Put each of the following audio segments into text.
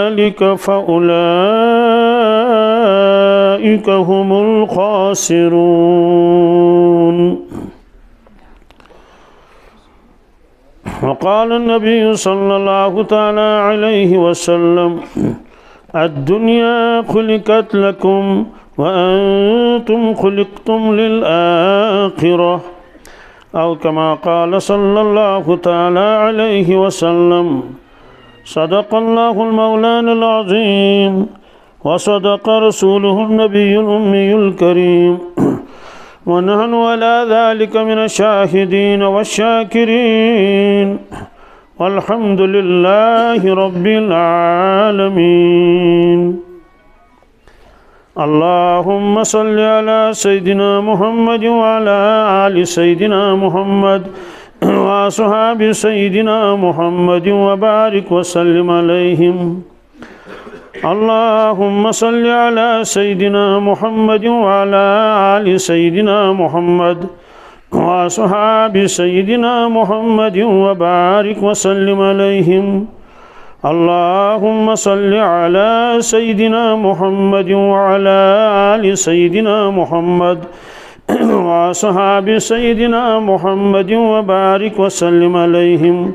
ذلك فأولئك هم الخاسرون. وقال النبي صلى الله تعالى عليه وسلم الدنيا خلقت لكم وأنتم خلقتم للآخرة أو كما قال صلى الله تعالى عليه وسلم. صدق الله المولان العظيم وصدق رسوله النبي الأمي الكريم ونحن على ذلك من الشاهدين والشاكرين والحمد لله رب العالمين. اللهم صل على سيدنا محمد وعلى آل سيدنا محمد وأصحاب سيدنا محمد وبارك وسلم عليهم. اللهم صل على سيدنا محمد وعلى آل سيدنا محمد وأصحاب سيدنا محمد وبارك وسلم عليهم. اللهم صل على سيدنا محمد وعلى آل سيدنا محمد وأصحاب سيدنا محمد وبارك وسلم عليهم.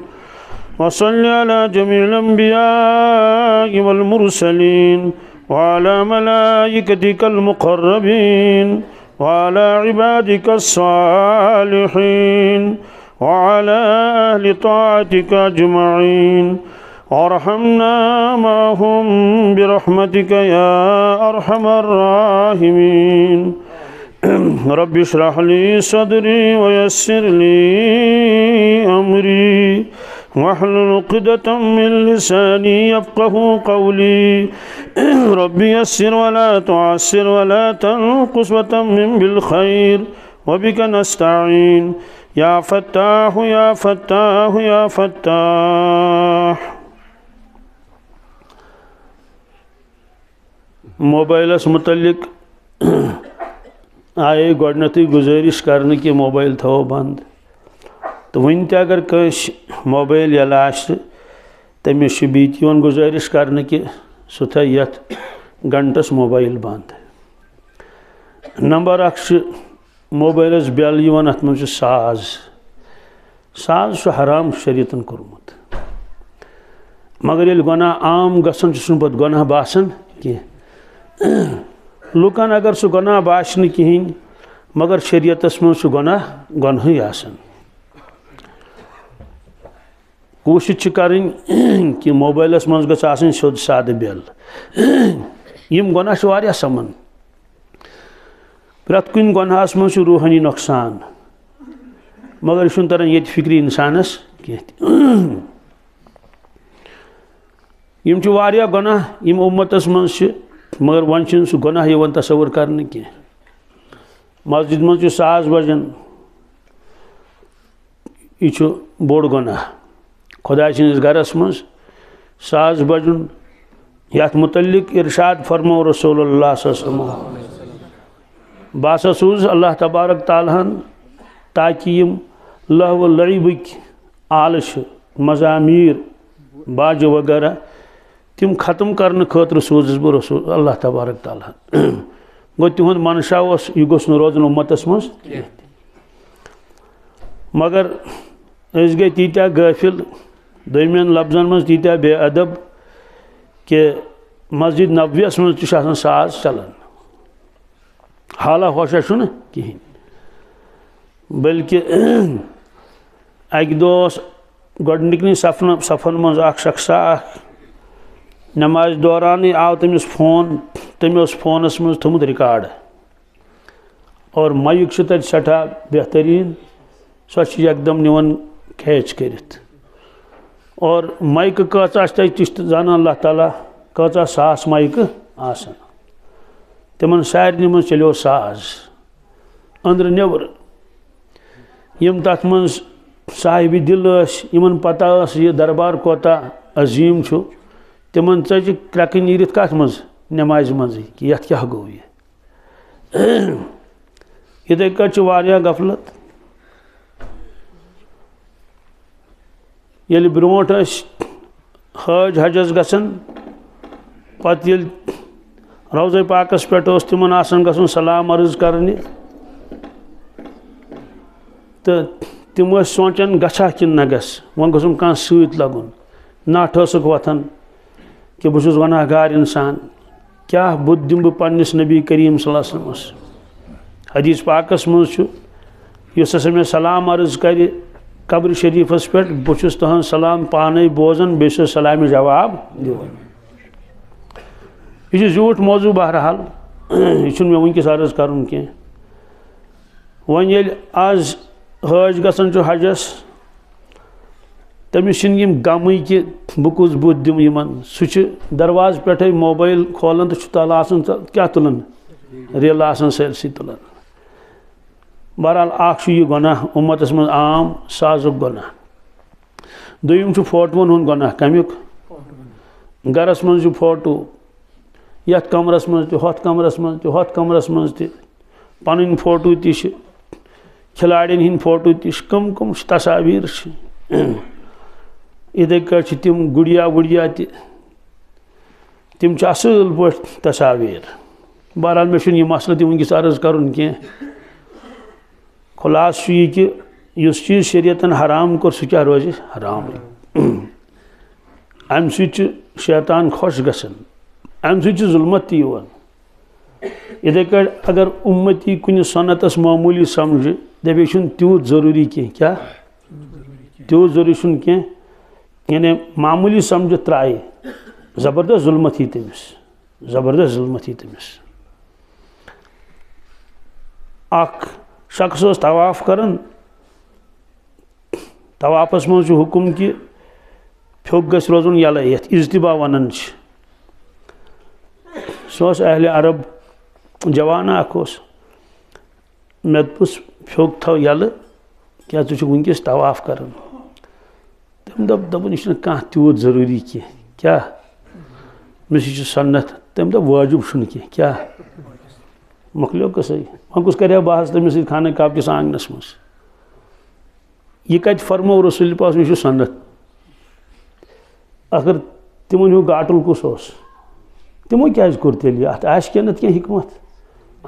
وصل على جميع الأنبياء والمرسلين وعلى ملائكتك المقربين وعلى عبادك الصالحين وعلى أهل طاعتك أجمعين وارحمنا معهم برحمتك يا أرحم الراحمين. رب اشرح لي صدري ويسر لي أمري واحلل عقدة من لساني يفقه قولي. رب يسر ولا تعسر ولا تنقص وتمم بالخير وبك نستعين يا فتاح يا فتاح يا فتاح. موبائلس متعلق آئے گۄڈنیتھٕے گزٲرِش کرنہٕ کہ موبائل تھاو بند. تو ون تہ اگر کٲنٛسہِ موبائل یلہٕ آسہِ تٔمِس چھُ بیٚیہِ تہِ یِوان گزٲرِش کرنہٕ کہ سُہ تھاوِ یتھ گھنٹس موبائل بند. نمبر اکھ چھُ موبائلس بیل یِوان اتھ منٛز چھُ ساز. ساز چھُ حرام شریعتن کوٚرمُت مگر ییٚلہِ گۄناہ عام گژھان چھُ سُہ چھُنہٕ پتہٕ گۄناہ باسان کینٛہہ. لُکن اگر سُہ گۄناہ باسہِ نہٕ کِہیٖنۍ مگر شریعتس منٛز چھُ گۄناہ گۄنہٕے آسان. کوٗشِش چھِ کَرٕنۍ کہ موبائلس منٛز گٔژھ آسٕنۍ سیوٚد سادٕ بیل. یِم گۄناہ چھِ واریاہ سمان. پرٛٮ۪تھ کُنہِ گۄناہس منٛز چھُ روحٲنی نۄقصان مگر یہِ چھُنہٕ تران ییٚتہِ فِکرِ اِنسانس کینٛہہ تہِ. یِم چھِ واریاہ گۄناہ یِم اُمتس منٛز چھِ مگر وۄنۍ چھُنہٕ سُہ گۄناہ یِوان تصور کرنہٕ کینٛہہ. مسجد منٛز چھُ ساز بجان یہِ چھُ بوٚڑ گۄناہ. خۄداے سٕنٛدِس گرس منٛز ساز بجُن یتھ متعلق ارشاد فرمو رسول اللہ صلی اللہ علیہ وسلم. بہٕ ہسا سوٗز اللہ تبارک تعالیٰ ہن تاکہ یِم لہو لعبٕکۍ آلہٕ چھِ مزامیر باجہِ وغیرہ تِم ختم کرنہٕ خٲطرٕ سوٗزُس بہٕ رسول اللہ تبارک تعالیٰ ہن. گوٚو تِہُنٛد منشا اوس یہِ گوٚژھ نہٕ روزُن اُمتس منٛز کینٛہہ مگر أسۍ گٔے تیٖتیٛاہ غٲفِل دوٚیمٮ۪ن لفظن منٛز تیٖتیٛاہ بے ادب کہ مسجد نبویَس منٛز تہِ چھُ آسان ساز چلان. حالا ہوشا چھُنہٕ کِہیٖنۍ بلکہ اکہِ دۄہ اوس گۄڈنِکنٕے صفن منٛز اکھ شخصا اکھ نماز دورانٕے آو تٔمِس فون. تٔمۍ اوس فونس منٛز تھوٚمُت رِکاڈ اور مایِک چھِ تَتہِ سٮ۪ٹھاہ بہتریٖن. سۄ چھِ یکدم نِوان کھیچ کٔرِتھ اور مایکہٕ کۭژاہ چھِ تَتہِ تہِ چھِ زانان اللہ تعالیٰ کۭژاہ ساس مایکہٕ آسان. تِمن سارنٕے منٛز چلیو ساز أنٛدرٕ نٮ۪برٕ. یِم تَتھ منٛز صاحبِ دِل ٲسۍ یِمن پتہ ٲس یہِ دربار کوتاہ عظیٖم چھُ تِمن ژٔجہِ کرٛٮ۪کہٕ نیٖرِتھ کتھ منٛز نٮ۪مازِ منٛزٕے کہ یتھ کیٛاہ گوٚو یہِ. یِتھَے کٔٹھۍ چھِ واریاہ غفلت. ییٚلہِ برٛونٛٹھ ٲسۍ حٲج حجس گژھان پتہ ییٚلہِ روضہ پاکس پٮ۪ٹھ اوس تِمن آسان گژھُن سلام عرض کرنہِ تہٕ تِم ٲسۍ سونٛچان گژھا کِنہٕ نہ گژھِ وۄنۍ گوٚژھُم کانٛہہ سۭتۍ لگُن نٹھ ٲسٕکھ وۄتھان کہ بہٕ چھُس گۄناہ گار اِنسان کیٛاہ بُتھ دِمہٕ بہٕ پننِس نبی کریم صلی اللہ علیہ وسلمس حدیث پاکس منٛز چھُ یُس ہسا مےٚ سلام عرض کرِ قبر شریٖفس پٮ۪ٹھ بہٕ چھُس تُہنٛد سلام پانے بوزان بیٚیہِ چھُس سلامہِ جواب دِوان یہ چھُ زیوٗٹھ موضوٗع بہرحال یہ چھُنہٕ مےٚ وٕنکٮ۪س عرض کرُن کینٛہہ وۄنۍ ییٚلہِ آز حٲج گژھان چھُ حجس تٔمِس چھِنہٕ یِم غمٕے کہِ بہٕ کُس بُتھ دِمہٕ یِمن سُہ چھُ دروازٕ پٮ۪ٹھے موبایل کھولان تہٕ چھُ تَلہٕ آسان کیٛاہ تُلان ریٖلہٕ آسان سٲرسٕے تُلان بہرحال اکھ چھُ یہِ گۄناہ اُمتس منٛز عام سازُک گۄناہ دوٚیِم چھُ فوٹوٗوَن ہُنٛد گۄناہ کمیُک گرس منٛز چھُ فوٹوٗ یتھ کمرس منٛز تہِ ہۄتھ کمرس منٛز تہِ ہۄتھ کمرس منٛز تہِ پنٕنۍ فوٹوٗ تہِ چھِ کھِلاڑٮ۪ن ہٕنٛدۍ فوٹوٗ تہِ چھِ کم تصاویٖر چھِ یِتھَے کٲٹھۍ چھِ تِم گُڑیا وُڑیا تہِ تِم چھِ اصٕل پٲٹھۍ تصاویٖر بہرحال مےٚ چھُنہٕ یہِ مسلہٕ تہِ وٕنکٮ۪س عرض کرُن کینٛہہ خُلاصہٕ چھُ یہِ کہِ یُس چیٖز شریعتن حرام کوٚر سُہ کیٛاہ روزِ حرامٕے امہِ سۭتۍ چھُ شیطان خۄش گژھان امہِ سۭتۍ چھُ ظُلمت تہِ یِوان یِتھَے کٲٹھۍ اگر اُمتی کُنہِ سۄنتس معموٗلی سمجھِ دپہِ یہِ چھُنہٕ تیوٗت ضروٗری کینٛہہ کیٛاہ تیوٗت ضروٗری چھُنہٕ کینٛہہ یعنی معموٗلی سمجھِتھ ترٛایہِ زبردست ظُلمت یی تٔمِس زبردست ظُلمت یی تٔمِس اکھ شخص اوس طواف کران طوافس منٛز چھُ حُکم کہِ پھیوٚک گژھِ روزُن یَلے یتھ اِجتِبا ونان چھِ سُہ اوس اہلِ عرب جوان اکھ اوس مےٚ دوٚپُس پھیوٚک تھاو یَلہٕ کیٛاہ ژٕ چھُکھ وٕنکٮ۪س طواف کران تٔمۍ دوٚپُن یہِ چھُنہٕ کانٛہہ تیوٗت ضروٗری کینٛہہ کیٛاہ مےٚ یہِ چھُ سنت تٔمۍ دوٚپ وٲجِب چھُنہٕ کینٛہہ کیٛاہ مۄکلیو قصے وۄنۍ کُس کرِ ہا بحث تٔمِس سۭتۍ خانہ کعبہ کِس آنٛگنس منٛز یہِ کتہِ فرموو رسوٗلِ پاک یہِ چھُ سنت اگر تِمن ہیوٗ گاٹُل کُس اوس تِمو کیٛازِ کوٚر تیٚلہِ یہِ اتھ آسہِ کینٛہہ نتہٕ کینٛہہ حکمت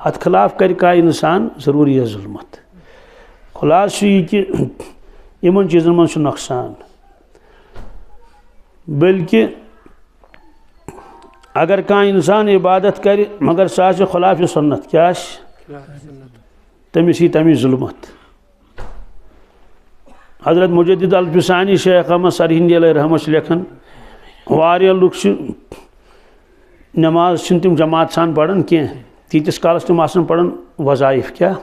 اتھ خلاف کرِ کانٛہہ انسان ضروٗری یہِ ظُلمت خُلاصہٕ چھُ یہِ کہِ یِمن چیٖزن منٛز چھُ نۄقصان بلکہِ اگر کانٛہہ انسان عبادت کرِ مگر سُہ آسہِ خلاف سنت کیٛاہ آسہِ تٔمِس یی تمِچ ظُلمت حضرت مجدد الفسانی شیخ احمد سرہندی علیہ رحمہ چھِ لیکھان واریاہ لُکھ چھِ نٮ۪ماز چھِنہٕ تِم جماعت سان پران کینٛہہ تیٖتِس کالس تِم آسان پران وظایف کیٛاہ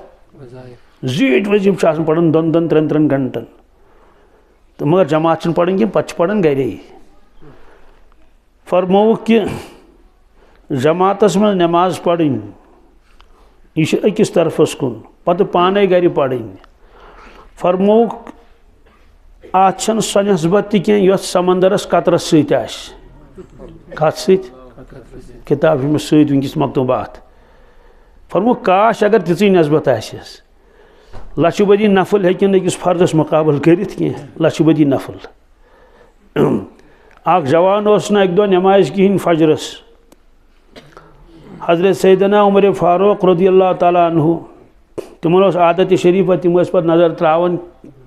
زیٖٹھۍ وظیٖفہٕ چھِ آسان پران دۄن دۄن ترٛٮ۪ن ترٛٮ۪ن گنٹن تہٕ مگر جماعت چھِنہٕ پران کینٛہہ پتہٕ چھِ پران گرے فرمووُکھ کہِ جماعتس منٛز نٮ۪ماز پرٕنۍ یہِ چھِ أکِس طرفس کُن پتہٕ پانے گرِ پرٕنۍ فرمووُکھ اتھ چھنہٕ سۄ نسبت تہِ کینٛہہ یۄس سمندرس قطرس سۭتۍ آسہِ کتھ سۭتۍ کِتاب چھِ مےٚ سۭتۍ وٕنکٮ۪س مکتوٗبات فرمووُکھ کاش اگر تِژٕے نسبت آسٮ۪س لچھِ بٔدی نفل ہیٚکہِ نہٕ أکِس فردس مُقابل کٔرِتھ کینٛہہ لچھِ بٔدی نفل اکھ جوان اوس نہٕ اکہِ دۄہ نٮ۪مازِ کِہیٖنۍ فجرس حضرت سیدنا عمر فاروق رضی اللہ تعالیٰ عنہ تِمن اوس عادتِ شریٖفہ تِم ٲسۍ پتہٕ نظر ترٛاوان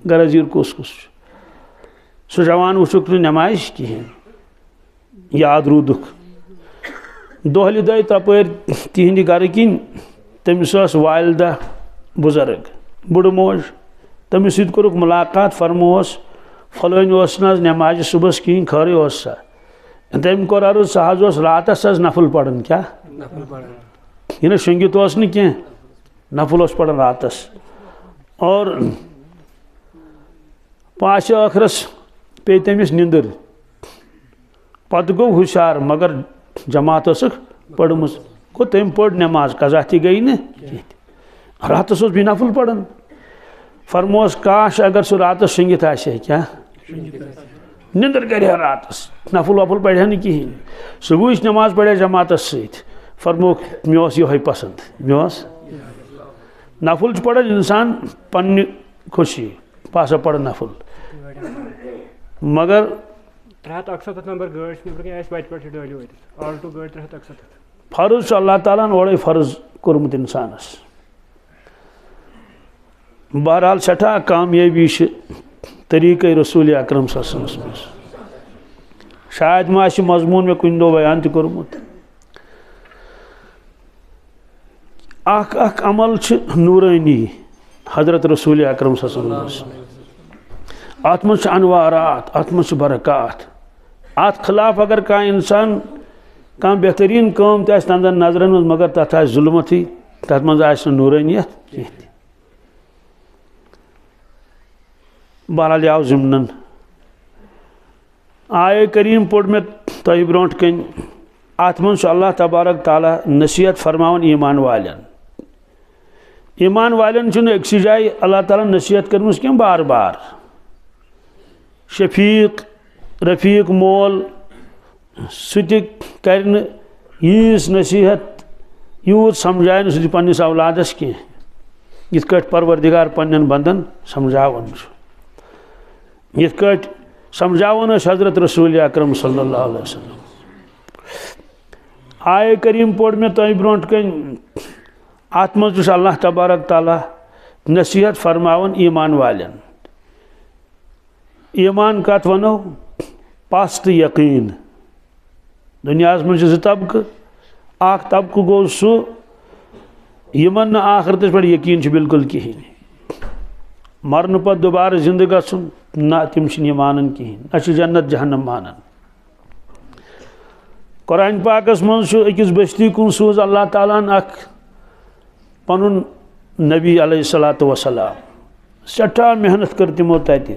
غرضیٖر کُس کُس چھُ سُہ جوان وٕچھُکھ نہٕ نٮ۪مازِ کِہیٖنۍ یاد روٗدُکھ دۄہلہِ دۄہہِ تپٲرۍ تِہنٛدِ گرٕ کِنۍ تٔمِس ٲس والدہ بُزرگ بُڈٕ موج تٔمِس سۭتۍ کوٚرُکھ مُلاقات فرمووس فلٲنۍ اوس نہٕ حظ نٮ۪مازِ صُبحس کِہیٖنۍ خٲرٕے اوس سا تٔمۍ کوٚر عرض سُہ حظ اوس راتس حظ نفل پران کیٛاہ یہِ نہٕ شۄنٛگِتھ اوس نہٕ کینٛہہ نفل اوس پران راتس اور پاشہِ ٲخرس پیٚیہِ تٔمِس نِندٕر پتہٕ گوٚو ہُشار مگر جماعت ٲسٕکھ پٔرمٕژ گوٚو تٔمۍ پٔر نٮ۪ماز قضا تہِ گٔیہِ نہٕ کینٛہہ راتس اوس بیٚیہِ نفل پران فرمووس کاش اگر سُہ راتس شۄنٛگِتھ آسہِ ہا کیٛاہ نِندٕر کرِ ہا راتس نفل وفل پرِ ہا نہٕ کِہیٖنۍ صُبحٕچ نٮ۪ماز پرِ ہا جماعتس سۭتۍ فرمووُکھ مےٚ اوس یِہوے پسنٛد مےٚ اوس نفل چھُ پران انسان پننہِ خوشی بہٕ ہسا پرٕ نفل مگر 367 نمبر گاڑی نیبر کن وتہ پہ ڈالی وتھ آلٹو گاڑی 367 فرض اللہ تعالیٰ اورے فرض کورمت انسانس بہرحال سٹھا کامیابی طریقہ رسول اکرم صلی اللہ علیہ وسلم شاید ما مضمون میں کن دو بیان تہ کورمت اخ عمل نورانی حضرت رسول اکرم صلی اللہ علیہ وسلم ات من انوارات ات من برکات ات خلاف اگر کان انسان کان بہترین کام تہ تندر نظرن من مگر تتھ ظلمت ہی تتھ من نورانیت بہرحال آو ضمن آئے کریم پوڑ میں تہ برونٹ کن ات من اللہ تبارک تعالیٰ نصیحت فرماون ایمان والن ایمان والن چھن اکسی جائے اللہ تعالیٰ نصیحت کرمس کی بار بار شفیق رفیق مول سہ کرن ییس نصیحت یوت سمجھائے سہ پنس اولادس کی یت کٹ پروردگار پنن بندن سمجھاون یت کٹ سمجھاون حضرت رسول اکرم صلی اللہ علیہ وسلم آئے کریم پوڑ میں تہ برونٹ کن ات مز اللہ تبارک تعالیٰ نصیحت فرماون ایمان والن ایمان کت ونو پست یقین دنیا من زٕ طبقہ اخ طبقہ گو سہ یمن آخرتس پہ یقین بالکل کہین مرن پتہ دوبارہ زندہ گھن نہ تم یہ مانن کہین نہ جنت جہنم مانن قرآن پاکس من اکس بستی کن سوز اللہ تعالیٰ اخ پن نبی علیہ الصلوۃ والسلام سٹھا محنت کر تمو تتہ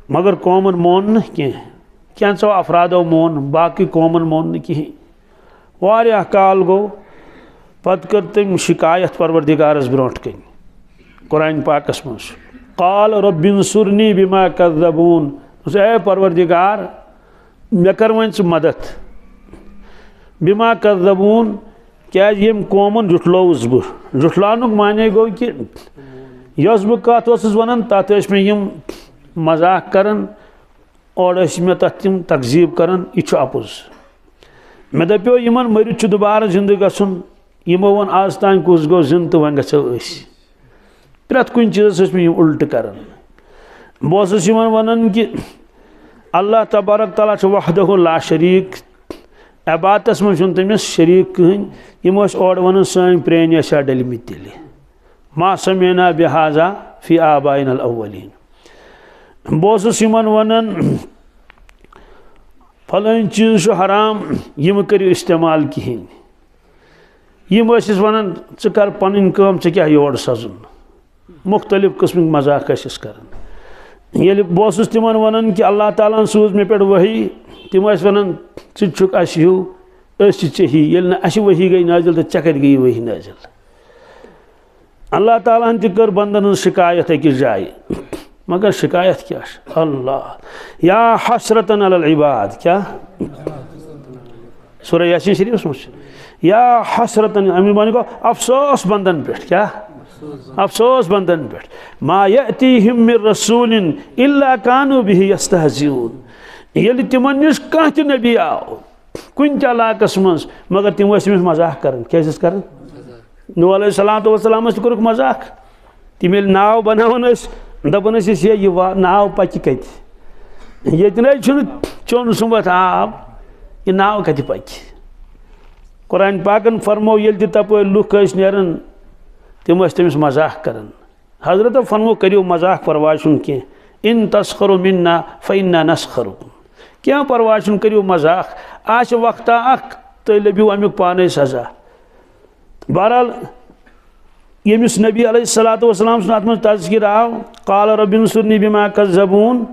مگر قومن مون کینچو افرادو مون باقی قومن مون کہین واریاہ کال گو پتہ کر تم شکایت پروردگارس برونٹ کن قرآن پاکس من قال رب انصرنی بما کذبون اے پروردگار مے کر ون مدد بما کذبون کیا یم قومن جٹلوس بہ جٹلانک معنی گو کہ یس بہ کت ونان تت میں یم مذاق کرن اور میں تت تم تکذیب کرن یہ اپز مے دپیو یمن مرت دوبارہ زندہ گھن یمو ون آز تان کس گو زند تو ون گھو پریت کن چیز میں الٹ کرن بہس ونان کہ اللہ تبارک تعالیٰ وحدہ لا شریک عبادتس من تمس شریک کہین یم اور ون سن پرین اشیا ڈلمت تیل ما سمعنا بہذا فی آبائنا الاولین بہس ونان فلان چیز حرام یم کرو استعمال کہین یم ونان ثر پن کام ژےٚ یور سزن مختلف قسم مذاق کران یل بہس تمن ونان کہ اللہ تعالیٰ سوز مے پہ وحی تم ونان ژھک اس ہیو ژے یل نا اس وحی گئی نازل تو ژے کت گئی وحی نازل اللہ تعالیٰ ہن تہ کر بندن ہن شکایت اکس جائے مگر شکایت کیا اللہ یا حسرتن علی العباد کیا سورہ یاسین شریف مجھ یا حسرتن امی معنی کو افسوس بندن پہ کیا افسوس بندن پہ ما یأتیہم من رسول الا کانوا بہ یستہزئون یل تمن نش کانٛہہ تہ نبی آو کن تہ علاقس مز مگر تم ٲسۍ تٔمِس مذاق کران کیا ٲسِس کران نوح علیہ الصلوۃ والسلام کوٚرُکھ مذاق تم ییٚلہِ ناو بناوان ٲسۍ دپان ٲسۍ ہے یہ ناو پکہِ کتہِ ییٚتہِ نَے چھُنہٕ چوٚن سُمبتھ آب یہ ناو کتہِ پکہِ قرآن پاکن فرمو ییٚلہِ تہِ تپٲرۍ لُکھ ٲسۍ نیران تم ٲسۍ تٔمِس مذاق کران حضرتو فرمو کٔرِو مذاق پرواے چھُنہٕ کینٛہہ ان تسخروا منا فانا نسخر کیا پرواے چھُنہٕ کٔرِو مذاق آسہِ وقتا اکھ تُہۍ لٔبِو امیُک پانے سزا بہرحال ییٚمِس نبی علیہ الصلوۃ والسلام سُنٛد اتھ منٛز تذکر آو قال رب انصرنی بما کذبون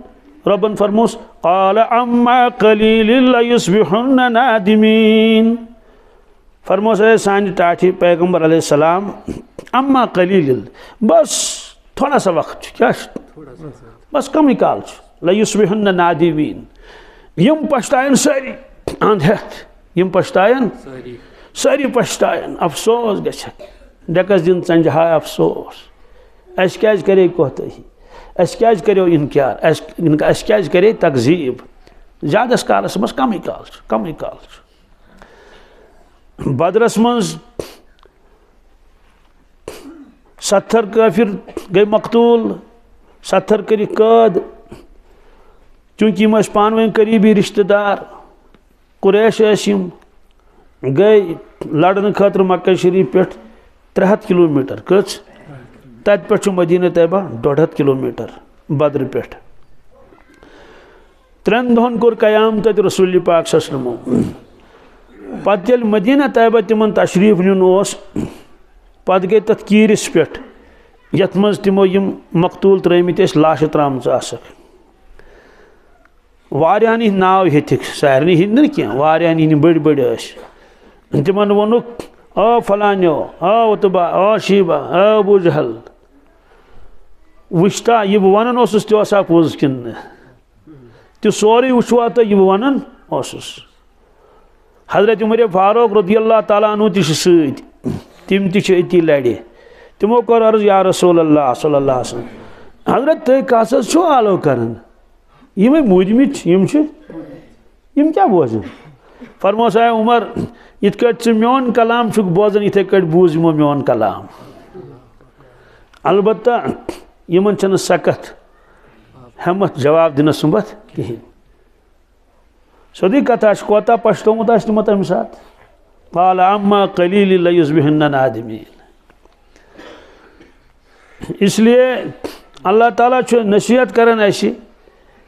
ربن فرموس قال عما قلیل لیصبحن نادمین فرموس اے سانہِ ٹاٹھہِ پیغمبر علیہ السلام اما قلیل بس تھوڑا سا وقت چھُ کیٛاہ چھُ بس کمی کال چھُ لیصبحن نادمین یم پشتاین سٲری انٛد ہٮ۪تھ یم پشتاین سٲری پشتاین افسوس گژھٮ۪کھ ڈیکس دن ژنجہِ ہاے افسوس اَسہِ کیٛازِ کرے کوتٲہی اَسہِ کیٛازِ کریو انکار اَسہِ کیٛازِ کرے تکذیٖب زیادہ کالس مز کم کال بدرس مز 70 کافر گئی مقتول 70 کر قید چونکہ یم پانوین قریبی رشتہ دار قریش یم گئی لڑنے خاطر مکہ شریف پہ 300 کلومیٹر کچ تت پہ مدینہ طیبہ 150 کلومیٹر بدر پہ 3 دہن کور قیام تت رسول پاک صلی اللہ علیہ وسلم پتہ یل مدینہ طیبہ تمن تشریف نیون اس پتہ گئی تت کیرس پہ یت مز تمو یم مقتول ترمت لاش ترامچ آسک واریاہن ہند ناو ہیتک سارنی ہند کی واریاہن ہند بڑ بڑ تمن وونک او فلانیو او اتبا او شیبا او ابو جہل وشتا یہ ونن اوسس تہ اوسا پوز کن تہ سوری وچھوا تو یہ ونن اوسس حضرت عمر فاروق رضی اللہ تعالیٰ عنہ تہ ست تم تہ اتی لڑے تمو کور عرض یا رسول اللہ صلی اللہ علیہ وسلم حضرت تھی کس چھو آلو کرن یہ مودمت یم کیا بوزن فرموس اے عمر یت کٹ میون کلام چھک بوزن اتھے کٹ بوز یمو میون کلام البتہ یمن چھن سخت ہمت جواب دنس سمبت کہین سودی کتھا کوتا پشتومت آس تمو تمہ سات قال اما قلیل لیصبحن نادمین اس لیے اللہ تعالیٰ نصیحت کرن ایسی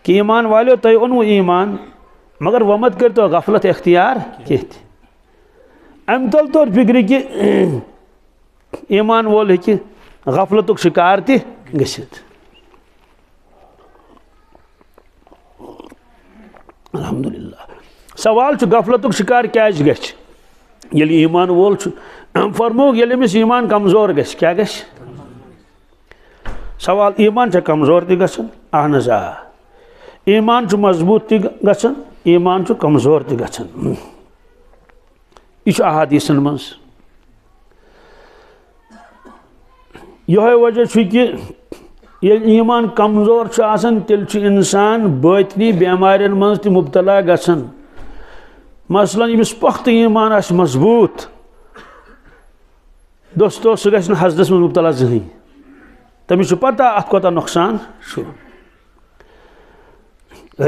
کہ ایمان والو تہ اونو ایمان مگر ومت کر تو غفلت اختیار کہت ام تل طور فکر کہ ایمان وول ہیکہ غفلتک شکار تہ گژھت الحمدللہ سوال غفلتک شکار کیاز گژھِ ییٚلہِ ایمان وول فرموک ییٚلہِ أمِس ایمان کمزور گژھِ کیا گژھِ سوال ایمان چھا کمزور تہ گژھان اہن حظ آ ایمان چھُ مضبوط تہ گژھان ایمان چھُ کمزور تہ گژھان یہ چھُ احادیثن منٛز یہوے وجہ چھُ کہ ییٚلہِ ایمان کمزور چھُ آسان تیٚلہِ چھُ انسان باطنی بیمارین منٛز تہ مبتلا گژھان مثلاً ییٚمِس پختہٕ ایمان آسہِ مضبوط دوستو سُہ گژھِ نہٕ حسدس منٛز مبتلا زٕہٕنۍ تٔمِس چھُ پتہ اتھ کوتاہ نۄقصان چھُ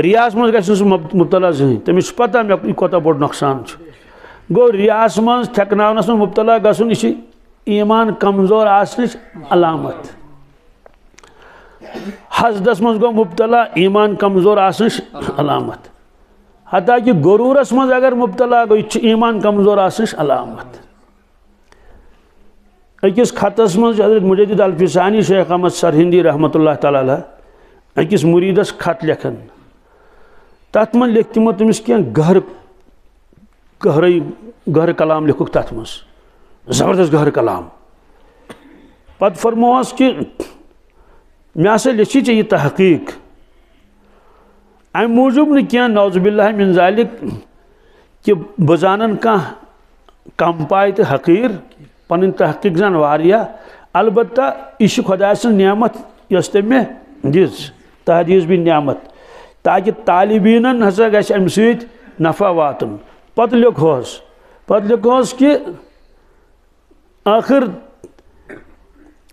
ریاہس منٛز گژھِ نہٕ سُہ مبتلا زٕہٕنۍ تٔمِس چھُ پتہ مےٚ یہِ کوتاہ بوٚڑ نۄقصان چھُ گوٚو ریاہس منٛز تھٮ۪کناونس منٛز مبتلا گژھُن یہِ چھُ ایمان کمزور آسنٕچ علامت حسدس منٛز گوٚو مبتلا ایمان کمزور آسنٕچ علامت حتیٰ کہ غرورس منٛز اگر مبتلا گوٚو یہِ چھُ ایمان کمزور آسنٕچ علامت أکِس خطس منٛز حضرت مجدد الفسانی شیخ احمد سرہندی رحمۃ اللہ تعالیٰ علیہ أکِس مُریٖدس خط لیکھان تتھ منٛز لیکھِ تِمو تٔمِس کینٛہہ گہرٕ کلام لیکھُکھ تتھ منٛز زبردست گہرٕ کلام پتہٕ فرموہس کہ مےٚ ہسا لیچھی ژےٚ یہِ تحقیق امہِ موٗجوٗب نہٕ کینٛہہ نعوذ باللہ من ذالک کہ بہٕ زانن کانٛہہ کم پاے تہٕ حقیٖر پنٕنۍ تحقیق زان واریاہ البتہ یہِ چھِ خۄداے سٕنٛز نعمت یۄس تٔمۍ مےٚ دِژ تحت دِژ بیٚیہِ نعمت تاکہ طالبیٖنن ہسا گژھِ امہِ سۭتۍ نفع واتُن پتہٕ لیکھوس کہ آخر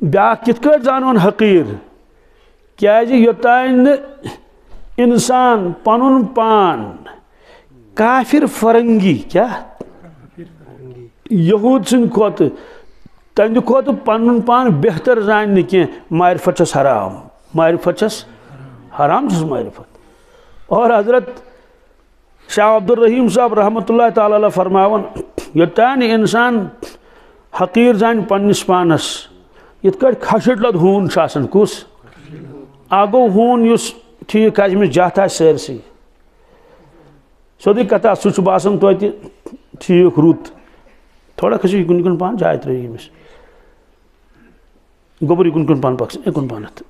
بیاکھ کِتھ کٲٹھۍ زانون حقیٖر کیازِ یوٚتانۍ نہٕ انسان پنُن پان کافر فرنگی کیا یہود سٕنٛدِ کھۄتہٕ تہنٛدِ کھۄتہٕ پنُن پان بہتر زانہِ نہٕ کینٛہہ معرفت چھس حرام چھس معرفت اور حضرت شاہ عبد الرحیم صاحب رحمۃ اللہ تعالیٰ علیہ فرماون یوٚتانۍ نہٕ انسان حقیٖر زانہِ پننس پانس یِتھ کٲٹھۍ کھشِٹ لد ہوٗن چھُ آسان کُس اکھ گوٚو ہوٗن یُس ٹھیٖک آسہِ أمِس جتھ آسہِ سٲرسٕے سیوٚدُے کتھا سُہ چھُ باسان توتہِ ٹھیٖک رُت تھوڑا کھسِو یِکُن یِکُن پہن جاے ترٛٲیِو أمِس گوٚبُر یِکُن پہن پکس یِکُن پہنتھ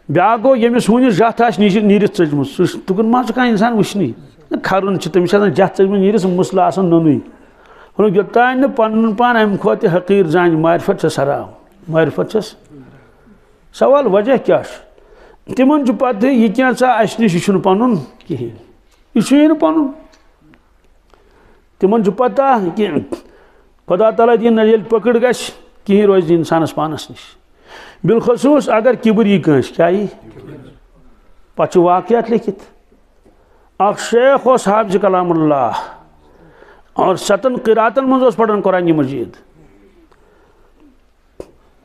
بیاکھ گوٚو ییٚمِس ہوٗنِس جتھ آسہِ نیٖرِتھ ژٔجمٕژ سُہ تُکُن ما چھُ کانٛہہ انسان وٕچھنٕے کھرُن چھُ تٔمِس چھِ آسان جتھ ژٔجمٕژ نیٖرِتھ سُہ مُسلہٕ آسان نوٚنُے یوٚتانۍ نہٕ پنُن پان امہِ کھۄتہٕ تہِ حقیٖر زانہِ معرفت چھس حرام معرفت چھس سوال وجہ کیا تمن پتہ یہ کیا اس نش یہ پن کہین یہ پن تمن پتہ کہ خدا تعالیٰ دین یل پکڑ گھس کہین روز انسانس پانس نش بالخصوص اگر کبر یہ کنس کیا پتہ واقعات لکھت اخ شیخ اس حافظ کلام اللہ اور 7 قراتن مز پڑھان قرآن مجید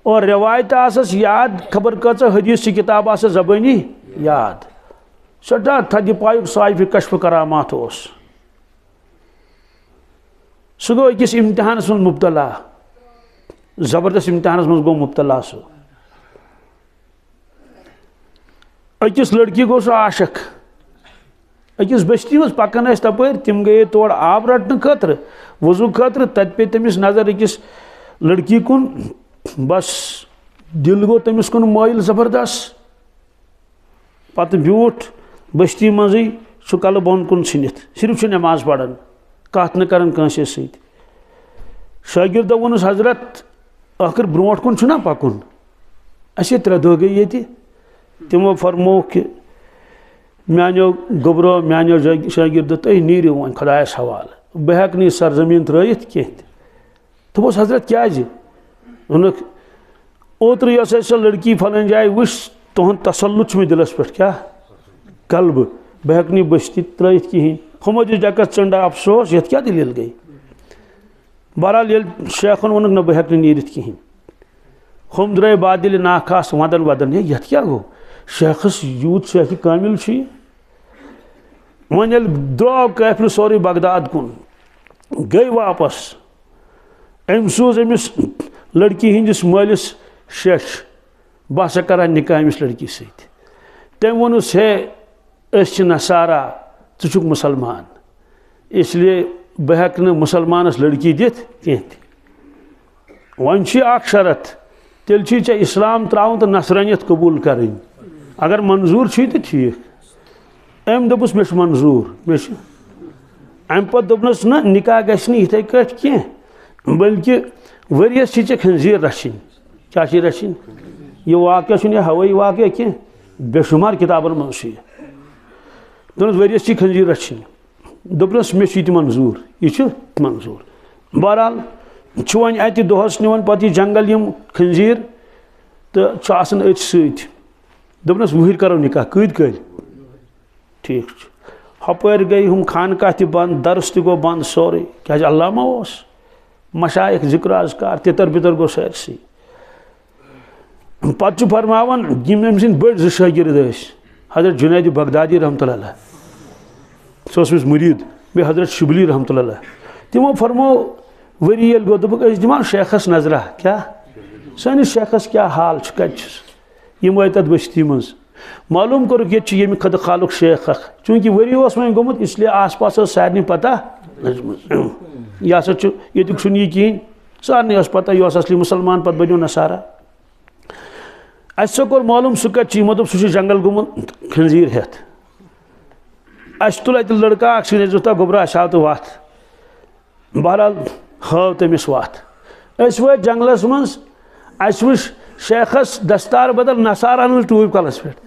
اور روایت آسس یاد خبر کچھ حدیث کی کتاب آسس زبانی یاد سٹھا تھدِ پایُک صاحب کشف کرامات اس سہ گو أکس امتحانس من مبتلا زبردست امتحانس من گو مبتلا سہ أکس لڑکی گو سہ عاشق أکس بستی مز پکان ٲسۍ تپٲرۍ تِم گٔیے تور آب رٹنہٕ خٲطرٕ وضوٗ خٲطرٕ تتہِ پے تٔمِس نظر أکس لڑکی کُن بس دل گو تمس کن مٲیل زبردست پتہ بیوٗٹھ بستی منزے سہ کلہٕ بۄن کُن ژھٕنِتھ صرف نماز پران کتھ نہٕ کران کٲنٛسے سۭتۍ شاگردو ووٚنُس حضرت ٲخر برونٛٹھ کُن چھُنا پکُن اَسے 3 دۄہ گٔے ییٚتہِ تمو فرموو کہ میانیو گوبرو میانیو شاگردو تُہۍ نیٖرِو وۄنۍ خۄدایس حوالہٕ بہٕ ہٮ۪کہٕ نہٕ یہِ سرزمیٖن ترٲیِتھ کینٛہہ تہِ دوٚپُس حضرت کیٛازِ ووٚنُکھ اوترٕ یۄس اَسہِ سۄ لڑکی فلٲنۍ جایہِ وٕچھ تُہُنٛد تسلط چھُ مےٚ دِلس پٮ۪ٹھ کیٛاہ غلبہٕ بہٕ ہٮ۪کہٕ نہٕ یہِ بستی ترٲیِتھ کِہیٖنۍ ہُمو دِژ ڈٮ۪کس ژٔنٛڈا افسوس یتھ کیٛاہ دٔلیٖل گٔے بہرحال ییٚلہِ شیخن ووٚنُکھ نہ بہٕ ہٮ۪کہٕ نہٕ نیٖرِتھ کِہیٖنۍ ہُم درٛاے بادِلہِ ناخاس ودان ودان ہے یتھ کیٛاہ گوٚو شیخس یوٗت شیخہِ کامِل چھُ یہِ وۄنۍ ییٚلہِ درٛاو قٲفلہٕ سورُے بغداد کُن گٔے واپس أمۍ سوٗز أمِس لڑکی ہندس مٲلِس شیٚچھ بہٕ ہسا کرٕ ہا نکاح أمِس لڑکی سۭتۍ تٔمۍ ووٚنُس ہے أسۍ چھِ نصارا ژٕ چھُکھ مُسلمان اس لیے بہٕ ہٮ۪کہٕ نہٕ مُسلمانس لڑکی دِتھ کینٛہہ تہِ وۄنۍ چھُ اکھ شرط تیٚلہِ چھُے ژےٚ اسلام ترٛاوُن تہٕ نصرٲنیت قبوٗل کرٕنۍ اگر منظوٗر چھُے تہٕ ٹھیٖک أمۍ دوٚپُس مےٚ چھُ منظوٗر مےٚ چھُ اَمہِ پتہٕ دوٚپنس نہ نکاح گژھِ نہٕ یِتھَے کٲٹھۍ کینٛہہ بلکہِ ؤریس چھِ ژےٚ خنزیٖر رچھِنۍ کیٛاہ چھِ رچھِنۍ یہِ واقعہ چھُنہٕ یہِ ہوٲیی واقعہ کینٛہہ بے شُمار کِتابن منٛز چھُ یہِ دوٚپنس ؤریس چھِ خنزیٖر رچھِنۍ دوٚپنس مےٚ چھُ یہِ تہِ منظوٗر یہِ چھُ منظوٗر بہرحال چھُ وۄنۍ اتہِ دۄہس نِوان پتہٕ یہِ جنگل یِم خنزیٖر تہٕ چھُ آسان أتھۍ سۭتۍ دوٚپنس وٕہٕرۍ کرو نکاح کۭتۍ کٲلۍ ٹھیٖک چھُ ہپٲرۍ گٔے ہُم خانقاہ تہِ بنٛد درس تہِ گوٚو بنٛد سورُے کیٛازِ علامہ اوس مشایخ ذکر اذکار تِتر بِتر گوٚو سٲرسٕے پتہٕ چھُ فرماوان یِم أمۍ سٕنٛدۍ بٔڑۍ 2 شٲگرد ٲسۍ حضرت جُنید بغدادی رحمتہ اللہ سُہ اوس أمِس مُریٖد بیٚیہِ حضرت شبلی رحمتہ اللہ تِمو فرموو ؤری ییٚلہِ گوٚو دوٚپُکھ أسۍ دِمہو شیخس نظرا کیٛاہ سٲنِس شیخس کیٛاہ حال چھُ کتہِ چھُس یِم آے تتھ بستی منٛز معلوٗم کوٚرُکھ ییٚتہِ چھُ ییٚمہِ خدٕ خالُک شیخ اکھ چوٗنٛکہِ ؤری اوس وۄنۍ گوٚمُت اس لیے آس پاس ٲس سارنٕے پتہ یہِ ہسا چھُ ییٚتیُک چھُنہٕ یہِ کِہیٖنۍ سارنٕے ٲس پتہ یہِ اوس اصلی مُسلمان پتہٕ بنیو نصارا اَسہِ سا کوٚر معلوٗم سُہ کتہِ چھُ یِمو دوٚپ سُہ چھُ جنگل گوٚمُت خنزیٖر ہٮ۪تھ اَسہِ تُل اَتہِ لڑکہٕ اکھ سۭتۍ اَسہِ دوٚپ گوٚبرا اَسہِ ہاو تہٕ وتھ بہرحال ہٲو تٔمِس وتھ أسۍ وٲتۍ جنگلس منٛز اَسہِ وٕچھ شیخس دستار بدل نصارن ہٕنٛز ٹوٗپۍ کلس پٮ۪ٹھ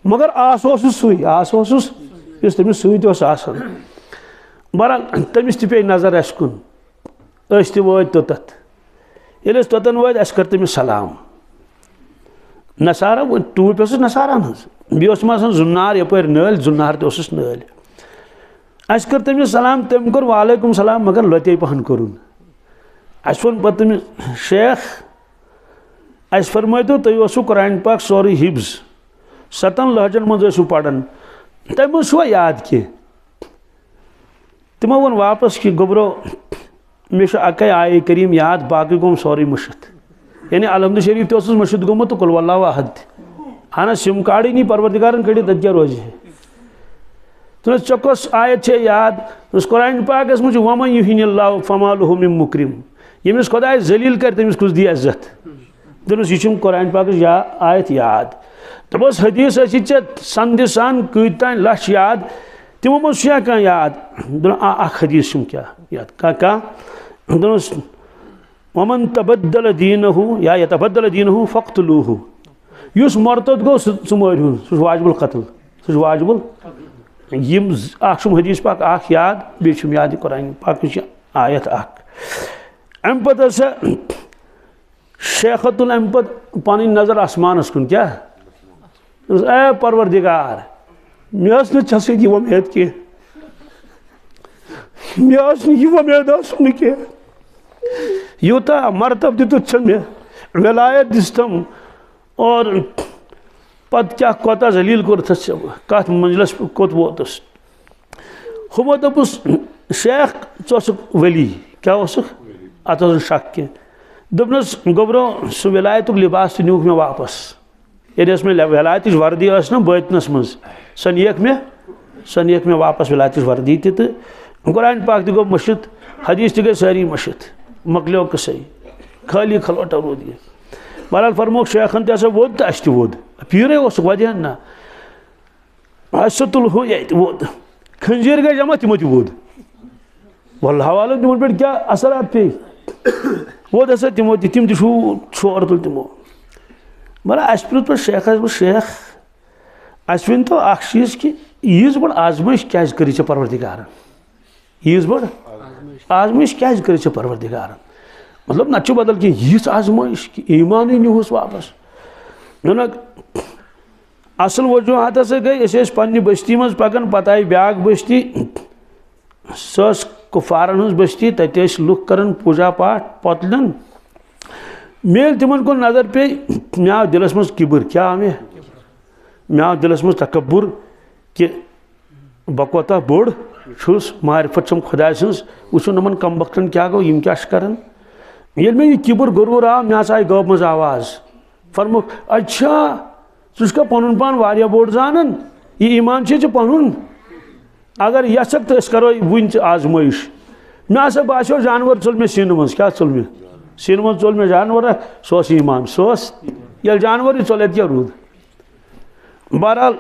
مگر آس اوسُس سُے آس اوسُس یُس تٔمِس سۭتۍ اوس آسان بہرحال تٔمِس تہِ پیٚیہِ نظر اَسہِ کُن أسۍ تہِ وٲتۍ توٚتتھ ییٚلہِ أسۍ توٚتن وٲتۍ اَسہِ کٔر تٔمِس سلام نصارا ٹوٗپۍ ٲسٕس نصارن ہٕنٛز بیٚیہِ اوسُم آسان زُنار یپٲرۍ نٲلۍ زُنار تہِ اوسُس نٲلۍ اَسہِ کٔر تٔمِس سلام تٔمۍ کوٚر وعلیکُم سلام مگر لۄتے پہن کوٚرُن اَسہِ ووٚن پتہٕ تٔمِس شیخ اَسہِ فرمٲیتو تُہۍ اوسوٕ قرآن پاک سورُے حِفظ 7 لہجن منٛز ٲسِو پران تۄہہِ منٛز چھُوا یاد کینٛہہ تِمو ووٚن واپس کہِ گوٚبرو مےٚ چھُ اَکے آیے کریٖم یاد باقٕے گوٚم سورُے مٔشِتھ یعنی الحمدُ شریٖف تہِ اوسُس مٔشِتھ گوٚمُت تہٕ قُل واللہُ احد تہِ اہن حظ سِم کارڈٕے نی پروردِگارن کٔڑِتھ تَتہِ کیٛاہ روزِ ہے دوٚپنس ژےٚ کۄس آیت چھے یاد دوٚپُس قرآن پاکس منٛز چھُ وَمَن یُہِنِ اللہُ فما لہُ مِن مُکرِم ییٚمِس خۄداے ذلیٖل کرِ تٔمِس کُس دی عزت دوٚپنس یہِ چھُم قرآن پاکٕچ آیت یاد دوٚپُس حدیٖث ٲسی ژےٚ سندِ سان کۭتۍ تانۍ لچھ یاد تِمو منٛز چھُیا کانٛہہ یاد دوٚپُن اکھ حدیٖث چھُم کیٛاہ یاد کانٛہہ دوٚپنس وَمَن تبدل دیٖنہُ یا یتبدل دیٖنہُ فقتلوٗہُ یُس مرتد گو سُہ مٲرۍہوٗن سُہ چھُ واجب القتل سُہ چھُ واجب یِم اکھ چھُم حدیث پاک اکھ یاد بیٚیہِ چھُم یاد یہِ قرآن پاکٕچ آیت اکھ اَمہِ پتہٕ ٲس سۄ شیخہ تُل اَمہِ پتہٕ پنٕنۍ نظر آسمانس کُن کیٛاہ دوٚپُس اے پروردگار مےٚ ٲس نہٕ ژےٚ سۭتۍ یہِ وۄمید کینٛہہ مےٚ ٲس نہٕ یہِ وۄمید ٲسٕم نہٕ کینٛہہ یوٗتاہ مرتب دِتُتھ ژےٚ مےٚ ولایت دِژتھم اور پتہٕ کیٛاہ کوتاہ ذلیٖل کوٚرتھس ژےٚ کتھ منزلس کوٚت ووتُس ہُمو دوٚپُس شیخ ژٕ اوسُکھ ؤلی کیٛاہ اوسُکھ اتھ اوس نہٕ شک کینٛہہ دوٚپنس گوٚبرو سُہ ولایتُک لباس تہِ نیوٗکھ مےٚ واپس ییٚلہِ ٲس مےٚ ولایتٕچ وردی ٲس نا بٲطنس منٛز سۄ نِیَکھ مےٚ واپس ولایتٕچ وردی تہِ تہٕ قرآن پاک تہِ گوٚو مٔشِتھ حدیث تہِ گٔے سٲری مٔشِتھ مۄکلیو قصے خٲلی کھلوٹا روٗد یہِ بہرحال فرموکھ شیخن تہِ ہسا ووٚد تہٕ اَسہِ تہِ ووٚد پیٖرے اوسُکھ وۄدیٛن نہ اَسہِ سُہ تُل ہُہ ییٚتہِ ووٚد خنزیٖر گٔے جمع تِمو تہِ ووٚد واللہ عالم تِمن پٮ۪ٹھ کیٛاہ اثرات پیٚیہِ ووٚد ہسا تِمو تہِ تِم تہِ شور تُل تِمو مگر اَسہِ پرٛژھ پتہٕ شیخس بہٕ شیخ اَسہِ ؤنۍتو اکھ چیٖز کہِ ییٖژ بٔڑ آزمٲیش کیٛازِ کٔرٕے ژےٚ پروردگارن ییٖژ بٔڑ آزمٲیش کیٛازِ کٔرٕے ژےٚ پروردگارن مطلب نتہٕ چھُ بدل کینٛہہ ییٖژ آزمٲیش کہِ ایٖمانٕے نیوٗہُس واپس دوٚپنکھ اصل وجوٗہات ہسا گٔے أسۍ ٲسۍ پننہِ بستی منٛز پکان پتہٕ آیہِ بیٛاکھ بستی سۄ ٲس کُفارن ہٕنٛز بستی تتہِ ٲسۍ لُکھ کران پوٗجا پاٹھ پۄتلٮ۪ن مےٚ ییٚلہِ تِمن کُن نظر پیٚیہِ مےٚ آو دِلس منٛز کِبُر کیٛاہ آو مےٚ آو دِلس منٛز تکبُر کہِ بہٕ کوتاہ بوٚڑ چھُس معرفت چھم خۄداے سٕنٛز وٕچھُن یِمن کم بختن کیٛاہ گوٚو یِم کیٛاہ چھِ کران ییٚلہِ مےٚ یہِ کِبُر غروٗر آو مےٚ ہسا آیہِ غٲب منٛز آواز فرموکھ اچھا ژٕ چھُکھا پنُن پان واریاہ بوٚڑ زانان یہِ ایٖمان چھُے ژےٚ پنُن اگر یژھکھ تہٕ أسۍ کرو وٕنۍ ژٕ آزمٲیش مےٚ ہسا باسیو جانور ژوٚل مےٚ سیٖنہٕ منٛز کیٛاہ ژوٚل مےٚ سیٖنہٕ منٛز ژوٚل مےٚ جانور اکھ سُہ اوس ایٖمان سُہ اوس ییٚلہِ جانورٕے ژوٚل اَتہِ کیٛاہ روٗد بہرحال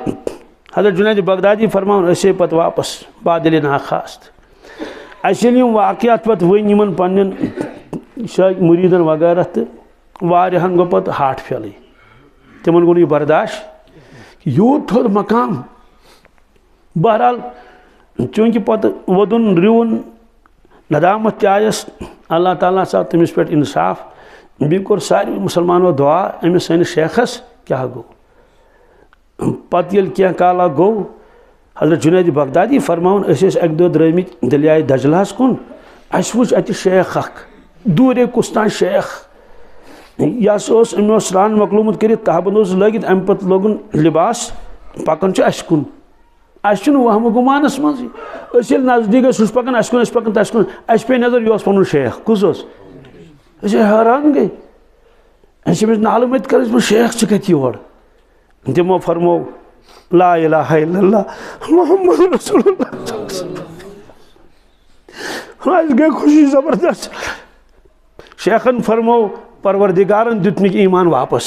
حضرت جُنید بغدادی فرماوان أسۍ آے پتہٕ واپس بادلِ ناخاس اَسہِ ییٚلہِ یِم واقعات پتہٕ ؤنۍ یِمن پننٮ۪ن شٲہی مُریٖدن وغیرہ تہٕ واریاہن گوٚو پتہٕ ہاٹ پھیلٕے تِمن گوٚو نہٕ یہِ برداشت یوٗت تھوٚد مقام بہرحال چوٗنٛکہِ پتہٕ وودُن رِوُن ندامت تہِ آیس اللہ تعالیٰ ژاو تٔمِس پٮ۪ٹھ اِنصاف بیٚیہِ کوٚر ساروٕے مُسلمانو دُعا أمِس سٲنِس شیخس کیٛاہ گوٚو پتہٕ ییٚلہِ کینٛہہ کالا گوٚو حضرت جُنید بغدادی فرماوان أسۍ ٲسۍ اکہِ دۄہ درٛٲمٕتۍ دٔریاے دجلاہس کُن اَسہِ وٕچھ اَتہِ شیخ اکھ دوٗرے کُس تام شیخ یہِ ہسا اوس أمۍ اوس سرٛان مۄکلومُت کٔرِتھ تہبنٛد اوس لٲگِتھ اَمہِ پتہٕ لوگُن لِباس پکان چھُ اَسہِ کُن اَسہِ چھُنہٕ وہمہٕ گُمانس منٛزٕے أسۍ ییٚلہِ نزدیٖک ٲسۍ سُہ چھُ پکان اَسہِ کُن أسۍ پکان تَس کُن اَسہِ پیٚیہِ نظر یہِ اوس پنُن شیخ کُس اوس أسۍ حٲران گٔے اَسہِ أمِس نالہٕ مٔتۍ کٔرٕس بہٕ شیخ ژٕ کتہِ یور تِمو فرمو لا اِلہَ اِلَّا اللہ محمد رسول اللہ اَسہِ گٔے خوشی زبردست شیخن فرمو پروردگارن دیُت مےٚ ایٖمان واپس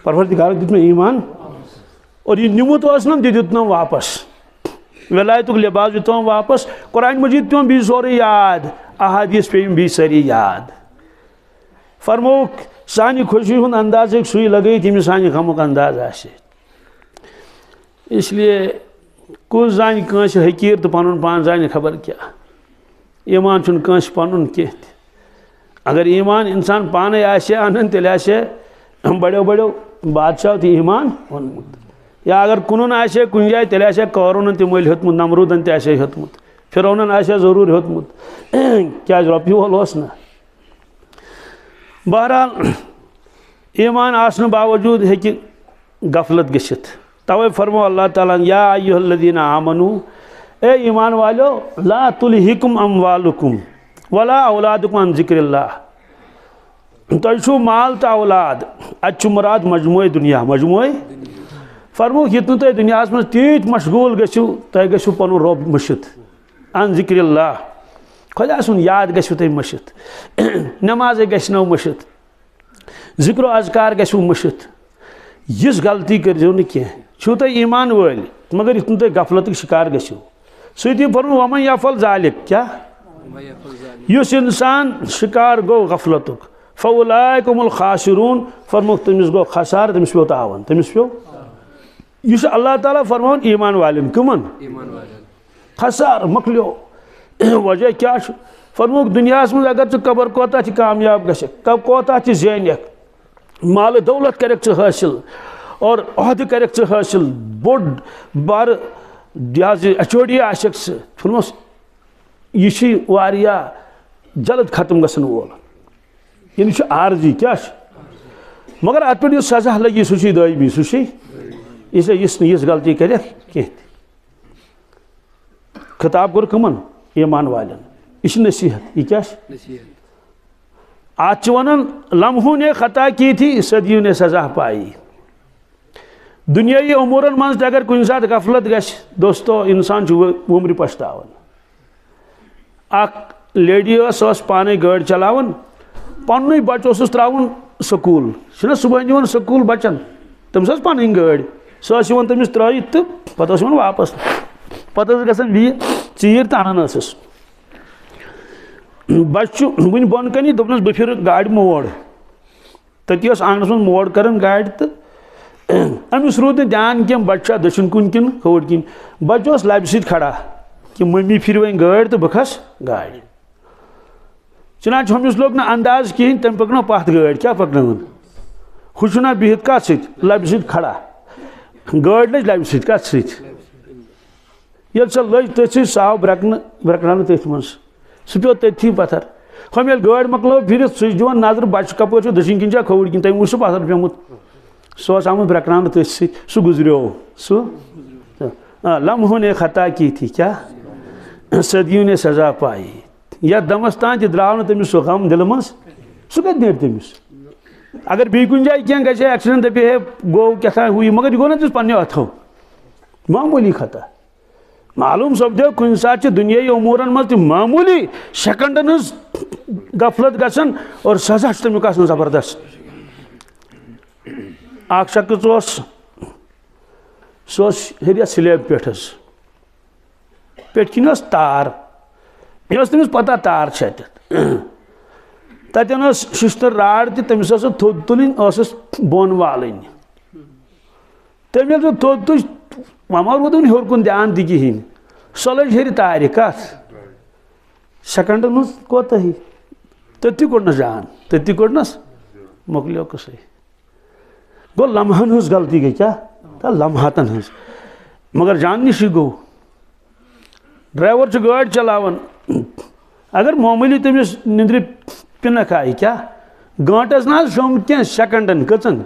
پروردگارن دیُت مےٚ ایٖمان اور یہِ نِمُت اوس نا تہِ دیُتنم واپس ولایتُک لباس دیُتنم واپس قرآن مجیٖد پیوٚم بیٚیہِ سورُے یاد احادیٖث پیٚیِم بیٚیہِ سٲری یاد فرمووُکھ سانہِ خوشی ہُنٛد انداز ہیٚکہِ سُے لگٲیِتھ ییٚمِس سانہِ غمُک انداز آسہِ اس لیے کُس زانہِ کٲنٛسہِ حقیٖر تہٕ پنُن پان زانہِ خبر کیٛاہ ایٖمان چھُنہٕ کٲنٛسہِ پنُن کینٛہہ تہِ اگر ایٖمان انسان پانے آسہِ ہا انان تیٚلہِ آسہِ ہا بڑیو بڑیو بادشاہو تہِ ایٖمان اوٚنمُت یا اگر کٕنُن آسہِ ہا کُنہِ جایہِ تیٚلہِ آسہِ ہا قارونن تہِ مٔلۍ ہیوٚتمُت نمروٗدن تہِ آسہِ ہا ہیوٚتمُت فرعونن آسہِ ہا ضروٗر ہیوٚتمُت کیٛازِ رۄپیہِ وول اوس نہ بہرحال ایٖمان آسنہٕ باوجوٗد ہیٚکہِ غفلت گٔژھِتھ توے فرمو اللہ تعالیٰ ہن یا ایُّہا الذیٖنَ آمنوٗ اے ایٖمان والیو لا تُلہِکُم اموالُکُم ولا اولادُکُم عن ذکر اللہ تۄہہِ چھُو مال تہٕ اولاد اَتہِ چھُ مُراد مجموعے دُنیا مجموعے فرموکھ ییٚتہِ نہٕ تُہۍ دُنیاہس منٛز تیٖتۍ مشغوٗل گٔژھِو تۄہہِ گژھِو پنُن رۄب مٔشِتھ عن ذکر اللہ خۄدا سُنٛد یاد گژھِوٕ تۄہہِ مٔشِتھ نٮ۪مازے گژھنو مٔشِتھ ذِکر و اذکار گژھِوٕ مٔشِتھ یِژھ غلطی کٔرۍزیو نہٕ کینٛہہ چھُو تُہۍ ایٖمان وٲلۍ مگر یِتھ نہٕ تُہۍ غفلتٕکۍ شِکار گٔژھِو سۭتی فرموو ومن یفعل ذالِک کیٛاہ یُس انسان شِکار گوٚو غفلتُک فَأُولَٰئِكَ هُمُ الْخَاسِرُونَ فرموک تٔمِس گوٚو خسار تٔمِس پیوٚو تاوان تٔمِس پیوٚو یہ چھُ اللہ تعالیٰ فرماوان ایمان والٮ۪ن کٕمن خسار مۄکلیو وجہ کیٛاہ چھُ فرموک دُنیاہس منٛز اگر ژٕ قبر کوتاہ تہِ کامیاب گژھکھ کوتاہ تہِ زینکھ مالہٕ دولت کَرکھ ژٕ حٲصِل اور عہدٕ کَرکھ ژٕ حٲصِل بوٚڑ بارٕ یہِ حظ یہِ اچوڑی آسکھ ژٕ فرموس یہ چھُ واریاہ جلد ختم گژھن وول یعنی چھُ عارضی کیٛاہ چھُ مگر اتھ پٮ۪ٹھ یُس سزا لگی سُہ چھُے دٲیمی سُہ چھُے اس لیے یُس نہٕ یِژھ غلطی کرکھ کینٛہہ تہِ خطاب کوٚر کٕمن ایمان والٮ۪ن یہ چھِ نصیحت یہ کیٛاہ چھِ اتھ چھِ ونان لمحوں نے خطا کی تھی صدیوں نے سزا پائی دنیائی امورن منٛز تہِ اگر کُنہِ ساتہٕ غفلت گژھِ دوستو انسان چھُ وُمرِ پشتاوان اکھ لیڈی سۄ ٲس پانے گٲڑۍ چلاوان پننُے بچہٕ اوسُس تراوُن سکوٗل چھُنہ صبحن یِوان سکوٗل بچن تٔمِس ٲس پنٕنۍ گٲڑۍ سۄ ٲس یِوان تٔمِس ترٲیِتھ تہٕ پتہٕ ٲس یِوان واپس پتہٕ ٲس گژھان بیٚیہِ ژیٖر تہٕ انان ٲسٕس بچہٕ چھُ وُنہِ بۄن کَنی دوٚپنَس بہٕ پھِرٕ گاڑِ موڑ تٔتی ٲس آنٛگنَس منٛز موڑ کران گاڑِ تہٕ أمِس روٗد نہٕ دیان کینٛہہ بچہٕ چھا دٔچھُن کُن کِنہٕ کھووُر کِنۍ بچہٕ اوس لبہِ سۭتۍ کھڑا کہ مٔمی پھِرِ وۄنۍ گٲڑۍ تہٕ بہٕ کھسہٕ گاڑِ چنانچہ ہُمِس لوٚگ نہٕ انداز کِہیٖنۍ تٔمۍ پٔکنٲو پتھ گٲڑۍ کیٛاہ پٔکنٲوٕن ہُہ چھُنہ بِہِتھ کتھ سۭتۍ لبہِ سۭتۍ کھڑا گٲڑۍ لٔج لبہِ سۭتۍ کتھ سۭتۍ ییٚلہِ سۄ لٔج تٔتھۍ سۭتۍ سُہ آو برٛکناونہٕ تٔتھۍ منٛز سُہ پیوٚو تٔتھی پتھر ہُم ییٚلہِ گٲڑۍ مۄکلٲو پھِرِتھ سُہ چھُ دِوان نظرٕ بچہٕ کپٲرۍ چھُ دٔچھِنۍ کِنۍ چھا کھووُر کِنۍ تٔمۍ وٕچھ سُہ پتھر پیوٚمُت سُہ اوس آمُت برٛکناونہٕ تٔتھۍ سۭتۍ سُہ گُزریو سُہ لمحوں نے خطا کی تھی کیٛاہ صدیوں نے سزا پائی یتھ دمس تام تہِ درٛاو نہٕ تٔمِس سُہ غم دِلہٕ منٛز سُہ کتہِ نیرِ تٔمِس اگر بیٚیہِ کُنہِ جایہِ کینٛہہ گژھِ ہے ایکسیڈنٹ دپہِ ہے گوٚو کیٛاہ تام ہُہ یہِ مگر یہِ گوٚو نہ تٔمِس پننیو اتھو معموٗلی خطا معلوٗم سپدیو کُنہِ ساتہٕ چھِ دُنیٲیی اموٗرن منٛز تہِ معموٗلی سیکنڈن ہٕنٛز غفلت گژھان اور سزا چھُ تمیُک آسان زبردست اکھ شخص اوس سُہ اوس ہیٚرِ سلیب پٮ۪ٹھ حظ پٮ۪ٹھۍ کِنۍ ٲس تار یہِ ٲس تٔمِس پتہ تار چھِ اتٮ۪تھ تتٮ۪ن ٲس شِشتٕر راڈ تہِ تٔمِس ٲس سۄ تھوٚد تُلٕنۍ ٲسٕس بۄن والٕنۍ تٔمۍ ییٚلہِ سۄ تھوٚد تُج وۄنۍ ما روٗد وۄنۍ ہیوٚر کُن دیان تہِ کِہیٖنۍ سۄ لٔج ہیٚرِ تارِ کتھ سیکنڈن منٛز کوتاہ تٔتھی کوٚڑنس جان تٔتھی کوٚڑنس مۄکلیو قصے گوٚو لمحن ہٕنٛز غلطی گٔے کیٛاہ لمحاتن ہٕنٛز مگر جان نِشی گوٚو ڈرایور چھُ گٲڑۍ چلاوان اگر معموٗلی تٔمِس نِندرِ پِنک آیہِ کیٛاہ گٲنٛٹس نہ حظ شوٚنٛگ کینٛہہ سیکنڈن کٔژن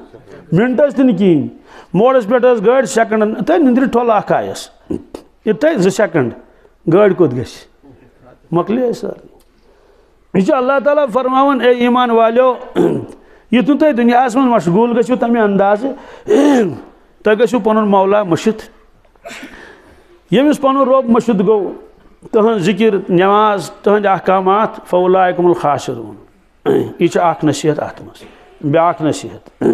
منٹس تہِ نہٕ کِہیٖنۍ موڑس پٮ۪ٹھ ٲس گٲڑۍ سیکنڈن یِتھٕے نِندرِ ٹھۄل اکھ آیس یِتھٕے 2 سیکنڈ گٲڑۍ کوٚت گژھِ مۄکلے سٲرٕے یہِ چھُ اللہ تعالیٰ فرماوان اے ایمان والیو یُتھ نہٕ تُہۍ دُنیاہس منٛز مشغوٗل گٔژھِو تمہِ اندازٕ تُہۍ گٔژھِو پنُن مولا مٔشِتھ ییٚمِس پنُن رۄب مٔشِتھ گوٚو تٕہنٛز ذِکر نٮ۪ماز تٕہنٛدۍ احکامات فاولائکم الخاسرون یہِ چھِ اکھ نصیحت اتھ منٛز بیاکھ نصیحت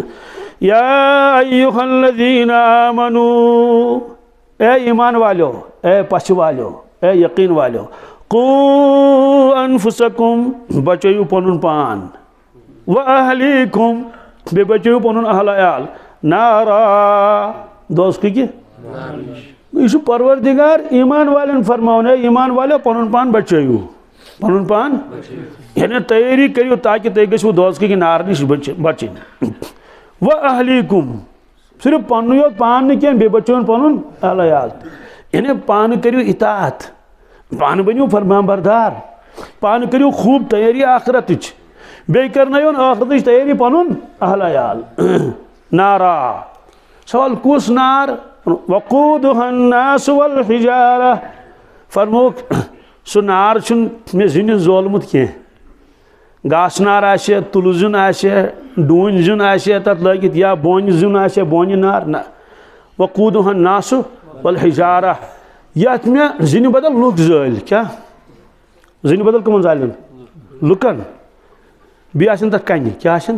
یا ایُہا الذین آمنوا اے ایمان والیو اے پچھِ والیو اے یقین والیو قوا انفسکم بچٲیِو پنُن پان واہلیکم بیٚیہِ بچٲیِو پنُن اہل عیال نارا دوزخٕکہِ یہ چھُ پروردگار ایمان والٮ۪ن فرماوان ہے ایمان والیو پنُن پان بچٲیِو پنُن پان یعنی تیٲری کٔرِو تاکہِ تُہۍ گٔژھِو دوزخٕکہِ نارٕ نِش بچٕنۍ واہلیکم صرف پننُے یوت پان نہٕ کینٛہہ بیٚیہِ بچٲوُن پنُن اہل عیال یعنی پانہٕ کٔرِو اطاعت پانہٕ بٔنِو فرمان بردار پانہٕ کٔرِو خوٗب تیٲری آخرتٕچ بیٚیہِ کرنٲیُن ٲخرتٕچ تیٲری پنُن اہل عیال نارا سوال کُس نار وقودها الناس والحجارہ فرموک سُہ نار چھُنہٕ مےٚ زِنِس زولمُت کینٛہہ گاسہٕ نار آسہِ تُلہٕ زیُن آسہِ ڈوٗنۍ زیُن آسہِ تتھ لٲگِتھ یا بونہِ زیُن آسہِ بونہِ نار نہ وقودها الناس والحجارہ یتھ مےٚ زِنہِ بدل لُکھ زٲلۍ کیٛاہ زِنہِ بدل کٕمن زالٮ۪ن لُکن بیٚیہِ آسن تتھ کنہِ کیٛاہ آسن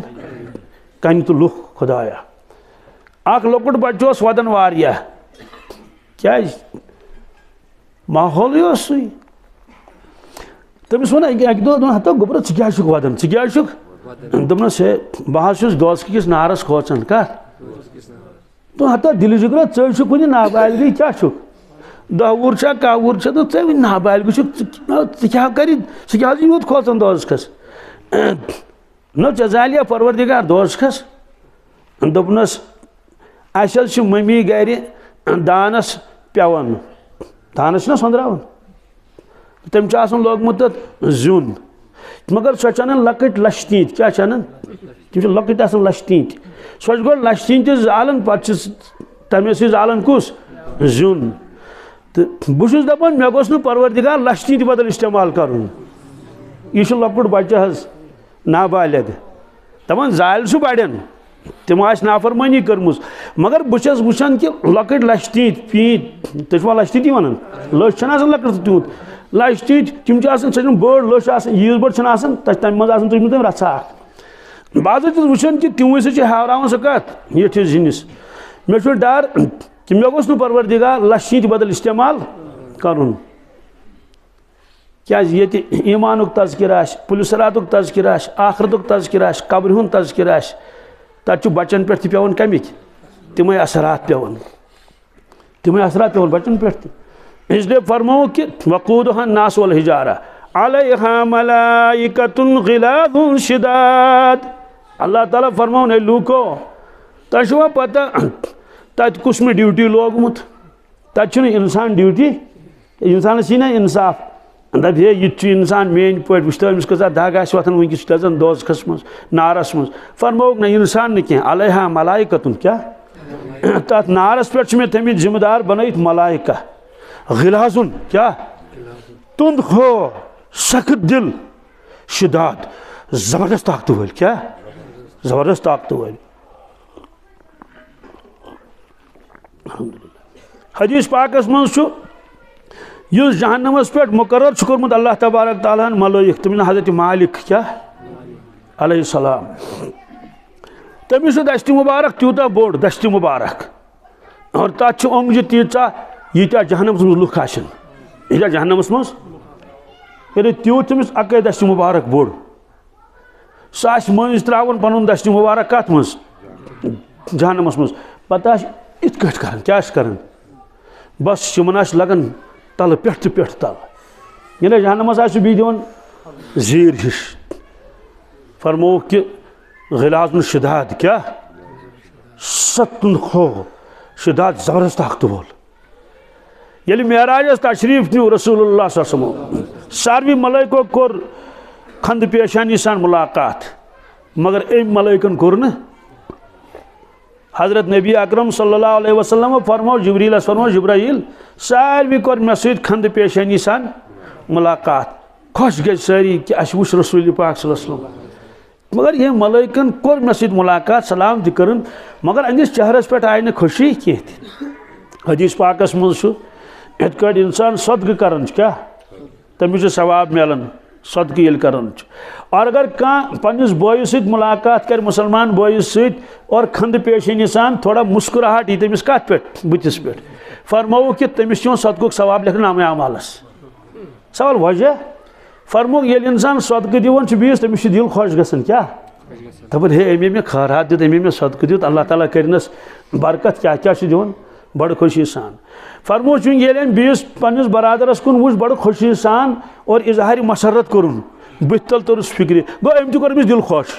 کنہِ تہٕ لُکھ خۄدایا اکھ لۄکُٹ بچہٕ اوس ودان واریاہ کیٛازِ ماحولٕے اوس سُے تٔمِس ووٚن اکہِ دۄہ ہتو گوٚبرا ژٕ کیٛازِ چھُکھ ودان ژٕ کیٛازِ چھُکھ دپنس ہے بہت چھس دوست کس نارس کھوچان کت تو ہتا دل جگر ژے کن نابالغی کیا دہ وُہر چھا کاہ وُہر چھا تو ژے ون نابالغ کیا کر سہ یوت کھوژان دوس کھس نو ژے زالیا پروردگار دوس کھس دپنس اس چھ ممی گھر دانس پیوان دانس نا سندراون تم آسان لوگمت زیون مگر سو چنان لکٹ لشتیت کیا چنان تم لکٹ آسان لشتیت سو گو لشتیت زالن پتہ تمے سی زالن کس زیون تو بہت دپان مے گوس پروردگار لشتیت بدل استعمال کرن یہ لکٹ بچہ حض نابالغ دپان زال سہ بڑین تم آس نافرمانی کرمز مگر بہس وچان کہ لکٹ لشتیت پیت تھی لشتیتی ونان لچ آسان لکٹ تیوت لشتیت تم سم بڑ لچ عیز بڑ تمہ مز تم تم رژھا اخ بعض وچان کہ تموے سہ ہاوراون سہ کت یٹھس جنس مے ڈر کہ مے گوس پروردگار لشتیت بدل استعمال کرن کیا یہ ایمانک تذکر آس پلسراتک تذکر آس آخرتک تذکر آس قبر ہند تذکر آس تب بچن پہ پیوان کمک تمے اثرات پیوان بچن پہ اس لیے فرمو کہ وقودها الناس والحجارہ علیہا ملائکۃ غلاظ شداد اللہ تعالیٰ فرمون اے لوکو تہ پتہ تت کس میں ڈیوٹی لوگمت تت انسان ڈیوٹی انسان سی نا انصاف دپ ہے یہ انسان مین پہ وچ تمس کۭژاہ دگ آسہِ وتھان ونکس دزان دوزخس مز نارس مز فرموک نہ انسان نہ کینٛہہ علیہا ملائکۃ کیا تت نارس پہ میں تھمت ذمہ دار بنائت ملائکہ غلاظن کیا تند ہو سخت دل شداد زبردست طاقت ول کیا زبردست طاقت ول حدیث پاکس مز اس جہنمس پہ مقرر کورمت اللہ تبارک تعالیٰ ملائک تم حضرت مالک کیا علیہ السلام تمس دشت مبارک تیوتا بوڑ دشت مبارک اور تک اونگجہ تیچا یتیا جہنمس مز لکھ آسن یتیا جہنمس مز یعنی تیوت تمس اکے دشت مبارک بوڑ سہ مز تراون پن دشت مبارک کت مز جہنمس مز پتہ ات کٹ کران کیا کران بس چمن لگان تل پہ تل یعنی جہنمس آس بی دان زیر ہش فرمو کہ غلاظ شداد کیا ستن خو شداد زبردست طاقت وول یل معراجس تشریف نیو رسول اللہ صلی اللہ علیہ وسلم ساروی ملائکو کور کھند پیشانی سان ملاقات مگر ام ملائکن کور نا حضرت نبی اکرم صلی اللہ علیہ وسلم فرمو جبریل فرمو جبرائیل ساروی کور مے سۭتۍ کھند پیشانی سان ملاقات خوش گئی ساری کہ اس وچ رسول پاک صلی اللہ علیہ وسلم مگر یہ ملائکن کور مے سۭتۍ ملاقات سلام تہ کرن مگر اندس چہرس پہ آئی نہ خوشی کینٛہہ حدیث پاکس مز یت کٹ انسان صدقہ کران کیا تمس ثواب ملان صدقہ یل کران اور اگر کان پنس بوئس سۭتۍ ملاقات کر مسلمان بوئس سۭتۍ اور کھند پیشانی سان تھوڑا مسکراہٹ یہ تمس کت پہ بتس پہ فرمو کہ تمس چھ صدقہ ثواب لکھن نامہ اعمالس سوال وجہ فرمو یل انسان صدقہ دیوان بیس تمس دل خوش گژھان کیا دپان ہے امی میں خیرات دیت امی میں صدقہ دیت اللہ تعالیٰ کرنس برکت کیا دیوان بڑ خوشی سان فرمو چون یل بیس پنس برادرس کن وچ بڑ خوشی سان اور اظہار مسرت کرن بت تل ترس فکر گو ام تہ کور دل خوش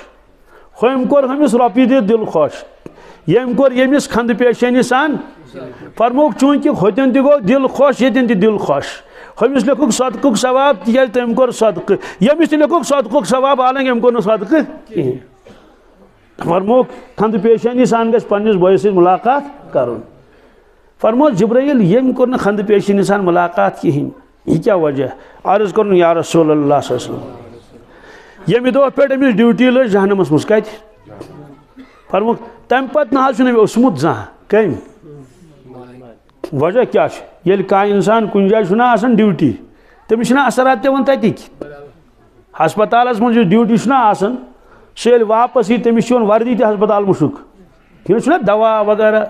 ہم کور ہمس رۄپیہِ دِتھ دل خوش یم کور یمس کھند پیشانی سان فرموک چونکہ ہوتن تہ گو دل خوش یتن تہ دل خوش ہمس لیکھُکھ صدقُک ثواب تکیازِ تٔمۍ کوٚر صدقہ یمس تہ لیکھُکھ صدقُک ثواب حالانکہ أمۍ کوٚر نہٕ صدقہ کِہیٖنۍ فرموک کھند پیشانی سان گژھِ پننس بٲیِس سۭتۍ ملاقات کرُن فرمو جبرائیل یم کوٚر نہٕ کھند پیشانی سان ملاقات کِہیٖنۍ یہ کیا وجہ عرض کرن یا رسول اللہ صلی اللہ علیہ وسلم یمہ دۄہ پٮ۪ٹھ أمِس ڈیوٹی لٔج جہنمس منٛز کتہِ فرموک تمہِ پتہٕ نہ حظ چھُنہٕ أمۍ اوسمُت زانٛہہ کٔمۍ وجہ کیا یل کانٛہہ انسان کُنہِ جایہِ چھُنہ آسان ڈیوٹی تٔمِس چھِنہ اثرات پیوان تتِکۍ ہسپتالس منٛز یُس ڈیوٹی چھُنہ آسان سُہ ییٚلہِ واپس یی تٔمِس چھِ یِوان وردی تہِ ہسپتال مُشُک تٔمِس چھُنہ دوا وغیرہ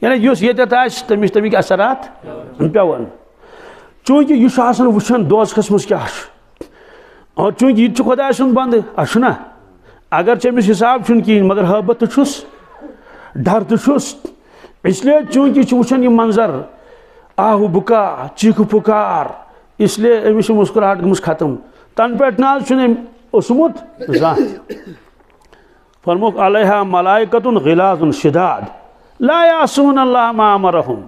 یعنی یُس ییٚتٮ۪تھ آسہِ تٔمِس تَمِکۍ اثرات پیوان چونکہ یہ چھُ آسان وٕچھان دوزخس منٛز کیاہ چھُ اور چونکہ یہ چھُ خۄداے سُنٛد بنٛدٕ اَسہِ چھُنہ اگر أمس حساب چھُنہٕ کِہیٖنۍ مگر حٲبت تہِ چھُس ڈر تہِ چھُس اس لیے چونکہ یہ وچھان یہ منظر آہو بکا چیخ پکار اس لیے امس مسکراہٹ گمس ختم تن پہ ناز چھُنہٕ اوسمُت زانٛہہ فرموک علیہا ملائکۃ غلاظ شداد لا یعصون اللہ ما امرہم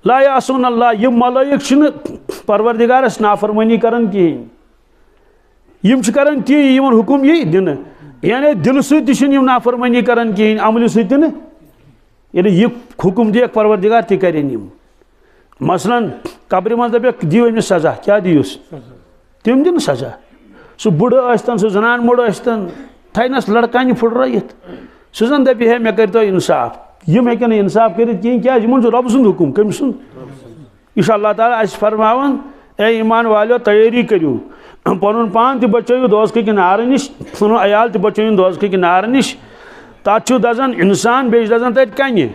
لا یعصون اللہ یہ ملائک چھنہٕ پروردگارس نافرمانی کران کہین یم چھ کران تی یمن حکم یی دنہٕ یعنی دل سۭتۍ تہِ چھنہٕ یم نافرمانی کران کہین عملہِ سۭتۍ تہِ نہٕ یعنی یہ حکم دیکھ پروردگار تہِ کرن یم مثلاً قبرِ منٛز دپیکھ دیو أمِس سزا کیٛاہ دیوس تِم دِنہٕ سزا سُہ بُڑٕ ٲسۍتن سُہ زنان موٚڑ ٲسۍتن تھاینس لڑکانہِ پھُٹرٲیِتھ سُہ زن دپہِ ہے مےٚ کٔرۍتو اِنصاف یم ہیٚکن نہٕ اِنصاف کٔرِتھ کِہیٖنۍ کیٛازِ یِمن چھُ رۄب سُنٛد حُکم کٔمۍ سُنٛد یہِ چھُ اللہ تعالیٰ اَسہِ فرماوان اے ایمان والیو تیٲری کٔرِو پنُن پان تہِ بچٲیِو دوزخٕکہِ نارٕ نِش پنُن عیال تہِ بچٲیِن دوزخٕکہِ نارٕ نِش تتھ چھُ دزان اِنسان بیٚیہِ چھِ دزان تتہِ کنہِ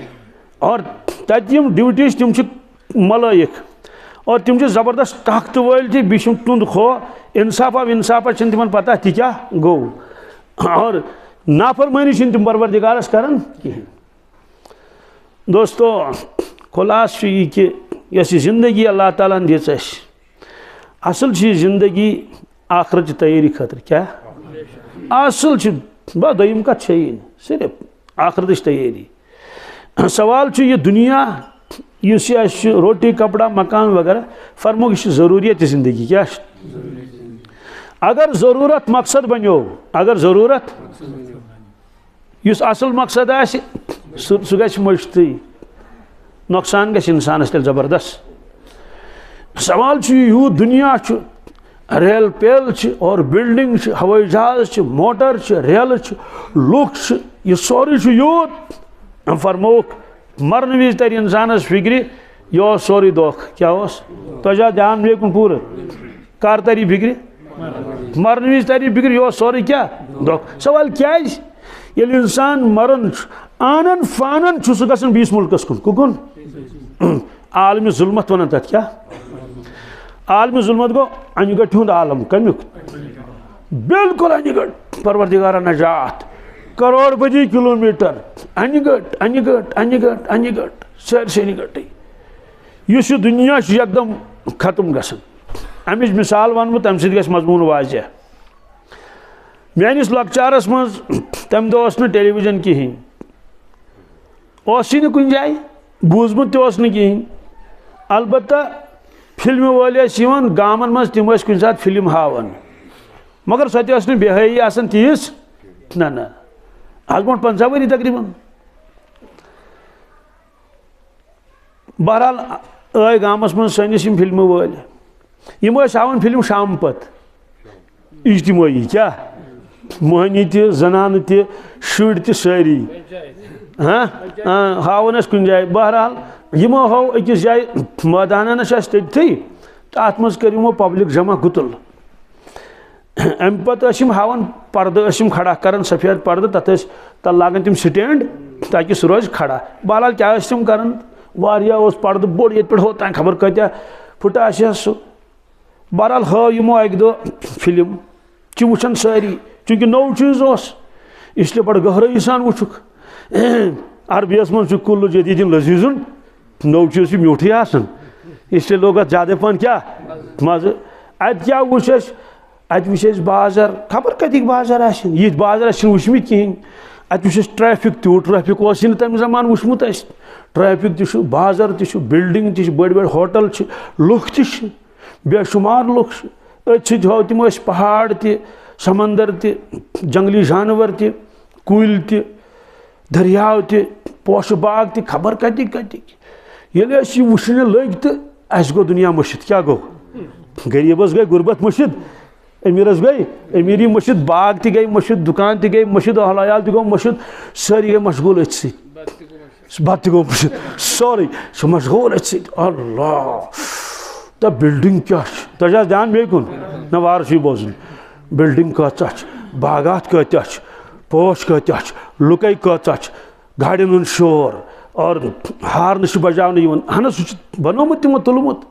اور تتہِ یِم ڈیوٹی چھِ تِم چھِ ملٲیِک اور تِم چھِ زبردست طاقتہٕ وٲلۍ تہِ بیٚیہِ چھُم تُند خو انصافا وِنصافا چھنہٕ تِمن پتہ تہِ کیٛاہ گوٚو اور نافرمٲنی چھِنہٕ تِم پروردگارس کران کِہیٖنۍ دوستو خلاصہٕ چھُ یہِ کہِ یۄس یہِ زندگی اللہ تعالیٰ ہن دِژ اَسہِ اصل چھِ یہِ زندگی آخرتچہِ تیٲری خٲطرٕ کیٛاہ اصل چھِ بس دوٚیِم کتھ چھےٚ یی نہٕ صرف آخرتٕچ تیٲری سوال چھُ یہِ دُنیا یُس یہِ اَسہِ چھُ روٹی کپڑا مکان وغیرہ فرموک یہِ چھُ ضروٗریت زندگی کیٛاہ چھُ اگر ضروٗرت مقصد بنیو اگر ضروٗرت یُس اصل مقصد آسہِ سُہ گژھِ مٔشتٕے نۄقصان گژھِ انسانس تیٚلہِ زبردست سوال چھُ یوٗت دُنیا چھُ ریل پیل چھِ اور بلڈنگ چھِ ہوٲیی جہاز چھِ موٹر چھِ ریلہٕ چھِ لُکھ چھِ یہِ سورُے چھُ یوٗت فرموک مرنہٕ وِزِ ترِ انسانس فکرِ یہِ اوس سورُے دھوکہٕ کیٛاہ اوس تۄہہِ چھا دھیان میکُن پوٗرٕ کر تری فکرِ مرنہٕ وِزِ تری فکرِ یہِ اوس سورُے کیٛاہ دھوکہٕ سوال کیٛازِ ییٚلہِ انسان مران چھُ آنن فانن چھُ سُہ گژھان بیٚیِس مُلکس کُن کُکُن عالمِ ظُلمت ونان تتھ کیٛاہ عالمِ ظُلمت گوٚو انہِ گٔٹہِ ہُنٛد عالم کمیُک بالکل انہِ گٔٹ پروردگارا نجات کروڑ بدی کلو میٹر انہِ گٔٹ انہِ گٔٹ انہِ گٔٹ انہِ گٔٹ سٲرسٕے انہِ گٔٹٕے یُس یہِ دُنیا چھُ یکدم ختم گژھان امِچ مثال ونہٕ بہٕ تمہِ سۭتۍ گژھِ مضموٗن واضح میٲنِس لۄکچارس منٛز تمہِ دۄہ اوس نہٕ ٹیلی وِجن کِہیٖنۍ اوسُے نہٕ کُنہِ جایہِ بوٗزمُت تہِ اوس نہٕ کِہیٖنۍ البتہ فِلمہِ وٲلۍ ٲسۍ یِوان گامن منٛز تِم ٲسۍ کُنہِ ساتہٕ فِلم ہاوان مگر سۄ تہِ ٲس نہٕ بےحٲیی آسان تیٖژ نہ آز برونٛٹھ 50 ؤری تقریٖبن بہرحال آے گامس منٛز سٲنِس یِم فِلمہٕ وٲلۍ یِم ٲسۍ ہاوان فِلم شامہٕ پتہٕ اجتمٲعی کیٛاہ مٔہنی تہِ زنانہٕ تہِ شُرۍ تہِ سٲری ہاوان ٲسۍ کُنہِ جایہِ بہرحال یِمو ہوو أکِس جایہِ مٲدانن چھِ اَسہِ تٔتتھٕے تہٕ اتھ منٛز کٔر یِمو پبلِک جمع گُتُل امہِ پتہٕ ٲسۍ یِم ہاوان پردٕ ٲسۍ یِم کھڑا کران سفید پردٕ تتھ ٲسۍ تتھ لاگان تِم سٹینڈ تاکہِ سُہ روزِ کھڑا بہرحال کیٛاہ ٲسۍ تِم کران واریاہ اوس پردٕ بوٚڑ ییٚتہِ پٮ۪ٹھ ہوٚتام خبر کۭتیاہ پھٕٹہٕ آسہِ ہا سُہ بہرحال ہٲو یِمو اکہِ دۄہ فِلم چھِ وٕچھان سٲری چوٗنٛکہِ نوٚو چیٖز اوس اس لیے بڑٕ گہرٲیی سان وٕچھُکھ عربیَس منٛز چھُ کُلُ جدیٖدin لذیٖذُن نوٚو چیٖز چھُ میوٗٹھٕے آسان اس لیے لوگ اتھ زیادٕ پہن کیٛاہ مزٕ اتہِ کیٛاہ وٕچھ اَسہِ اتہِ وٕچھ اَسہِ بازر خبر کتِکۍ بازر آسن یِتھۍ بازر اَسہِ چھِنہٕ وٕچھمٕتۍ کِہیٖنۍ اتہِ وٕچھ اَسہِ ٹریفِک تیوٗت ٹریفِک اوسُے نہٕ تمہِ زمانہٕ وٕچھمُت اَسہِ ٹریفِک تہِ چھُ بازر تہِ چھُ بلڈنگ تہِ چھِ بٔڑۍ بٔڑۍ ہوٹل چھِ لُکھ تہِ چھِ بے شُمار لُکھ چھِ أتھۍ سۭتۍ ہوو تِم ٲسۍ پہاڑ تہِ سمندر تہِ جنگلی جانور تہِ کُلۍ تہِ دٔریاو تہِ پوشہٕ باغ تہِ خبر کتِکۍ کتِکۍ ییٚلہِ أسۍ یہِ وٕچھنہِ لٔگۍ تہٕ اَسہِ گوٚو دُنیا مٔشِد کیٛاہ گوٚو غریٖبس گٔے غُربت مٔشِد امیٖرس گٔے امیٖری مٔشِد باغ تہِ گٔے مٔشِد دُکان تہِ گٔے مٔشِد اہل عیال تہِ گوٚو مٔشِد سٲری گٔے مشغوٗل أتھۍ سۭتۍ بتہٕ تہِ گوٚو مٔشِد سورُے چھُ مشغوٗل أتھۍ سۭتۍ اللہ تہٕ بِلڈنگ کیٛاہ چھِ تۄہہِ چھا دھیان بیٚیہِ کُن نہ وارٕ چھُے بوزُن بِلڈنگ کۭژاہ چھِ باغات کۭتیاہ چھِ پوش کۭتیاہ چھِ لُکے کۭژاہ چھِ گاڑٮ۪ن ہُنٛد شور اور ہارنہٕ چھِ بجاونہٕ یِوان اہن حظ سُہ چھُ بنومُت تِمو تُلمُت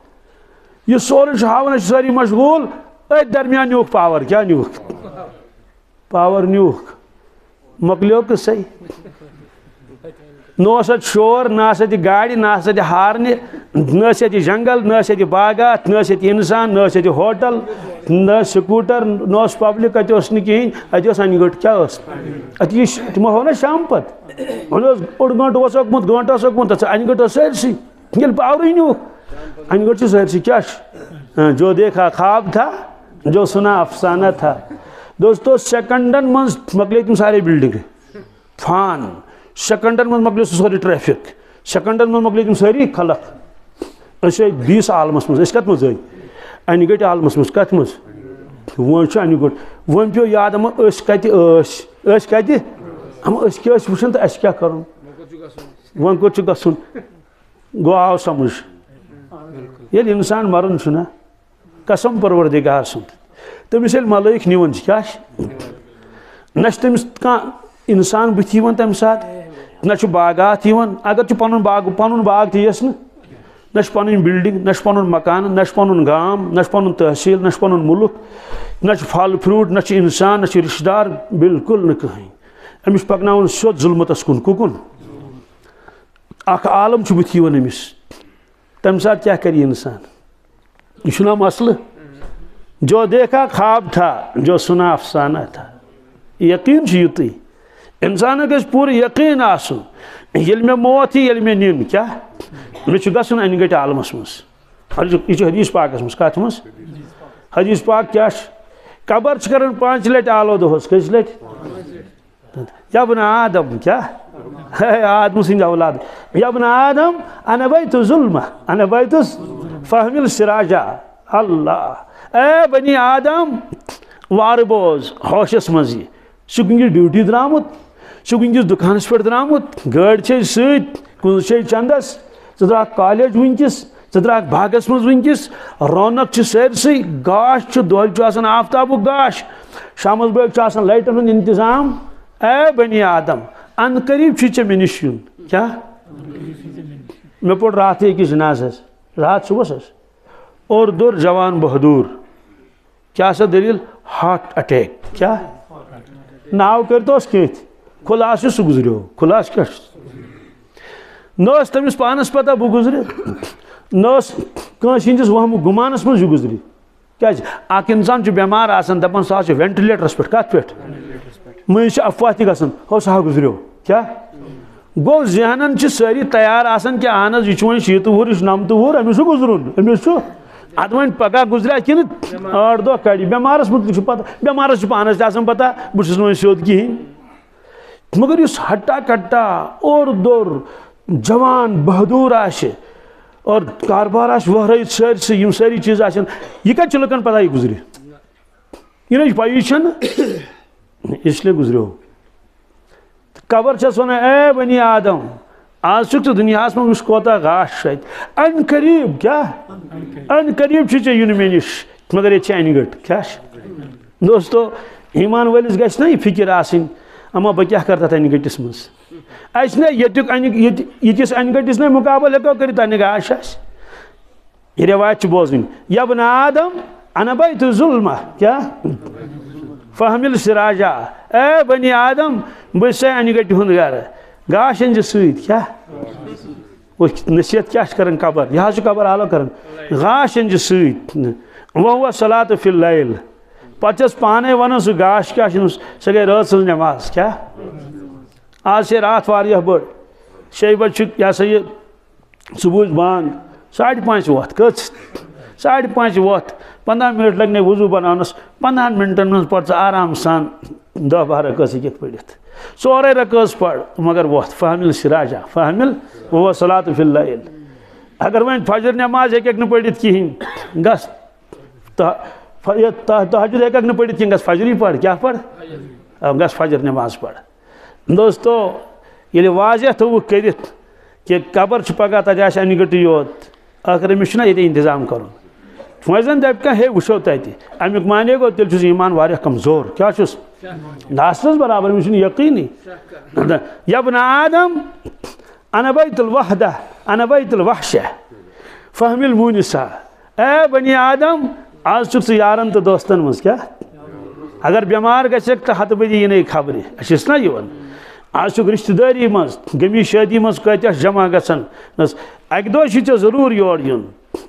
یہِ سورُے چھُ ہاوان أسۍ سٲری مشغوٗل أتھۍ درمیان نیوٗکھ پاور کیٛاہ نیوٗکھ پاور نیوٗکھ مکلیو قصے نو شور نہ گاڑی نہ ہارن نہ جنگل نہ باغات نہ انسان نہ ہوٹل نہ سکوٹر نہ پبلک ات کہین ات ان گٹ کیا ات تمو ہو نا شام پتہ اوڑ گنٹ اوکمت گنٹ اوکمت ان گٹ سرسی یل پاور نیوک ان گٹ سرسی کیا جو دیکھا خواب تھا جو سنا افسانہ تھا دوستو سیکنڈن من مکلے تم سارے بلڈنگ فان سیکنڈن من مکلے سوری ٹریفک سیکنڈن من مکلے تم ساری خلق اس 20 عالمس مز کت مز ان گٹ عالمس مز کت مز ون ان گٹ ون پیو یاد ہم کت کت ہم کیا وچن تو اس کیا کرن ون کوت گھن گو آو سمجھ یل انسان مرن چھنا قسم پروردگار سن تمس یل ملائک نیون کیا نہ تمس کان انسان بتھ تمہ سات نہ باغات اگر پن باغ تیس نہ پن بلڈنگ نہ پن مکان نہ پن گام نہ پن تحصیل نہ پن ملک نہ پھل فروٹ نہ انسان نہ رشتہ دار بالکل نہ کہیں امس پکناون سیود ظلمتس کن ککن اخ عالم بتھ امس تمہ سات کیا کر انسان یہ مسئلہ جو دیکھا خواب تھا جو سنا افسانہ تھا یقین یوتی انسان گھس پور یقین آسن یل میں موت یل میں نین کیا مے گھن ان گٹ عالمس مز یہ حدیث پاکس مز کت مز حدیث پاک کیا قبر کران 5 لٹ آلو دہس کس لٹ یابن آدم کیا آدم سند اولاد یابن آدم انا بیت ظلمہ انا بیت فہمل سراجا اللہ اے بنی آدم وار بوز ہوشس مز سہ کن ڈیوٹی درامت سہ کن دکانس پہ درامت گاڑی ست کن چندس ژٕ کالج ونکس ژٕ باغس مز ونکس رونق سرسی گاش دہل آفتاب گاش شامس بیگ لائٹن ہند انتظام اے بنی آدم ان قریب ے مے نش یون کیا مے پور رات أکس جنازس رات صبح اور دور جوان بہادور کیا سا دلیل ہارٹ اٹیک کیا ناو کرتوس کت خلاص سہ گزریو خلاص کیا تمس پانس پتہ بہ گزرے نس ہندس وہم گمانس من گزری کیا اخ انسان بیمار آسان دپان سہ وینٹلیٹرس پہ کت پہ مز افواہ تہ گژھان ہو سہ گزریو کیا گو ذہنن ساری تیار آسان کہ اہن یہ 60 وُہر یہ 90 وُہر امس گزرن امس اد وۄنۍ پگہ گزریا کن 8 دۄہ کڑِ بیمارس متعلق پتہ بیمارس پانس تہ پتہ بہٕ چھُس نہٕ وۄنۍ سیوٚد کہیٖنۍ مگر یُس ہٹا کٹا اور دور جوان بہادور آسہِ اور کاربار آسہِ وہرٲیِتھ سٲرسٕے یِم سٲری چیٖز آسن یہِ کتہِ چھِ لُکن پتہ یہِ گزرِ یہِ نہ پایی چھنہٕ اس لیے گزریو قبر چھس ونان اے بنی آدم آج چھُکھ ژٕ دُنیاہس منٛز وٕچھ کوتاہ گاش چھُ اتہِ ان قریب کیا ان قریب چھُ ژےٚ یُن مےٚ نِش مگر ییٚتہِ چھِ انہِ گٔٹ کیاہ چھِ دوستو ایمان وٲلِس گژھِ نا یہِ فکر آسٕنۍ اما بہٕ کیاہ کرٕ تتھ انہِ گٔٹِس منٛز اسہِ نا ییٚتیُک ییٚتِس انہِ گٔٹِس نا مُقابل ہٮ۪کو کٔرِتھ انہِ گاش آسہِ یہِ رٮ۪وایت چھِ بوزٕنۍ یبن آدم انا بیت ظلمہ کیا فہمل سراجا اے بنی آدم بہ چھُسے انہِ گٹہِ ہُنٛد گرٕ گاش أنزِ سۭتۍ کیا نصیحت کیا کران قبر یہ حظ قبر آلو کران گاش أنزِ سۭتۍ وہو صلاۃ فی اللیل پتہٕ چھس پانے ونان سُہ گاش کیا سۄ گٔے رٲژ ہٕنٛز نٮ۪ماز کیا آز چھے رات واریاہ بٔڑ 6 بجہِ چھُ یہ سا یہ صبحٕچ بانگ 5:30 ووت کٔژ 5:30 ووت 15 منٹ لگنے وضو بناونس 15 منٹن من پڑ آرام سان 10-12 رکعت ہیٚکِتھ پٔرِتھ سورے رکعت پڑ مگر ووت فہمل سراجا فہمل وہو صلاۃ فی اللیل اگر وۄنۍ فجر نٮ۪ماز ہیٚکٮ۪کھ نہٕ پٔرِتھ کِہیٖنۍ گژھ تہجد ہیٚکَکھ نہٕ پٔرِتھ کِہیٖنۍ گژھ فجری پڑ کیا پڑ گژھ فجر نٮ۪ماز پڑ دوستو ییٚلہِ واضح تھوٚوُکھ کٔرِتھ کہ قبر چھُ پگاہ تتہِ آسہِ انہِ گٔٹٕے یوت اخر أمِس چھُنہ ییٚتہِ انتظام کرُن وۄنۍ زن دپہِ کانٛہہ ہے وٕچھو تتہِ امیُک معنے گوٚو تیٚلہِ چھُس ایمان واریاہ کمزور کیٛاہ چھُس ناسنس برابر أمِس چھُنہٕ یقیٖنی یبن آدم انا بیت الوحدہ انا بیت الوحشہ فہمل مونسا اے بنی آدم آز چھُکھ ژٕ یارن تہٕ دوستن منٛز کیٛاہ اگر بیمار گژھکھ تو ہتھ بدی یہ خبر اچھس نا یہ آج رشتہ داری مز گمی شادی مز کتیا جمع گژھان اکہ دۄہ چھ ژےٚ ضروٗر یور یُن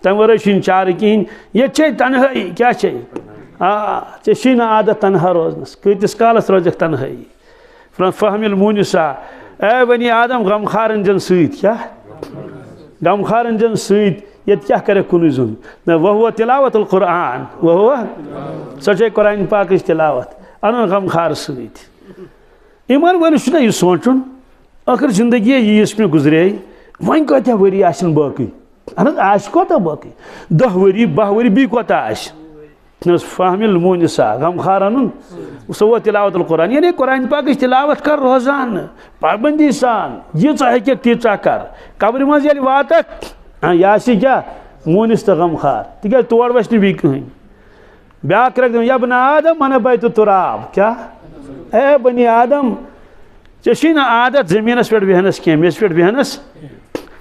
تمہِ ورٲے چھُنہٕ چارٕ کِہیٖنۍ ییٚتہِ چھے تنہٲیی کیٛاہ چھے ژےٚ چھی نہٕ عادت تنہا روزنس کۭتِس کالس روزکھ تنہٲیی فہمل مونسا اے بنی آدم غمخارن جن سۭتۍ کیٛاہ غمخارن جن سۭتۍ ییٚتہِ کیٛاہ کریکھ کُنُے زوٚن نہ وہو تلاوت القرآن وہو سۄ چھے قرآن پاکٕچ تلاوت انُن غمخار سۭتۍ ایمان وٲلِس چھُنہ یہِ سونٛچُن ٲخر زندگی ییٖژ مےٚ گُزرے وۄنۍ کۭتیاہ ؤری آسن باقٕے اہن حظ آسہِ کوتاہ باقٕے 10 ؤری 12 ؤری بیٚیہِ کوتاہ آسہِ فہمل مونسا غمخار انُن سُہ گوٚو تلاوت القرآن یعنی قرآن پاکٕچ تلاوت کر روزان پابندی سان ییٖژاہ ہیٚککھ تیٖژاہ کر قبرِ منٛز ییٚلہِ واتکھ یہِ آسی کیٛاہ مونس تہٕ غمخار تِکیٛازِ تور وَسہِ نہٕ بیٚیہِ کٕہٕنۍ بیٛاکھ کریکھ دَپان یا بنی آدم انا بیتُ تراب کیٛاہ اے بنی آدم ژےٚ چھی نہٕ عادت زٔمیٖنس پٮ۪ٹھ بیٚہنس کینٛہہ میٚژِ پٮ۪ٹھ بیٚہنس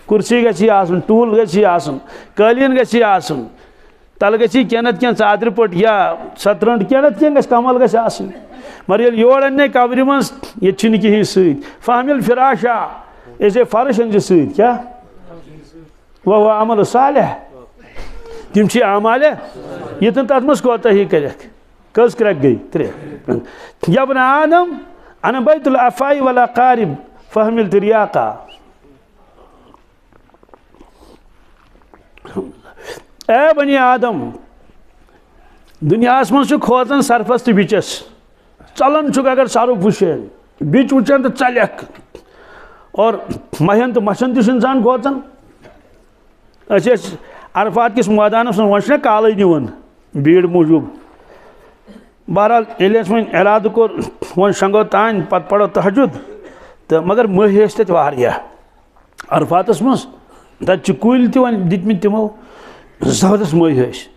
کُرسی گژھی آسُن ٹوٗل گژھی آسُن قٲلیٖن گژھی آسُن تل گژھی کینٛہہ نتہٕ کینٛہہ ژادرِ پٔٹ یا سترنٛڈ کینٛہہ نتہٕ کینٛہہ گژھِ کمل گژھِ آسٕنۍ مگر ییٚلہِ یور اَننے قبرِ منٛز ییٚتہِ چھُنہٕ کِہیٖنۍ سۭتۍ فہمل فراشا ایسے فرش أنۍ زِ سۭتۍ کیٛاہ وہو عمل صالح تِم چھِ اعمالہِ ییٚتٮ۪ن تتھ منٛز کوتاہی کٔرِکھ کٔژ کرٛٮ۪کھ گٔے 3 یا بنی آدم انا بیت الافائی والاقارب فہمل تریاقا اے بنی آدم دنیاہس منٛز چھُ کھوژان سرفس تہٕ بِچس ژلان چھُکھ اگر سرُف وٕچھن بِچ وٕچھن تہٕ ژلکھ اور مہین تہٕ مچھن تہِ چھُ انسان کھوژان أسۍ ٲسۍ عرفات کِس مٲدانس منٛز وۄنۍ چھُنہ کالے نِوان بیٖڑ موٗجوٗب بہرحال ییٚلہِ اَسہِ وۄنۍ ارادٕ کوٚر وۄنۍ شنٛگو تانۍ پتہٕ پرو تہجُد تہٕ مگر مٔہۍ ٲسۍ تتہِ واریاہ عرفاتس منٛز تتہِ چھِ کُلۍ تہِ وۄنۍ دِتمٕتۍ تِمو زبردست مٔہۍ ٲسۍ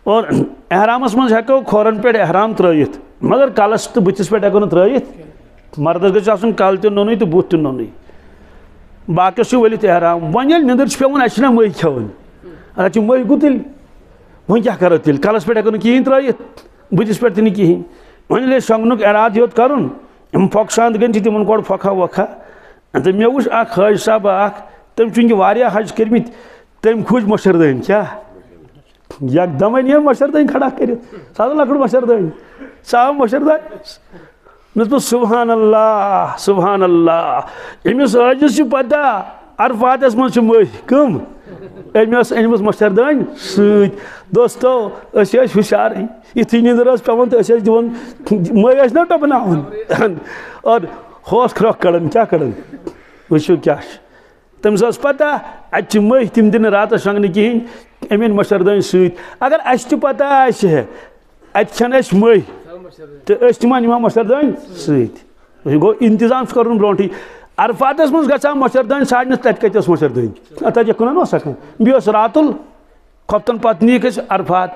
اور احرامس منٛز ہٮ۪کو کھورن پٮ۪ٹھ احرام ترٲیِتھ مگر کلس تہٕ بٕتھِس پٮ۪ٹھ ہٮ۪کو نہٕ ترٲیِتھ مردس گژھِ آسُن کل تہِ نوٚنُے تہٕ بُتھ تہِ نوٚنُے باقیس چھُ ؤلِتھ احرام وۄنۍ ییٚلہِ نِندٕر چھِ پیوان اَسہِ چھِنہ مٔہۍ کھٮ۪وان اَتھ چھِ مٔہۍ گوٚو تیٚلہِ وۄنۍ کیٛاہ کرو تیٚلہِ کلس پٮ۪ٹھ ہٮ۪کو نہٕ کِہیٖنۍ ترٲیِتھ بٕتھِس پٮ۪ٹھ تہِ نہٕ کِہیٖنۍ وۄنۍ ییٚلہِ اَسہِ شۄنٛگنُک ارادٕ ہیوٚت کرُن یِم پھۄکہٕ سانٛدگٔنۍ چھِ تِمن گۄڈٕ پھۄکھا وۄکھا تہٕ مےٚ وٕچھ اکھ حٲج صاحب اکھ تٔمۍ چھُ وٕنکہِ واریاہ حج کٔرمٕتۍ تٔمۍ کھوٗج مٔچھردٲنۍ کیٛاہ یکدم أنۍ أمۍ مٔچھردٲنۍ کھڑا کٔرِتھ سۄ ٲس لۄکٕٹ مٔچھردٲنۍ سۄ آو مٔچھردٲنۍ مےٚ دوٚپُس سبحان اللہ سبحان اللہ أمِس حٲجِس چھِ پتہ عرفاتس منٛز چھِ مٔہۍ کٕم أمۍ ٲس أنۍمٕژ مٔچھردٲنۍ سۭتۍ دوستو أسۍ ٲسۍ ہُشارٕے یِتھُے نِندٕر ٲس پیٚوان تہٕ أسۍ ٲسۍ دِوان مٔہۍ ٲسۍ نا ٹۄپناوان اور ہوس کھرٛۄکھ کڑان کیٛاہ کڑان وٕچھِو کیٛاہ چھُ تٔمِس ٲس پتہ اَتہِ چھِ مٔہۍ تِم دِنہٕ راتس شۄنٛگنہٕ کِہیٖنۍ أمۍ أنۍ مٔچھردٲنۍ سۭتۍ اگر اَسہِ تہِ پتہ آسہِ ہے اَتہِ کھٮ۪ن اَسہِ مٔہۍ تہٕ أسۍ تہِ ما نِمہو مٔچھردٲنۍ سۭتۍ یہِ گوٚو انتظام چھُ کرُن برونٛٹھٕے عرفاتس منٛز گژھان مٔچھردٲنۍ ژھانڈنس تتہِ کتہِ ٲس مٔچھردٲنۍ تتہِ کٕنان اوس ہٮ۪کان بیٚیہِ اوس راتُل خۄفتن پتہٕ نِیِکھ أسۍ عرفات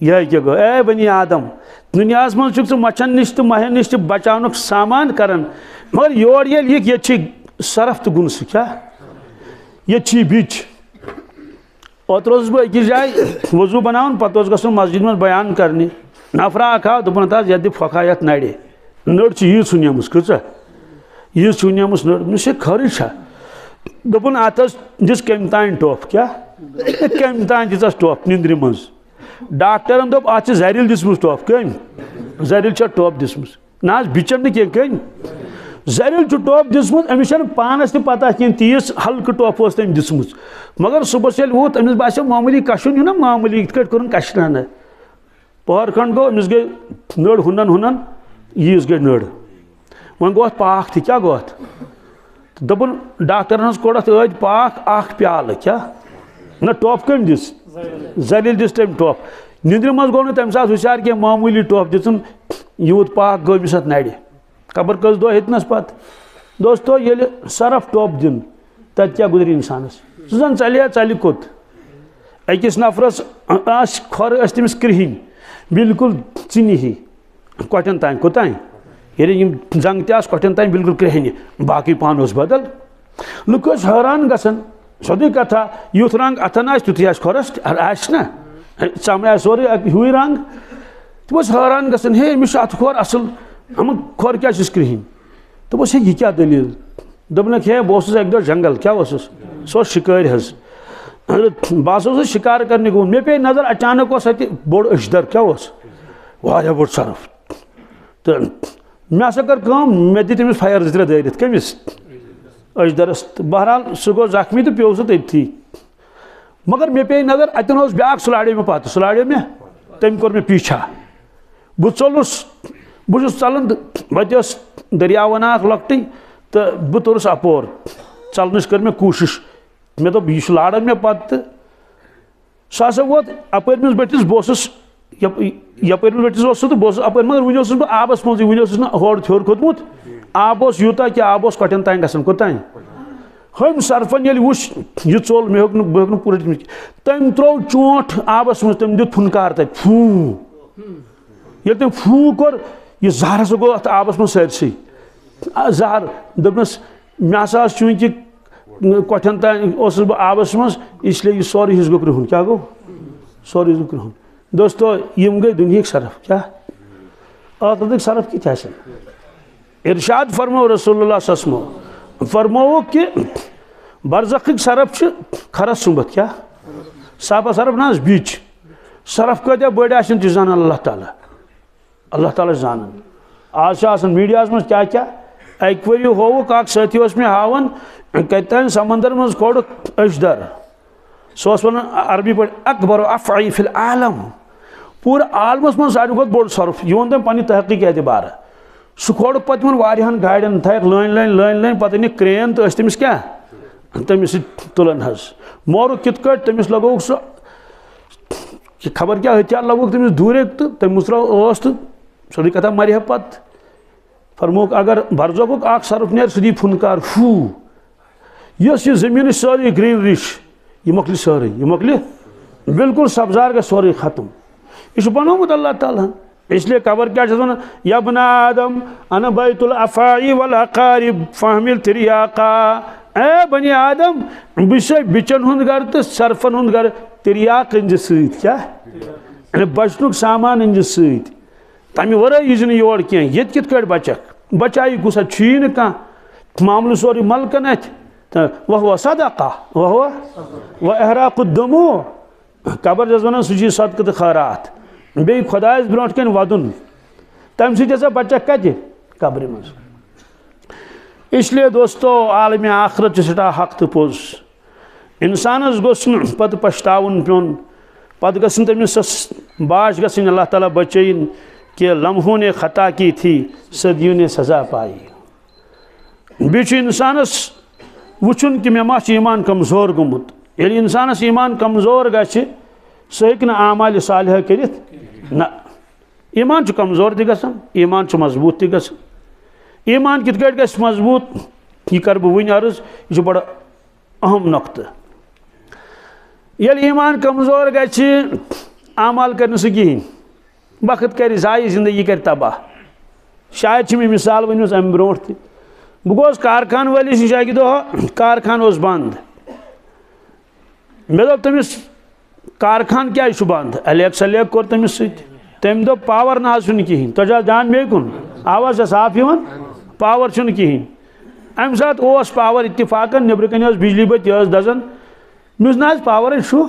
یِہے کیٛاہ گوٚو اے بنی آدم دُنیاہس منٛز چھُکھ ژٕ مچھن نِش تہٕ مہین نِش تہِ بچاونُک سامان کران مگر یور ییٚلہِ یِکھ ییٚتہِ چھِ سرف تہٕ گُنسہٕ کیٛاہ ییٚتہِ چھِ یہِ بِچ اوترٕ اوسُس بہٕ أکِس جایہِ وضوٗ بناوان پتہٕ اوس گژھُن مسجد منٛز بیان کرنہِ نفرا اکھ آو دوٚپُن ہتہٕ حظ یتھ دِ پھۄکھا یتھ نرِ نٔر چھِ ییٖژ ژھُنیمٕژ کۭژاہ ییٖژ ژھُنیمٕژ نٔر مےٚ چھِ خٲرٕے چھا دوٚپُن اتھ حظ دِژ کمہِ تانۍ ٹۄپھ کیٛاہ کمہِ تانۍ دِژس ٹۄپھ نِندرِ منٛز ڈاکٹرن دوٚپ اتھ چھِ زرِل دِژمٕژ ٹۄپھ کٔمۍ زرِل چھےٚ ٹۄپھ دِژمٕژ نہ حظ بِچن نہٕ کینٛہہ کٔمۍ زرِل چھُ ٹۄپھ دِژمٕژ أمِس چھنہٕ پانس تہِ پتہ کینٛہہ تیٖژ ہلکہٕ ٹۄپھ ٲس تٔمۍ دِژمٕژ مگر صبحس ییٚلہِ ووت أمِس باسیو معموٗلی کشُن ہیوٗ نا معموٗلی یِتھ کٲٹھۍ کوٚرُن کشنانہ پٔہر کھنٛڈ گوٚو أمِس گٔے نٔر ہُنن ییٖژ گٔے نٔر وۄنۍ گوٚو اتھ پاکھ تہِ کیٛاہ گوٚو اتھ دوٚپُن ڈاکٹرن حظ کوٚڑ اتھ ٲدۍ پاکھ اکھ پیالہٕ کیٛاہ نہ ٹۄپھ کٔمۍ دِژ زلیل دِژ تٔمۍ ٹۄپھ نِندرِ منٛز گوٚو نہٕ تمہِ ساتہٕ ہُشار کینٛہہ معموٗلی ٹۄپھ دِژٕن یوٗت پاکھ گوٚو أمِس اتھ نرِ خبر کٔژ دۄہ ہیٚتنس پتہٕ دوستو ییٚلہِ سرف ٹۄپھ دِنۍ تتہِ کیٛاہ گُزرِ انسانس سُہ زن ژلہِ ہا ژلہِ کوٚت أکِس نفرس آسہِ کھۄرٕ ٲسۍ تٔمِس کرٛہِنۍ بالکل ژِنہِ ہی کۄٹھٮ۪ن تانۍ کوٚتانۍ ییٚلہِ یِم زنٛگ تہِ آسہٕ کۄٹھٮ۪ن تانۍ بالکل کرٛہنہِ باقٕے پان اوس بدل لُکھ ٲسۍ حٲران گژھان سیوٚدُے کتھا یُتھ رنٛگ اتھن آسہِ تیُتھُے آسہِ کھۄرس آسہِ نا ژمہِ آسہِ سورُے ہیُوٕے رنٛگ تم حیران گژھان ہے أمِس چھُ اَتھٕ کھۄر اَصٕل اَمن کھۄر کیٛازِ چھُس کرٛہِنۍ دوٚپُس ہے یہِ کیٛاہ دٔلیٖل دوٚپنکھ ہے بہٕ اوسُس اَکہِ دۄہ جنگل کیٛاہ اوسُس سُہ اوس شِکٲرۍ حظ بہٕ ہسا اوسُس شِکار کرنہِ گوٚمُت مےٚ پیٚیہِ نظر اچانک اوس اَتہِ بوٚڑ أچھدر کیٛاہ اوس واریاہ بوٚڑ سرف تہٕ مےٚ ہسا کٔر کٲم مےٚ دِتۍ أمِس فایر 2-3 دٲرِتھ کٔمِس أچھدرس تہٕ بہرحال سُہ گوٚو زخمی تہٕ پیوٚو سُہ تٔتتھٕے مگر مےٚ پیٚیہِ نظر اَتٮ۪ن اوس بیٛاکھ سُہ لاڑیو مےٚ پتہٕ سُہ لاڑیو مےٚ تٔمۍ کوٚر مےٚ پیٖچھا بہٕ ژوٚلُس بہٕ چھُس ژلان تہٕ وتہِ ٲس دٔریاونا اکھ لۄکٹٕے تہٕ بہٕ توٚرُس اپور ژلنٕچ کٔر مےٚ کوٗشِش مےٚ دوٚپ یہِ چھُ لاران مےٚ پتہٕ تہٕ سُہ ہسا ووت اپٲرمِس بٔٹھِس بہٕ اوسُس یپٲرمِس بٔٹھِس اوسُس تہٕ بہٕ اوسُس اپٲرۍ مگر وُنہِ اوسُس بہٕ آبس منٛزٕے وُنہِ اوسُس نہٕ ہورٕ تھوٚر کھوٚتمُت آب اوس یوٗتاہ کہِ آب اوس کۄٹھٮ۪ن تانۍ گژھان کوٚتانۍ ہُمۍ سرفن ییٚلہِ وُچھ یہِ ژوٚل بہٕ ہیوٚک نہٕ پوٗرٕ تٔمۍ ترٛوو چونٛٹھ آبس منٛز تٔمۍ دیُت پھُنکار تتہِ پھوٗ ییٚلہِ تٔمۍ پھوٗ کوٚر یہِ زہر ہسا گوٚو اتھ آبس منٛز سٲرسٕے زہر دوٚپنس مےٚ ہسا ٲس چوٗنٛکہِ کۄٹھٮ۪ن تانۍ اوسُس بہٕ آبس منٛز اسلیے یہِ سورُے حِصہٕ گوٚو کرٛہُن کیٛاہ گوٚو سورُے گوٚو کرٛہُن دوستو یِم گٔے دُنہِکۍ سرف کیٛاہ ٲخرتٕکۍ سرف کِتھ آسن ارشاد فرمو رسول اللہ صلی اللہ علیہ وسلم فرمووُکھ کہ برزخٕکۍ سرف چھِ کھرس سُمبتھ کیٛاہ صاپا سرف نہ حظ بیٖچ سرف کۭتیاہ بٔڑۍ آسن تہِ زانان اللہ تعالیٰ چھُ زانان آز چھُ آسان میٖڈیاہس منٛز کیٛاہ کیٛاہ اَکہِ ؤرۍ یہِ ہووُکھ اکھ سٲتھی اوس مےٚ ہاوان کتہِ تانۍ سمندر منٛز کوٚڑُکھ أچھدر سُہ اوس ونان عربی پٲٹھۍ اکبر افعی فی العالم پوٗرٕ عالمس منٛز ساروی کھۄتہٕ بوٚڑ سرف یہِ ووٚن تٔمۍ پننہِ تحقیٖق اعتبارٕ سُہ کھولُکھ پتہٕ تِمن واریاہن گاڑٮ۪ن تھایکھ لٲنۍ پتہٕ أنِکھ کرین تہٕ ٲسۍ تٔمِس کیٛاہ تٔمِس سۭتۍ تُلان حظ مورُکھ کِتھ کٲٹھۍ تٔمِس لگووُکھ سُہ خبر کیٛاہ ہتھیار لگووُکھ تٔمِس دوٗرِکۍ تہٕ تٔمۍ مٕژراو ٲس تہٕ سیوٚدُے کتھا مرِ ہا پتہٕ فرمووُکھ اگر برزخُک اکھ سرف نیرِ سُہ دی پھُنکار فوٗ یۄس یہِ زٔمیٖنٕچ سٲرٕے گریٖنری چھِ یہِ مۄکلہِ سٲرٕے یہِ مۄکلہِ بالکل سبزار گژھِ سورُے ختم یہِ چھُ بنومُت اللہ تعالیٰ ہن اسلیے قبر کیٛاہ چھس ونان یا ابن آدم انا بیت الافاعی والاقارب فاحمل تریاقا اے بنی آدم بہٕ چھُسے بِچن ہُنٛد گرٕ تہٕ سرفن ہُنٛد گرٕ تریاق أنزِ سۭتۍ کیٛاہ بچنُک سامان أنزِ سۭتۍ تمہِ ورٲے یی زِ نہٕ یور کینٛہہ ییٚتہِ کِتھ کٲٹھۍ بچکھ بچایی کُس اَتہِ چھُیی نہٕ کانٛہہ معاملہٕ سورُے ملکن اَتھِ تہٕ وَہُوَ صدقہ وَہُوَ احراق الدموع قبر چھس ونان سُہ چھُے صدقہٕ تہٕ خٲرات بیٚیہِ خۄدایس برونٛٹھ کَنۍ ودُن تمہِ سۭتۍ ہسا بچکھ کتہِ قبرِ منٛز اسلیے دوستو عالمِ آخرت چھُ سٮ۪ٹھاہ حق تہٕ پوٚز انسانس گوٚژھ نہٕ پتہٕ پشتاوُن پیوٚن پتہٕ گژھن تٔمِس سۄ باش گژھٕنۍ اللہ تعالیٰ بچٲیِن کہ لمحوں نے خطا کی تھی صدیوں نے سزا پائی بیٚیہِ چھُ انسانس وٕچھُن کہ مےٚ ما چھُ ایٖمان کمزور گوٚمُت ییٚلہِ انسانس ایٖمان کمزور گژھِ سُہ ہیٚکہِ نہٕ اعمالہِ صالحہ کٔرِتھ نہ ایٖمان چھُ کمزور تہِ گژھان ایٖمان چھُ مضبوٗط تہِ گژھان ایٖمان کِتھ کٲٹھۍ گژھِ مضبوٗط یہِ کرٕ بہٕ وٕنۍ عرض یہِ چھُ بڑٕ اہم نۄقطہٕ ییٚلہِ ایٖمان کمزور گژھِ اعمال کرِ نہٕ سُہ کِہیٖنۍ وقت کرِ ضایع زندگی کرِ تباہ شاید چھِ مےٚ مثال ؤنمٕژ امہِ برونٛٹھ تہِ بہٕ گوٚوُس کارخانہٕ وٲلِس نِش اکہِ دۄہ کارخانہٕ اوس بنٛد مےٚ دوٚپ تٔمِس کارخانہٕ کیٛازِ چھُ بنٛد الیک سلیک کوٚر تٔمِس سۭتۍ تٔمۍ دوٚپ پاور نہ حظ چھُنہٕ کِہیٖنۍ تۄہہِ چھُ حظ دھیان مے کُن آواز چھا صاف یِوان پاور چھُنہٕ کِہیٖنۍ امہِ ساتہٕ اوس پاور اتفاقن نیٚبرٕ کنۍ ٲس بجلی بٔتی ٲس دزان مےٚ دوٚپُس نہ حظ پاورے چھُ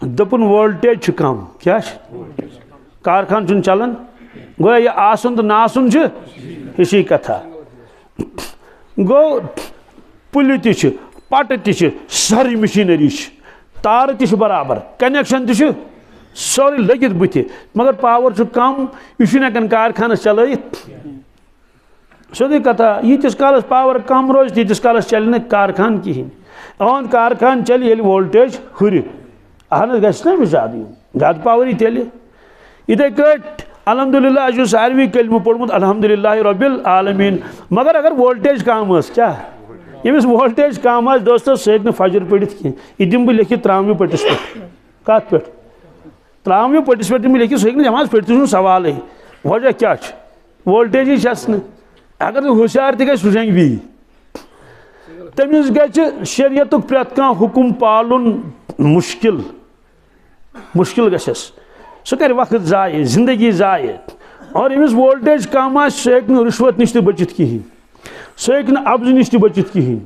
دوٚپُن وولٹیج چھُ کم کیٛاہ چھُ کارخانہٕ چھُنہٕ چلان گوٚو یہِ آسُن تہٕ نہ آسُن چھُ ہِشی کتھا گوٚو پُلہِ تہِ چھِ پٹہٕ تہِ چھِ سٲرٕے مشیٖنری چھِ تارٕ تہِ چھِ برابر کنیکشن تہِ چھُ سورُے لٔگِتھ بٕتھِ مگر پاور چھُ کم یہِ چھُنہٕ ہٮ۪کان کارخانس چلٲیِتھ سیوٚدُے کتھا ییٖتِس کالس پاور کم روزِ تیٖتِس کالس چلہِ نہٕ کارخانہٕ کِہیٖنۍ اہُنٛد کارخانہٕ چلہِ ییٚلہِ وولٹیج ہُرِ اہن حظ گژھِ نا أمِس زیادٕ یُن زیادٕ پاور یی تیٚلہِ یِتھے کٲٹھۍ الحمدللہ اَسہِ چھُ ساروٕے کلمہٕ پوٚرمُت الحمدللہ رۄبِ العالمیٖن مگر اگر وولٹیج کم ٲس کیٛاہ ییٚمِس وولٹیج کم آسہِ دوستو سُہ ہیٚکہِ نہٕ فجر پٔرِتھ کینٛہہ یہِ دِمہٕ بہٕ لیکھِتھ ترٛاموِ پٔٹِس پٮ۪ٹھ کتھ پٮ۪ٹھ ترٛاموِ پٔٹِس پٮ۪ٹھ دِمہٕ بہٕ لیکھِتھ سُہ ہیٚکہِ نہٕ نٮ۪ماز پٔرِتھٕے سُہ چھُنہٕ سوالٕے وجہ کیٛاہ چھُ وولٹیجی چھس نہٕ اگر نہٕ ہوشیار تہِ گژھِ سُہ شنٛگہِ بیٚیہِ تٔمِس گژھِ شریعتُک پرٛٮ۪تھ کانٛہہ حُکُم پالُن مُشکل گژھٮ۪س سہ کر وقت ضائع زندگی ضائع اور امس وولٹیج کم آ سہ ہیکہ رشوت نش تہ بچت کہین سہ ہیکہ ابز نش تہ بچت کہین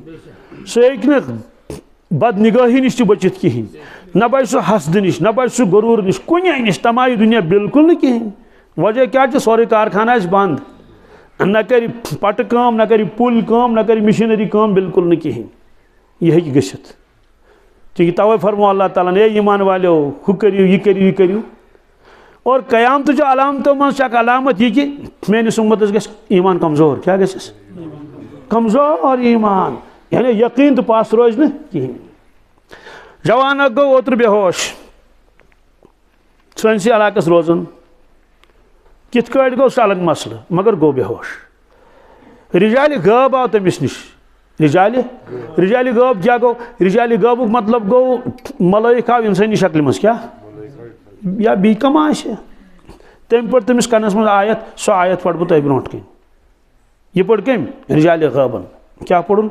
سہ ہیکہ بد نگاہی نش تہ بچت کہین نہ بچ سہ حسد نش نہ بچ سہ غرور نش کنے نش تمائی دنیا بالکل نہ کہین وجہ کیا سورے کارخانہ بند نہ کر پٹہ کام نہ کر پل کام نہ کر مشینری کام بالکل نہ کہین یہ ہیکہ گژھت چونکہ توے فرمو اللہ تعالیٰ نے اے ایمان والو ہو کریو یہ کریو یہ کریو اور قیامت جو علامتوں من سے علامت یہ کہ میانس امتس گژھِ ایمان کمزور کیا گژھس کمزور ایمان یعنی یقین تو پاس روز نہ کہین جوان گو اوتر بے ہوش سنسی علاقس روزن کت کٹ گو سہ الگ مسئلہ مگر گو بے ہوش رجال غاب آو تمس نش رجال غاب کیا گو رجال غابک مطلب گو ملائک آو انسانی شکل مز کیا یا بی کم آسہ تم پڑ تمس کنس مز آیت سو آیت پڑھ بہ تہ برونٹ کن یہ پڑھ کم رجال غابن کیا پڑھن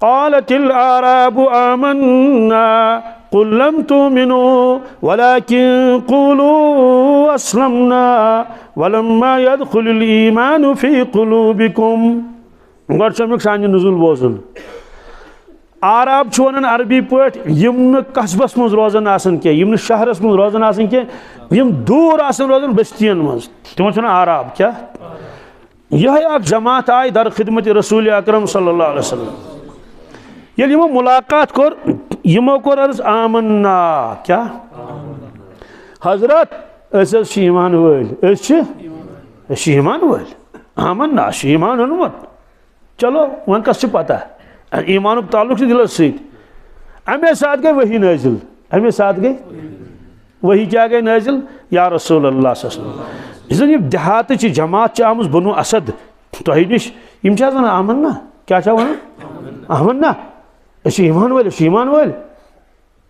قالت الاعراب آمنا قل لم تؤمنوا ولكن قولوا اسلمنا ولما يدخل الايمان في قلوبكم گوڑ چھ سان نزول بوزن عرب چھ ونان عربی پٹ یم قصبس مز روزان آسن کی یم شہرس مز روزان آسن کی یم دور آسن روزان بستین مز تمن چھ عرب کیا یہ اک جماعت آئی در خدمت رسول اکرم صلی اللہ علیہ وسلم یل یمو ملاقات کور یمو کور عرض آمنا کیا حضرت اس ایمان ول اس ایمان ول آمنا ایمان انمت چلو ون کس پتہ ایمانک تعلق دلس ست امے ساتھ گئی وحی نازل امے ساتھ گئی وحی کیا گئی نازل یا رسول اللہ صلی اللہ علیہ وسلم اس یہ دیہات چی جماعت آمز بنو اسد تہ نش یم ونان آمنا کیا ونان آمنا اس ایمان ول اس ایمان ول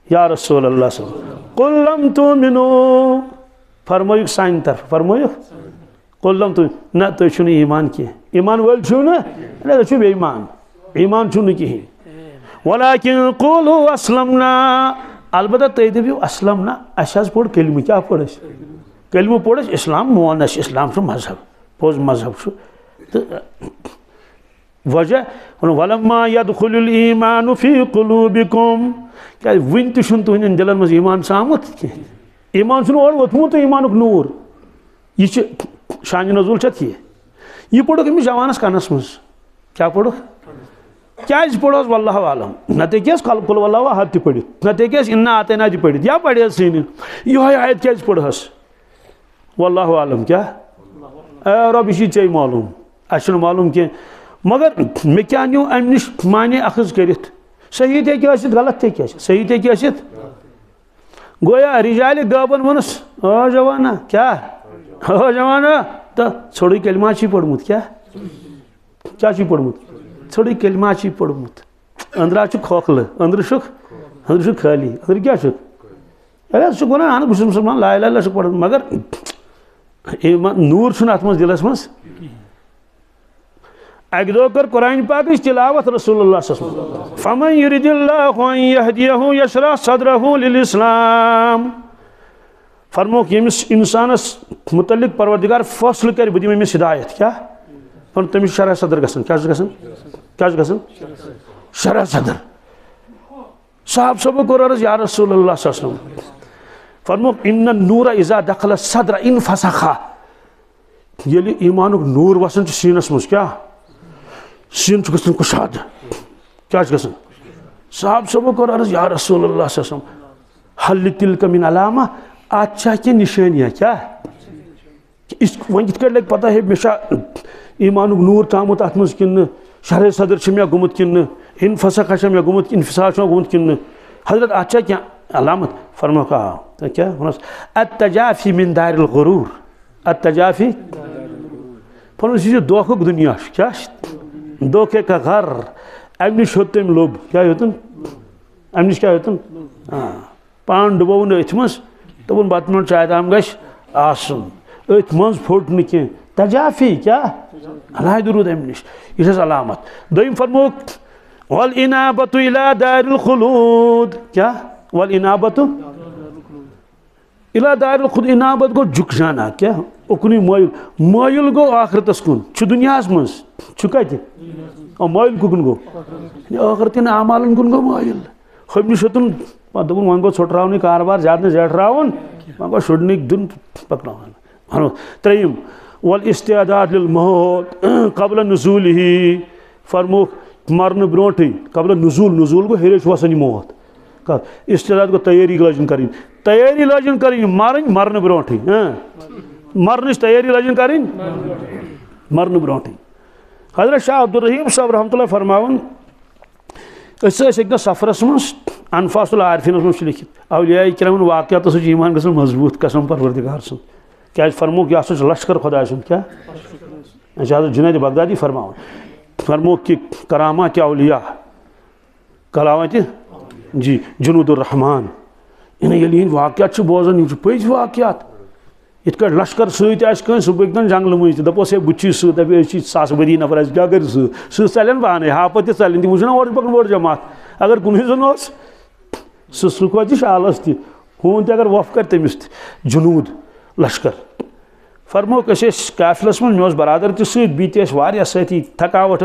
یا رسول اللہ صلی اللہ علیہ وسلم قل لم تؤمنوا فرمویک سان طرف فرمویک قل لم تؤمنوا نہ تہ چھو ایمان کی ایمان ول چھو نا نہ چھو بے ایمان ایمان چھو نہ کہین ولكن قولوا اسلمنا البتہ تہ دپیو اسلمنا اس حظ پڑھ کلمہ کیا پڑھ اس کلمہ پڑھ اس اسلام مون اس اسلام چھو مذہب پوز مذہب چھو وجہ ولما يدخل الايمان في قلوبكم کہ ون تہ چھن تہندین دلن مز ایمان سامت ایمان چھن اور وتھمت ایمانک نور یہ شان نزول چھ یہ پڑھو امس جوانس کنس مز کیا پڑھو کیا پڑھوس واللہ عالم نتہ کیس قل واللہ احد تہ پڑھت نتہ کیس انا آتینا تہ پڑھت یا پڑھس سین یہ آیت کیا پڑھس واللہ عالم کیا اے رب یہ چے معلوم اس معلوم کہ مگر میں کیا نیو ام نش معنی اخذ کرت صحیح تہ کیا غلط تہ کیا صحیح تہ کیا گویا رجال غابن ونس او جوانا کیا او جوانا تو ژھوڑی کلمہ چھ پڑھمت کیا چھ پڑھمت ژھوڑی کلمہ چھ پڑھمت اندرا چھ کھوکھل اندر چھ خالی اندر کیا چھ ارے چھ گونا ان بس مسلمان لا الہ الا اللہ پڑھ مگر نور چھ ات مز دلس مز اک دو کر قرآن پاک تلاوت رسول اللہ صلی اللہ علیہ وسلم فمن یرید اللہ ان یہدیہ یشرح صدرہ للاسلام فرمو کہ یمس انسانس متعلق پروردگار فیصلہ کر بہ دم امس ہدایت کیا تمس شرح صدر گژھن کیا گژھن شرح صدر صاحب صبح کور عرض یا رسول اللہ صلی اللہ علیہ وسلم فرمو ان النور اذا دخل الصدر انفسخ یلی ایمانک نور وسن سینس مز کیا سین گژھن کشاد کیا گژھن صاحب صبح کور عرض یا رسول اللہ صلی اللہ علیہ وسلم حل تلک من علامہ اچھا کیا نشانیاں کیا ون کت لگ پتہ ہے مشا ایمانک نور تامت ات مز کن شرح صدر چھ مے گومت کن انفسخ چھ مے گومت انفصال چھ گومت کن حضرت اچھا کیا علامت فرمو کا کیا التجافی من دار الغرور التجافی فرمو یہ دھوکھک دنیا کیا دھوکے کا گھر ام نش ہوت تم لوب کیا ہوتن ام نش کیا ہوتن پان ڈبون ات مز دپن بت منٹ چائے دام گھس آسن ات مز پھوٹ نہ کی تجافی کیا اللہ درود ام نش یہ علامت دویم فرمو والانابۃ الی دار الخلود کیا والانابۃ الہ دار الخود انابت گو جھک جانا کیا اکنی مائل مائل گو آخرتس کن دنیاس مز کت مائل کن گو آخرتن اعمالن کن گو مائل ہم شتن دپن ون گو ژھٹراونٕے کاربار زیادہ نہ زیٹھراون ون گو شُڈنٕکۍ دیُن پکناون ترٛیِم والاستعداد للموت قبل نزوله فرموک مرن برونٹھٕے قبل نزول گو ہیرے چھ وسان یہ موت استعداد گو تیاری لاجن کریں تیاری لاجن کریں مرن برونٹھٕے مرنچ تیاری لاجن کریں مرن برونٹھٕے حضرت شاہ عبدالرحیم صاحب رحمۃ اللہ فرماون ایک دہ سفرس مز انفاس العارفین مز لکھت اولیاء کرام واقعات سو ایمان گھن مضبوط قسم پروردگار سن کیا فرموک یہ سا لشکر خدا سن کیا حضرت جنید بغدادی فرموک کہ کرامات اولیاء کرامات جی جنود الرحمان یل واقعات بوزان یہ پز واقعات ات کٹ لشکر ستن سہ پکن جنگل مجھ دپوس ہے بچی سب ساس بدی نفر کیا کر سہ ژلن پانے ہاپت تہ ژلن تم وچھنا اور پکن بوڑ جماعت اگر کن زن سہ کھوت شالس تہ ہون تہ اگر وف کر تمس جنود لشکر فرموک قافلس من مے برادر تہ ست بیت واریاہ ساتھی تھکاوٹ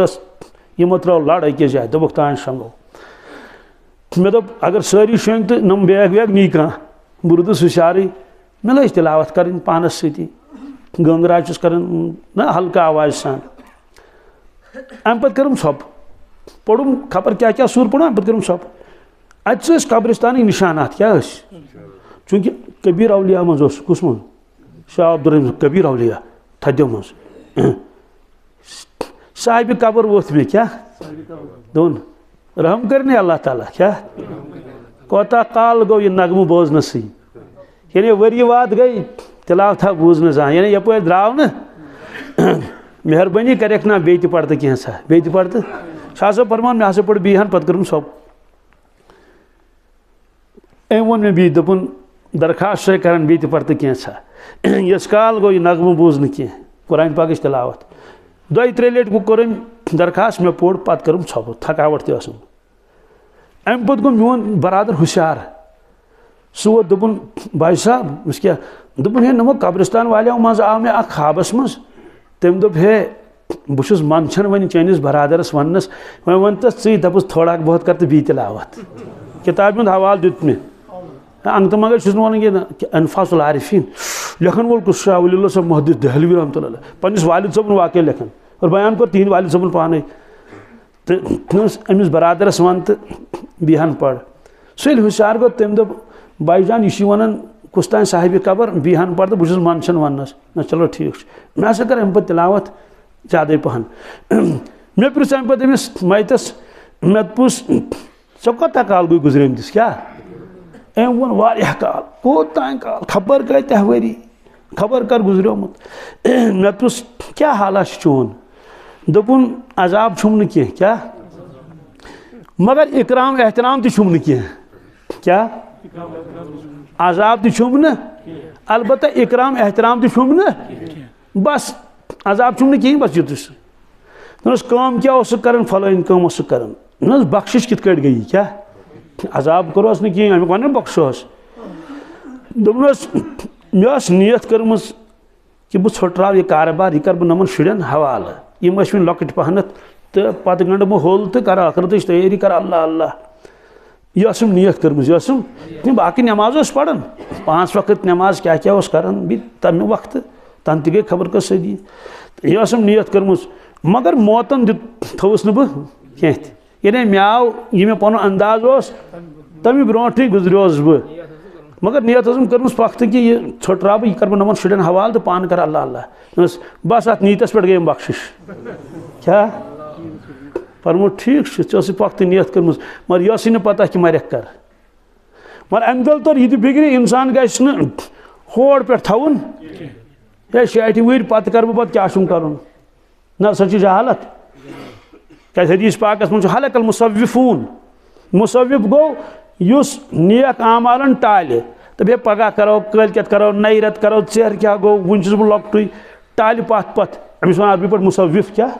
یمو ترو لڑ أکِس جایہِ دوٚپُکھ تان شنگو مے دوٚپ اگر سٲری شنگ تہ نم بیگ ویگ نی کانٛہہ بہٕ روٗدُس ہُشارٕے مے لٔج تلاوت کرٕنۍ پانس سۭتی گنگراج چھُس کران نا ہلکا آواز سان ام پتہٕ کٔرٕم ژھۄپ پوٚرُم خبر کیٛاہ کیٛاہ سوٗر پوٚرُم ام پتہٕ کٔرٕم ژھۄپ اتہِ ٲسۍ قبرستانٕکۍ نشانات کیٛاہ ٲسۍ چوٗنٛکہِ کبیٖر اولیا منٛز اوس کُس منٛز شاہ عبدالرحیم کبیٖر اولیا تھدیو منٛز صاحبِ قبر ووٚتھ مےٚ کیٛاہ دوٚپُن رحم کٔرنٕے اللہ تعالیٰ کیٛاہ کوتاہ کال گوٚو یہِ نغمہٕ بوزنسٕے یعنی ؤری واد گئی تلاوتھا بوزن زان یعنی یپٲرۍ درٛاو نہٕ مہربٲنی کریکھ نا بیٚیہِ تہِ پردٕ کینٛژھا بیٚیہِ تہِ پردٕ شاہ صٲب فرمان مےٚ ہسا پوٚر بیٚیہِ ہن پتہٕ کٔرٕم ژھۄپ أمۍ ووٚن مےٚ بیٚیہِ دوٚپُن درخاست چھے کران بیٚیہِ تہِ پردٕ کینٛژھا یس کال گوٚو یہِ نغمہٕ بوٗز نہٕ کینٛہہ قرآن پاکٕچ تلاوت دۄیہِ ترٛیٚیہِ لٹہِ کوٚر أمۍ درخاست مےٚ پوٚر پتہٕ کٔرٕم ژھۄپہٕ تھکاوٹ تہِ ٲسٕم امہِ پتہٕ گوٚو میون برادر ہوشیار سہ ووت دوٚپُن بھائی صاحب اس کیا دوٚپُن ہے نمو قبرستان والیو منٛز آو مےٚ اکھ خوابس منٛز تٔمۍ دوٚپ ہے بہٕ چھُس منٛدچھان وۄنۍ چٲنِس برادرس وننس وۄنۍ ون تس ژٕے دپُس تھوڑا بہت کر تہٕ بیٚیہِ تلاوت کتابہِ ہُنٛد حوالہٕ دیُت مےٚ انگتہٕ منٛگے چھُس نہٕ ونان کہِ انفاس العارفین لیکھن وول کُس شاہ ولی اللہ صٲب محدث دہلوی رحمۃ اللہ پننس والد صٲبُن واقعہ لیکھان اور بیان کوٚر تِہنٛدِ والد صٲبُن پانے تہٕ أمِس برادرس ون تہٕ بیٚیہِ ہن پر سُہ ییٚلہِ ہوشیار گوٚو تٔمۍ دوٚپ بائی جان یہ ونان کس تان صاحبِ قبر بیٚیہِ ہن پر تو بہٕ چھُس منٛدچھان وننس نہ چلو ٹھیٖک چھُ مےٚ ہسا کٔر امہِ پتہٕ تلاوت زیادے پہن مےٚ پرٛژھ امہِ پتہٕ أمِس میتس مےٚ دوٚپُس ژےٚ کوتاہ کال گوٚے گُزریمتِس کیٛاہ أمۍ ووٚن واریاہ کال کوتام کال خبر کۭتیاہ ؤری خبر کر گُزریومُت مےٚ دوٚپُس کیٛاہ حالہ چھُ چون دوٚپُن عذاب چھُم نہٕ کینٛہہ کیٛاہ مگر اکرام احترام تہِ چھُم نہٕ کینٛہہ کیٛاہ عذاب تہِ چھُم نہٕ البتہ اکرام احترام تہِ چھُم نہٕ بس عذاب چھُم نہٕ کِہیٖنۍ بس یُتُے سُہ دوٚپنس کٲم کیٛاہ اوسُکھ کران فلٲنۍ کٲم اوسُکھ کران نہ حظ بخشش کِتھ کٲٹھۍ گٔیی کیٛاہ عذاب کوٚرہوس نہٕ کِہیٖنۍ امیُک ونان بخشوس دوٚپنس مےٚ ٲس نیت کٔرمٕژ کہِ بہٕ ژھۄٹراو یہِ کاربار یہِ کرٕ بہٕ نۄمن شُرٮ۪ن حوالہٕ یِم ٲسۍ وۄنۍ لۄکٕٹۍ پہنتھ تہٕ پتہٕ گنٛڈٕ بہٕ ہوٚل تہٕ کرٕ ٲخرتٕچ تیٲری کرٕ اللہ اللہ یہ ٲسٕم نیت کٔرمٕژ یہِ ٲسٕم تِم باقٕے نٮ۪ماز اوس پران 5 وقت نٮ۪ماز کیٛاہ کیٛاہ اوس کران بیٚیہِ تمہِ وقتہٕ تنہٕ تہِ گٔے خبر کٔژ صدی یہِ ٲسٕم نیت کٔرمٕژ مگر موتن تھوٚوُس نہٕ بہٕ کینٛہہ تہِ یعنی مےٚ آو یہِ مےٚ پنُن انداز اوس تمہِ برونٛٹھٕے گُزریوس بہٕ مگر نیت ٲسٕم کٔرمٕژ پختہٕ کہِ یہِ ژھۄٹراو بہٕ یہِ کرٕ بہٕ نۄمن شُرٮ۪ن حوالہٕ تہٕ پانہٕ کرٕ اللہ اللہ بس اتھ نیتس پٮ۪ٹھ گٔیَم بخشش کیٛاہ فرموو ٹھیٖک چھُ ژےٚ ٲسٕے پختہٕ نیت کٔرمٕژ مگر یہِ ٲسٕے نہٕ پتہ کہِ مرٮ۪کھ کر مگر امہِ دۄہ توٚر یہِ تہِ فِکرِ انسان گژھِ نہٕ ہور پٮ۪ٹھ تھاوُن ہے 60 ؤہٕرۍ پتہٕ کرٕ بہٕ پتہٕ کیٛاہ چھُم کرُن نہ سۄ چھِ جہالت کیٛازِ حدیث پاکس منٛز چھُ حلق المصوفوٗن مصوف گوٚو یُس نیک اعمالن ٹالہِ دپہِ ہے پگاہ کرو کٲلۍ کٮ۪تھ کرو نَیہِ رٮ۪تہٕ کرو ژیرٕ کیٛاہ گوٚو وُنہِ چھُس بہٕ لۄکٹُے ٹالہِ پتھ پتھ أمِس ونان عربی پٲٹھۍ مصوف کیٛاہ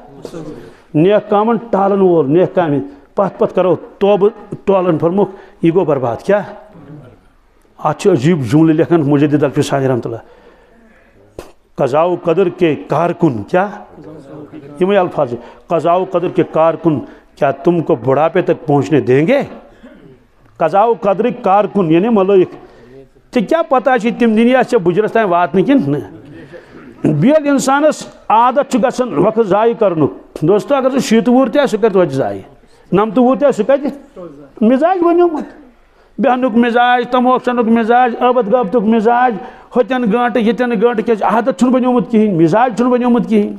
نیک کامن ٹالن وول نیک کامہِ پتھ پتھ کرو توبہٕ ٹولن فرموکھ یہِ گوٚو برباد کیٛاہ آج عجیب جملے لکھن مجدد الفی صاحب رحمۃ اللہ قضاء و قدر کے کارکن کیا یہ الفاظ قضاء و قدر کے کارکن کیا تم کو بڑھاپے تک پہنچنے دیں گے قضاء و قدر کارکن یعنی ملائک تو کیا پتہ تم دنیا سے بجرس تین واتن کن بیل انسانس عادت گژھان وقت ضائع کرنک دوستو اگر سہ 60 وُہُر تہ سہ کر توتہِ ضائع 90 وُہُر تہ سہ کتہِ مزاج بنیومت بیہنُک مزاج تموک چنُک مزاج ٲبت گٲبتُک مزاج ہوتٮ۪ن گٲنٹہٕ ییٚتٮ۪ن گٲنٹہٕ کیازِ عادت چھُنہٕ بنیومُت کِہیٖنۍ مزاج چھُنہٕ بنیومُت کِہیٖنۍ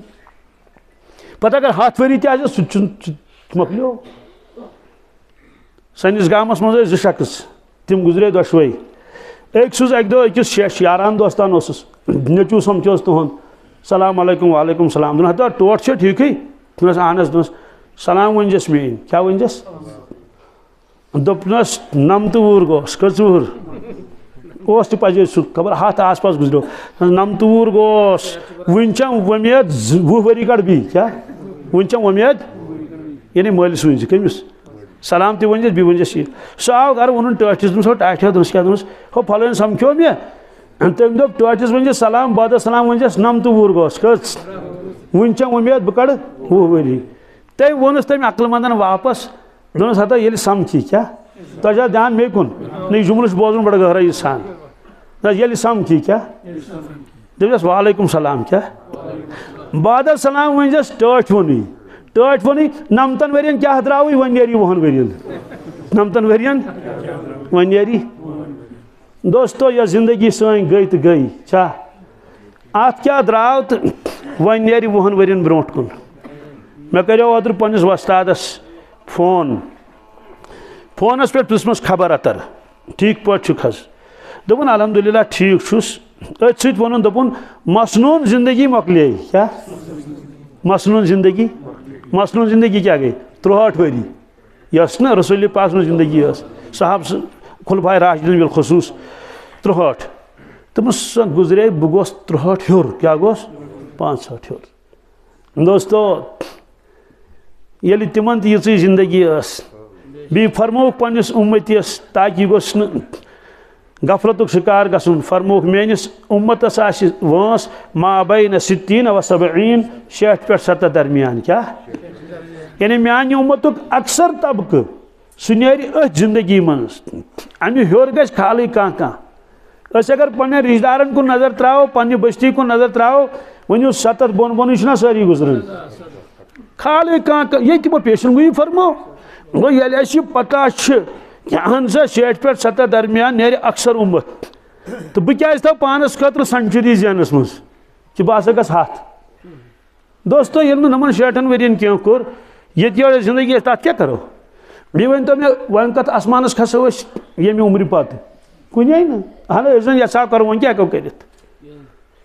پتہٕ اگر 100 ؤری تہِ آسہِ سُہ تہِ مۄکلیو سٲنِس گامس منٛز ٲسۍ 2 شخص تِم گُزرے دۄشوے أکۍ سوٗز اَکہِ دۄہ أکِس یاران دوستان اوسُس نیٚچوٗ سمکھیوس تُہُنٛد سلام علیکم وعلیکم السلام دوٚپُن ہتا ٹوٹھ چھا ٹھیٖکٕے دوٚپنس اہن حظ دوٚپنس سلام ؤنۍزٮ۪س میٛٲنۍ کیٛاہ ؤنۍزٮ۪س دوٚپنس 90 وُہُر گوس کٔژ وُہُر اوس تہِ پزے سُہ خبر 100 آس پاس گُزریو 90 وُہُر گوس وُنہِ چھم وۄمید 20 ؤری کڑ بیٚیہِ کیٛاہ وُنہِ چھم وۄمید یعنی مٲلِس ؤنۍ زِ کٔمِس سلام تہِ ؤنۍزٮ۪س بیٚیہِ ؤنۍزٮ۪س یہِ سُہ آو گرٕ ووٚنُن ٹٲٹھِس دوٚپمس ہو ٹاٹھیو دوٚپمس کیٛاہ دوٚپمس ہو پھلٲنۍ سمکھیو مےٚ تٔمۍ دوٚپ ٹٲٹھِس ؤنۍزٮ۪س سلام بد سلام ؤنۍزٮ۪س 90 وُہُر گوس کٔژ وُنہِ چھم وۄمید بہٕ کڑٕ 20 ؤری تٔمۍ ووٚنُس تٔمۍ عقلہٕ منٛدن واپس دوٚپنس ہتا ییٚلہِ سمکھی کیٛاہ تۄہہِ چھا دھیان مے کُن نہ یہِ جملہٕ چھُ بوزُن بڑٕ گہرٲیی سان ییٚلہِ سمکھی کیٛاہ دٔپۍزٮ۪س وعلیکم سلام کیٛاہ بادل سلام ؤنۍزٮ۪س ٹٲٹھۍ ووٚنُے 90 ؤرین کیٛاہ درٛاوٕے وۄنۍ نیری 20 ؤرین 90 ؤرین وۄنۍ نیری دوستو یۄس زندگی سٲنۍ گٔے تہٕ گٔے چھا اتھ کیٛاہ درٛاو تہٕ وۄنۍ نیرِ 20 ؤرین برونٛٹھ کُن مےٚ کریو اوترٕ پننِس وۄستادس فونس پٮ۪ٹھ پرژھمس خبر اتر ٹھیٖک پٲٹھۍ چھُکھ حظ دوٚپُن الحمدُاللہ ٹھیٖک چھُس أتھۍ سۭتۍ ووٚنُن دوٚپُن مصنوٗن زندگی مۄکلے کیٛاہ مصنوٗن زندگی کیٛاہ گٔے 63 ؤری یۄس نہ رسول پاک سٕنٛز زندگی ٲس صحاب خلفاء راشدیٖن بالخصوٗص 63 دوٚپُن سۄ گُزرے بہٕ گوس 63 ہیوٚر کیٛاہ گوس 65 ہیوٚر دوستو ییٚلہِ تِمن تہِ یِژٕے زندگی ٲس بیٚیہِ فرمووُکھ پننِس اُمتِیس تاکہِ یہِ گوٚژھ نہٕ غفلتُک شکار گژھُن فرمووُکھ میٲنِس اُمتس آسہِ وٲنٛس ما بین 60 و 70 60 پٮ۪ٹھ 70 درمیان کیٛاہ یعنی میانہِ اُمتُک اکثر طبقہٕ سُہ نیرِ أتھۍ زندگی منٛز امہِ ہیوٚر گژھِ خالٕے کانٛہہ أسۍ اگر پننٮ۪ن رشتہٕ دارن کُن نظر ترٛاوو پننہِ بستی کُن نظر ترٛاوو ؤنِو 70 بۄن بۄنٕے چھِنہ سٲری گُزران خالٕے کانٛہہ ییٚتہِ تِمو پیشن گویی فرمو گوٚو ییٚلہِ اَسہِ یہِ پتہ چھِ کہ اہن سا 60 پٮ۪ٹھ 70 درمیان نیرِ اکثر اُمت تہٕ بہٕ کیٛازِ تھاو پانس خٲطرٕ سنچری زینس منٛز کہِ بہٕ ہسا گژھٕ 100 دوستو ییٚلہِ نہٕ یِمن 60 ؤرین کینٛہہ کوٚر ییٚتہِ یورٕ زندگی ٲس تتھ کیٛاہ کرو بیٚیہِ ؤنۍتو مےٚ وۄنۍ کتھ آسمانس کھسو أسۍ ییٚمہِ عمرِ پتہٕ کُنے نہٕ اہن أسۍ زن یژھاو کرو وۄنۍ کیٛاہ ہٮ۪کو کٔرِتھ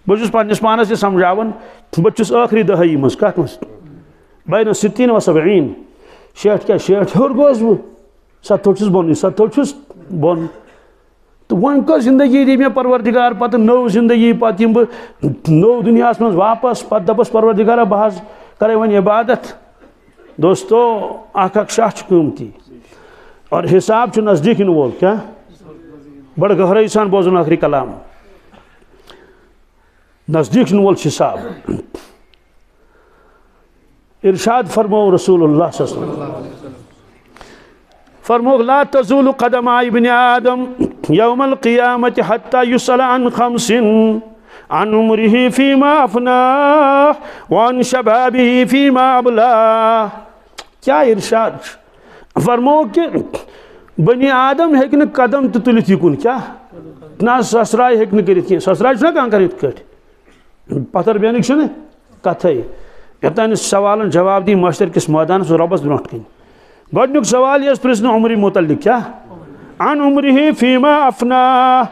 بہٕ چھُس پننِس پانس تہِ سمجھاوان بہٕ چھُس ٲخری دہٲیی منٛز کتھ منٛز بین 60 و 70 60 کیٛاہ 60 ہیوٚر گوس بہٕ 70 چھُس بۄنٕے 70 چھُس بۄن تہٕ وۄنۍ کۄس زندگی دی مےٚ پروردگار پتہٕ نٔو زندگی پتہٕ یِمہٕ بہٕ نوٚو دُنیاہس منٛز واپس پتہٕ دپس پروردگارا بہٕ حظ کرے وۄنۍ عبادت دوستو اکھ شاہ چھُ قۭمتی اور حساب چھُ نزدیٖک یِنہٕ وول کیٛاہ بڑٕ گہرٲیی سان بوزُن ٲخری کلام نزدیٖک یِنہٕ وول چھُ حساب ارشاد فرمو رسول اللہ صلی اللہ علیہ وسلم فرموک لا تزول قدم ابن آدم یوم القیامت حتی یسأل عن 5 عن عمره فیما افناه وعن شبابه فیما ابلاه کیا ارشاد فرموک کہ بنی آدم ہیکہ نہ قدم تہ تُلِتھ یکُن کیا نہ سسراے ہیکہ نہ کٔرِتھ کینٛہہ سسراے چھُنہ کانٛہہ کران یِتھ کٲٹھۍ پتھر بیٚہنٕکۍ چھِنہٕ کتھے یوٚتانۍ سوالن جواب دی مٲشر کِس مٲدانس رۄبس برونٛٹھ کَنۍ گۄڈنیُک سوال یہِ ٲس پرژھنہٕ عمرِ متعلق کیا عن عمره فیما افناه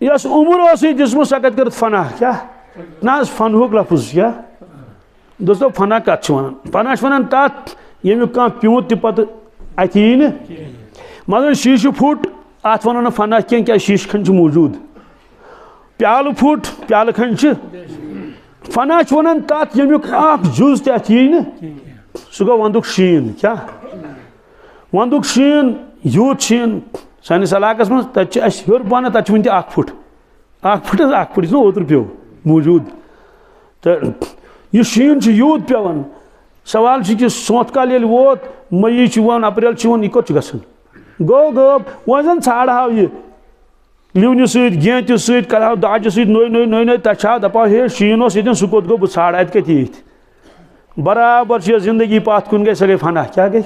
یۄس عمر اوسٕے دِژمٕژ سۄ کتہِ کٔرٕتھ فنا کیا نہ حظ فنہُک لفظ کیا دوستو فنا کتھ چھِ ونان فنا چھِ ونان تتھ ییٚمیُک کانٛہہ پیوٗنٛت تہِ پتہٕ اتھِ یی نہٕ مثلاً شیٖشہٕ پھُٹ اتھ ونو نہٕ فنا کینٛہہ کیٛازِ شیٖشہٕ کھنٛڈ چھُ موٗجوٗد پیالہٕ پھُٹ پیالہٕ کھنٛڈ چھِ فنا چھِ ونان تتھ ییٚمیُک اکھ جُز تہِ اتھ یی نہٕ سُہ گوٚو ونٛدُک شیٖن کیٛاہ ونٛدُک شیٖن یوٗت شیٖن سانس علاقس من تک ہور پہن تک ون تک فٹ یہ اوتر پیو موجود تو یہ شین یوت پیوان سوال کہ سونت کال یل ووت مئی ون اپریل ون یہ کوت گھن گو غب وہ زن ژھانڈ ہاو یہ لیونہ ست گینتہ ست کرو داجہ ست نوے تچھا دپا ہے شین یہ سہ کوت گو بہ ژھانڈ ات کت یہ برابر زندگی پات کن گئی سہ گئی فنا کیا گئی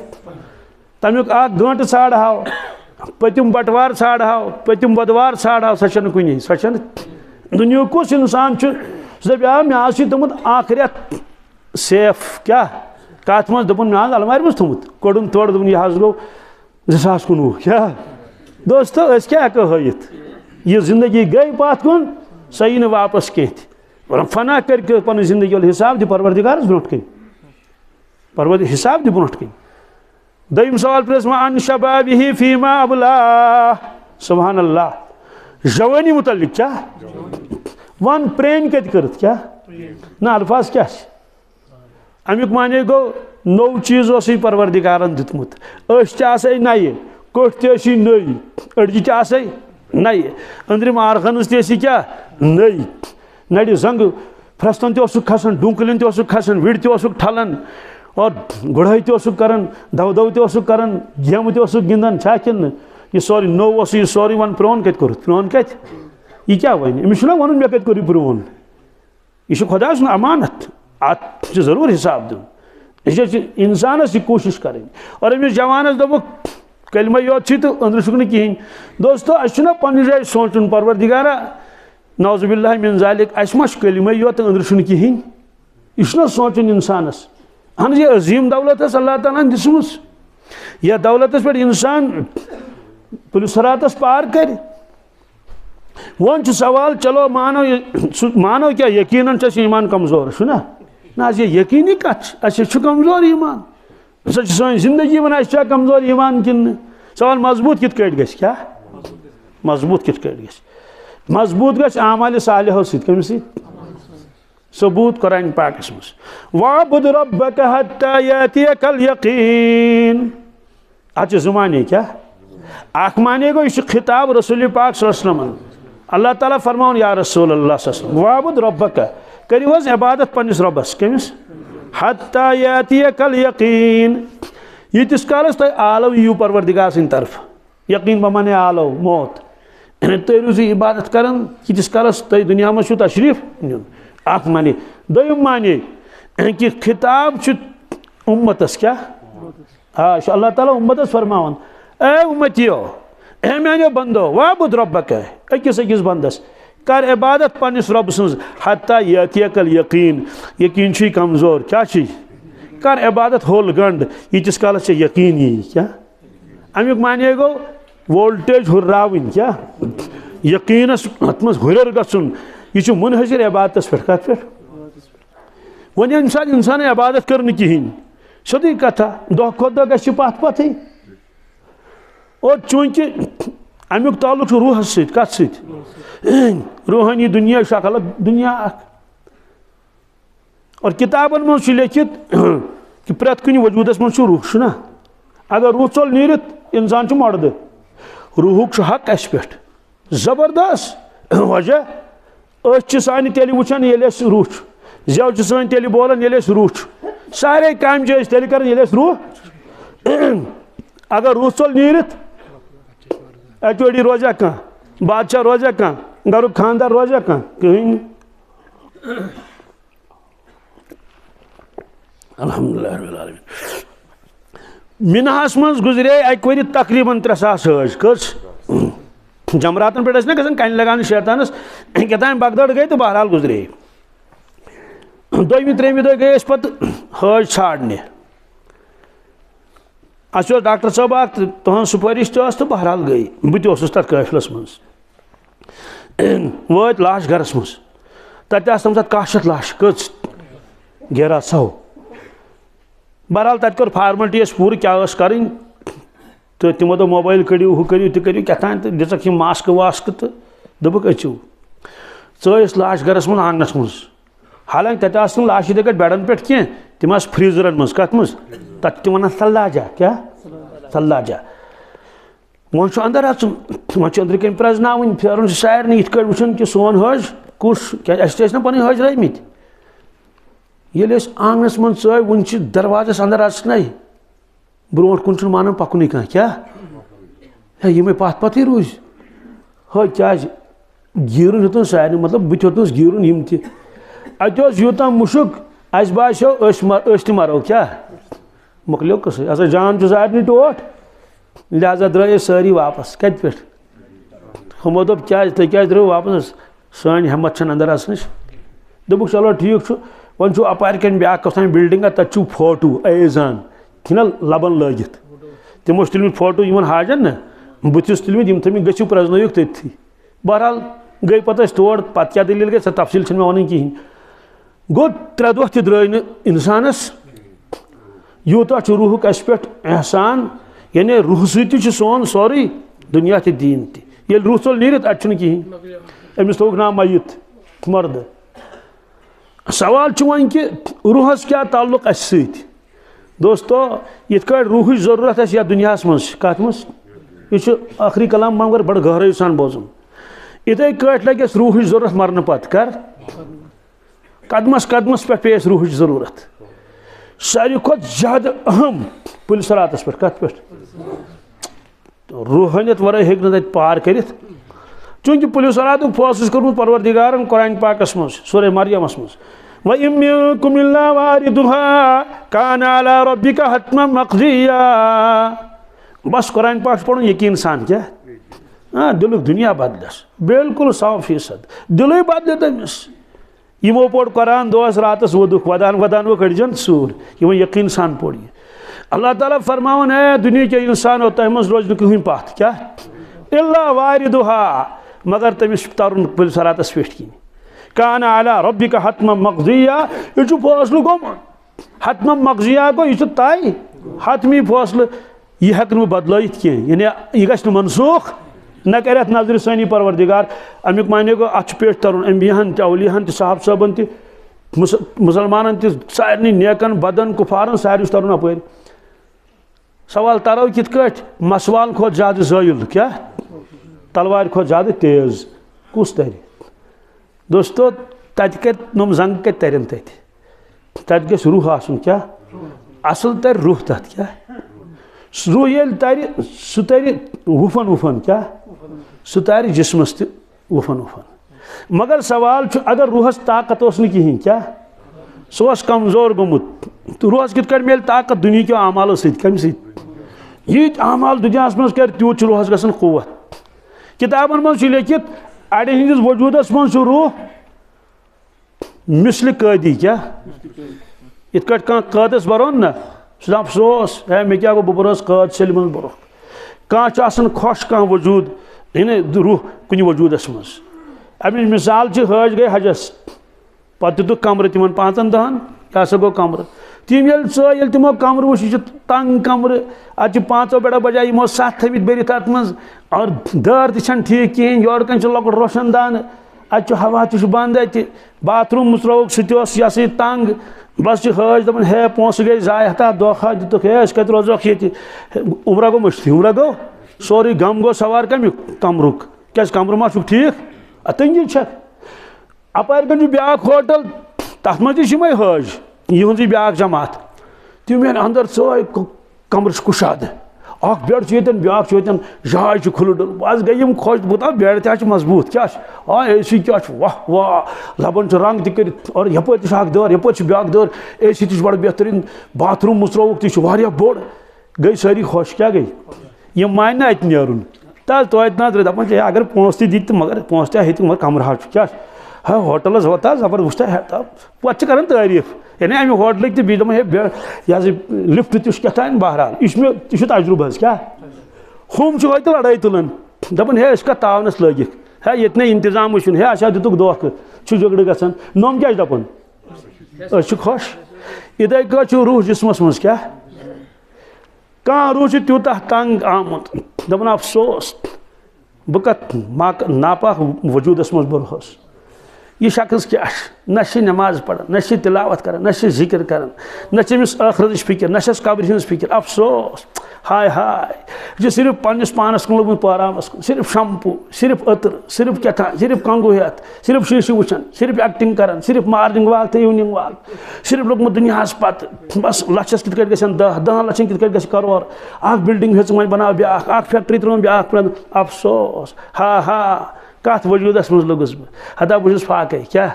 تمیک اخ گنٹہ ژھانڈ ہاو پتم بٹوار ژھانڈ ہاو پتم بدوار ژھانڈ ہاو سہ کن سہ دنیا کس انسان دپ مے تھومت اخ رت سیف کیا کت من دپن مے المارِ مز تھومت کوڑن تور دپن یہ گو 2019 کیا دوستو اس کیا ہیکو ہائت یہ زندگی گئی پات کن سہ یی نہ واپس کینٛہہ فنا کر کے پن زندگی ول حساب دی پروردگارس برونٹ کن حساب دی برونٹ کن دویم سوال پرس ما ان شبابہ فیما ابلا سبحان اللہ جوانی متعلق کیا ون پرین کت کرت کیا نہ الفاظ کیا امیک معنی گو نو چیز اس پروردگارن دتمت اش تہ نئی کوٹ تہ نئی اڑجہ تہ نئی أندرم آرگنز تہ کیا نئی نڑ زنگ پھرستن تہ کھسان ڈونکلن تہ کھسان وڑ تہ ٹھلان اور گڑائی تہ کران دو تہ کران گیم تہ گندان چھا کن یہ سوری نو یہ سوری ون پرون کت کورت پرون کت یہ کیا ون امس نا ون مے کت کور پرون یہ خدا سن امانت ات ضرور حساب دن یہ انسانس یہ کوشش کریں اور امس جوانس دپک کلمہ یوت تو اندر چھ کہین دوستو اچھا پنہ جائے سوچن پروردگارا نعوذ باللہ من ذالک اس مش کلمہ یوت اندر چھ کہین یہ سوچن انسانس اہن یہ عظیم دولت اللہ تعالیٰ دسمس یہ دولت پہ انسان پولیس صراطس پار کر ون سوال چلو مانو کیا یقیناً ایمان کمزور نا یہ یقینی کت اچھا کمزور ایمان سہ سن زندگی ون اچھا کمزور ایمان کن سوال مضبوط کت کٹ گھ کیا مضبوط کت کٹ گھ مضبوط گھ اعمال صالحو ست کم ست ثبوت قرآن پاکس مز وَاعْبُدْ رَبَّكَ حَتَّى يَأْتِيَكَ الْيَقِينُ اتھ زمانے کیا اخ مانے گو یہ خطاب رسول پاک صلی اللہ علیہ وسلم اللہ تعالیٰ فرماؤن یا رسول اللہ صلی اللہ علیہ وسلم وَاعْبُدْ رَبَّكَ کریو حظ عبادت پنس ربس کمس حَتَّى يَأْتِيَكَ الْيَقِينُ یتس کالس تہ آلو یو پروردگار سن طرف یقین بمانے آلو موت تھی روزو عبادت کران یتس کالس تہ دنیا مز تشریف نیون اخ معنی دویم معنی کہ خطاب امتس کیا ہاں اللہ تعالیٰ امتس فرماون اے امتیو اے میانیو بندو وَاعْبُدْ رَبَّكَ اکس بندس کر عبادت پنس رب سنز حتیٰ یأتیک الیقین یقین چھ کمزور کیا چھ کر عبادت ہول گنڈ یتس کالس چھ یقین یہ کیا امیک معنی گو وولٹیج ہراون کیا یقینس ات مز ہرر گژھن یہ منحصر عبادت پہ کت پہ ون انسان عبادت کر کہین سیودی کتھا دہ کھت دہ گھس پتھ پتھے اور چونکہ امیک تعلق روحس ست کت ست روحانی دنیا شکل دنیا اخ اور کتابن من لکھت کہ پریت کن وجودس من روح نا اگر روح ژول نیرت انسان مرد روحک حق اس پہ زبردست وجہ أچھ سانہِ تیٚلہِ وٕچھان ییٚلہِ أسۍ روح زٮ۪و چھِ سٲنۍ تیٚلہِ بولان ییٚلہِ أسۍ روح سارے کامہِ چھِ أسۍ تیٚلہِ کران ییٚلہِ أسۍ روح اگر روح ژول نیٖرِتھ اَکہِ وٲڑی روزیا کانٛہہ بادشاہ روزیا کانٛہہ گرُک خاندار روزیا کانٛہہ کٕہٕنۍ نہٕ الحمدللہ رب العالمین مِنہاس منٛز گُزرے اَکہِ ؤری تقریٖباً 3,000 حٲج کٔژ جمراتن پہ نا گھن کن لگان شیطانس کتان بغداد گئی تو بہرحال گزرے دویمہ تریمہ دہ گئی پتہ حاج ژھانڈنے اس ڈاکٹر صاحب اخ تہن سپارش تہ بہرحال گئی بہ تہ تر قافلس مز وات لاش گرس مز تت تم سات 1,000 لاش کٔژ 1100 بہرحال تت کور فارملٹی پور کیا کریں تو تمو دو موبائل کڑیو ہو کریو تہ کریو کتان تو دژک یہ ماسک واسک تو دبک اچو ژس لاش گرس من آنگنس مز حالانکہ تت آس لاش یتھے کٹ بیڈن پہ کی تم آس فریزرن مز کت مز تت تم ونان ثلاجہ کیا ثلاجہ وہ اندر اچھن وہ اندر کن پرزن پھیرن سارے یہ وچن کہ سون حج کس نا پن حج رمت یل آنگنس من ژاے ون دروازس اندر اچھنے برو کن مان پکن کیا یہ پت پتہ روز حج کیا گیرن ہیوتن سارے مطلب بت ہیوتنس گیرن یم تہ اتہ یوتہ مشک اس باسیو اس تہ مرو کیا مکلیو قصہ اچھا جان سارے ٹوٹ لہذا درائے ساری واپس کت پہ ہمو دپ کیا درو واپس سان ہمت چھ اندر اچھنچ دپک چلو ٹھیک ون اپار کن بیاکھ کتان بلڈنگ تت فوٹو ایزان کھنا لبن لگت تمو تلمت فوٹو ان حاجن نا بتس تلمت یم تھمت گھو پرزنوک تھی بہرحال گئی پتہ تور پتہ کیا دلیل گئی سہ تفصیل چھ ون کہین گو 3 دہ تہ درائے نا انسانس یوتہ چھ روحک اس پہ احسان یعنی روح سی سون سوری دنیا تہ دین تہ یل روح ژول نیرت اتہ کہین امس تھوک نام میت مرد سوال ون کہ روحس کیا تعلق اس ست دوستو یت روحچ ضرورت اس یا دنیا مز کت مز یہ آخری کلام مگر بڑ گہرائی سان بوزن اتھے کٹ لگی اس روحچ ضرورت مرنے پتہ کر قدمس قدمس پہ پی اس روحچ ضرورت ساروی کھت زیادہ اہم پُلس راتس پہ کت پہ روحانیت ورائے ہیک نہ پار کرت چونکہ پُلس رات فٲصلہٕ کوٚرمُت پروردگارن قرآن پاکس مز سورہ مریمس مز وَإِن مِّنكُمْ إِلَّا وَارِدُهَا كَانَ عَلَى رَبِّكَ حَتْمًا مَقْضِيًّا بس قرآن پاک پڑھن یقین سان کیا ہاں دلک دنیا بدلس بالکل 100% دلے بدلے تمس یمو پوڑ قرآن دہس راتس ودک ودان وہ کڑجن سور یہ یقین سان پوڑی اللہ تعالیٰ فرماون ہے دنیا کے انسان اور تہ مز روز کہین پات کیا الا واردها مگر تمس ترن پُلس راتس پہ کن کان علی ربک حتما مقضیہ یہ فاصلہ گومت حتما مقضیہ گو یہ طے حتمی فاصلہ یہ ہیکن بدلائت کی یعنی یہ گھس منسوخ نہ کرت نظر ثانی پروردگار امیک معنی گو ات پیٹ ترن انبیاءن تہ اولیاءن تہ صاحب صاحبن تہ مسلمانن تہ سارے نیکن بدن کفارن سارے ترن اپر سوال ترو کت کٹ مسوال کھت زیادہ زائل کیا تلوار کھت زیادہ تیز کس تر دوستو تت کت نم زنگ کت ترن تت گھس روح آسن کیا اصل تر روح تت کیا روح یل تر سہ تر وفن وفن کیا سہ تر جسمس تہ وفن وفن مگر سوال اگر روحس طاقت اس نہ کہین کیا سہ کمزور گومت تو روحس کت کر میل طاقت دنیا کے اعمالو ست کم ست یہ اعمال دنیا مز کر تیوت روحس گژھان قوت کتابن مز لیکھت اڑین ہندس وجودس مز روح مثل قٲدی کیا ات کٹ کان قٲدس برون نا سہ افسوس ہے مے کیا گو بہ برس قٲد سیل من برو کان چھ آسان خوش کان وجود یعنی روح کن وجودس مز امچ مثال حج گئی حجس پتہ دتک کمرہ تمن 5 دہن یہ ہسا گو کمرہ تم یل تمو کمرہ وچ یہ تنگ کمرہ ات 5 بیڈو بجائے یمو 7 تھوت برت ات مز اور دار تہ چھن ٹھیک کہین یور کن لۄکُٹ روشن دان ات ہوا تہ بند ات باتھ روم متروک سہ یہ سا تنگ بس حج دپان ہے پونسہ گئی ضائع ہتا دھوکھا دتک ہے اس کت روزوک یہ عمرہ گو مشتھی عمرہ گو سوری غم گو سوار کمیک کمرک کیا کمرہ ما چھ ٹھیک تنگی چھ اپار کن بیاکھ ہوٹل تر مز تہ حج یہ بیاکھ جماعت تم اندر ژاے کمرس کشاد اخ بیڈ چیتن بیاکھ چیتن جاے چھ کھلڈ بس گئی خوش بتا بیڈ تہ مضبوط کیا اے سی کیا واہ واہ لبن رنگ تہ کرت اور یپر تہ اخ دور یپر بیاکھ دور اے سی تہ بڑ بہترین باتھ روم متروک تہ واریاہ بوڑ گئی ساری خوش کیا گئی یہ مان ات نیرن تل توت نظر دپان اگر پونسہ تہ دت مگر پونسہ تہ ہیت مگر کمرہ کیا ہاں ہوٹلس ہوتا زبردست ہے پتہ کران تعریف یعنی امہ ہوٹلک تہ بیٚیہِ دپان ہے لفٹ تہ کیٛاہ بہرحال یہ تجربہ کیا ہم ہوتہ لڑائی تلان دپان ہے کت تعاونس لگک ہے یت انتظام وچن ہے اچھا دتک دھوکہ جھگڑٕ گژھان نوم کیا دپان اس خوش اتھے کٹ روح جسمس مز کیا کان روح تیوتاہ تنگ آمت دپان افسوس بہ کت ناپاک وجودس مز برہس یہ شخص کیا نہ نماز پڑھان نہ تلاوت کران نہ ذکر کران نہ آخرت فکر نہ قبر ہز فکر افسوس ہائے ہائے یہ صرف پنس پانس کن لوگ پارامس کن صرف شمپو صرف عطر صرف کیا صرف کنگو ہیت صرف شیشہ وچان صرف ایکٹنگ کران صرف مارننگ واک تو ایوننگ واک صرف لوگ دنیا پتہ بس لچھس کت کٹ گھن 10 لچھن کت کٹ گھس کرور اخ بلڈنگ ہز ون بنا بیا اخ فیکٹری ترون بیا افسوس ہا ہا کت وجودس مز لوگس بہ ہتا بہس فاقے کیا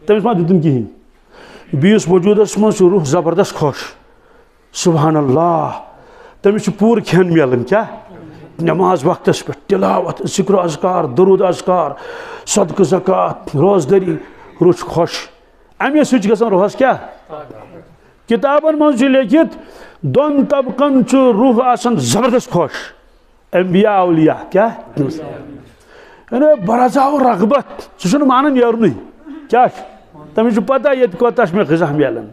تمس ما دتن کہین بیس وجودس مز روح زبردست خوش سبحان اللہ تمس پور کھین ملن کیا نماز وقتس پہ تلاوت ذکر اذکار درود اذکار صدقہ زکات روزداری روح خوش امی سچ گژھان روحس کیا کتابن من لکھت دون طبقن روح آسان زبردست خوش انبیاء اولیاء کیا یعنی برزاو رغبت سہ مانان نیرنی کیا تمس پتہ یہ کوتہ میں غذا ملان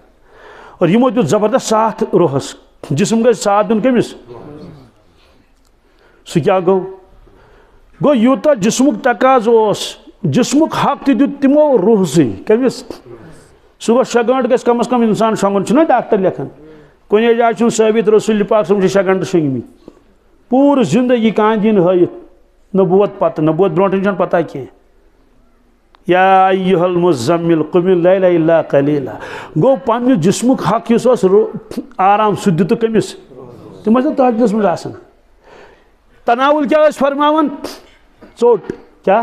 اور یمو دیت زبردست ساتھ روحس جسم گژھِ ساتھ دن کمس سہ کیا گو یوتہ جسمک تقاض اس جسمک حق تہ دیت تمو روح سی کمس سہ گو 6 گھنٹہ گژھِ کم از کم انسان شونگن چھُنہ ڈاکٹر لکھان کُنہِ جایہِ چھُنہٕ ثٲبت رسول پاک صٲب 6 گھنٹہ شونگمٕتۍ پوٗرٕ زندگی کان دین ہٲیِتھ نبوت پتہ نبوت برونٹھ چھنہ پتہ کی یا ایھا المزمل قم اللیل الا قلیلا گو پنہ جسمک حق اس آرام سہ دت کمس تم تحجدس مز آسان تناول کیا فرماون ژوٹ کیا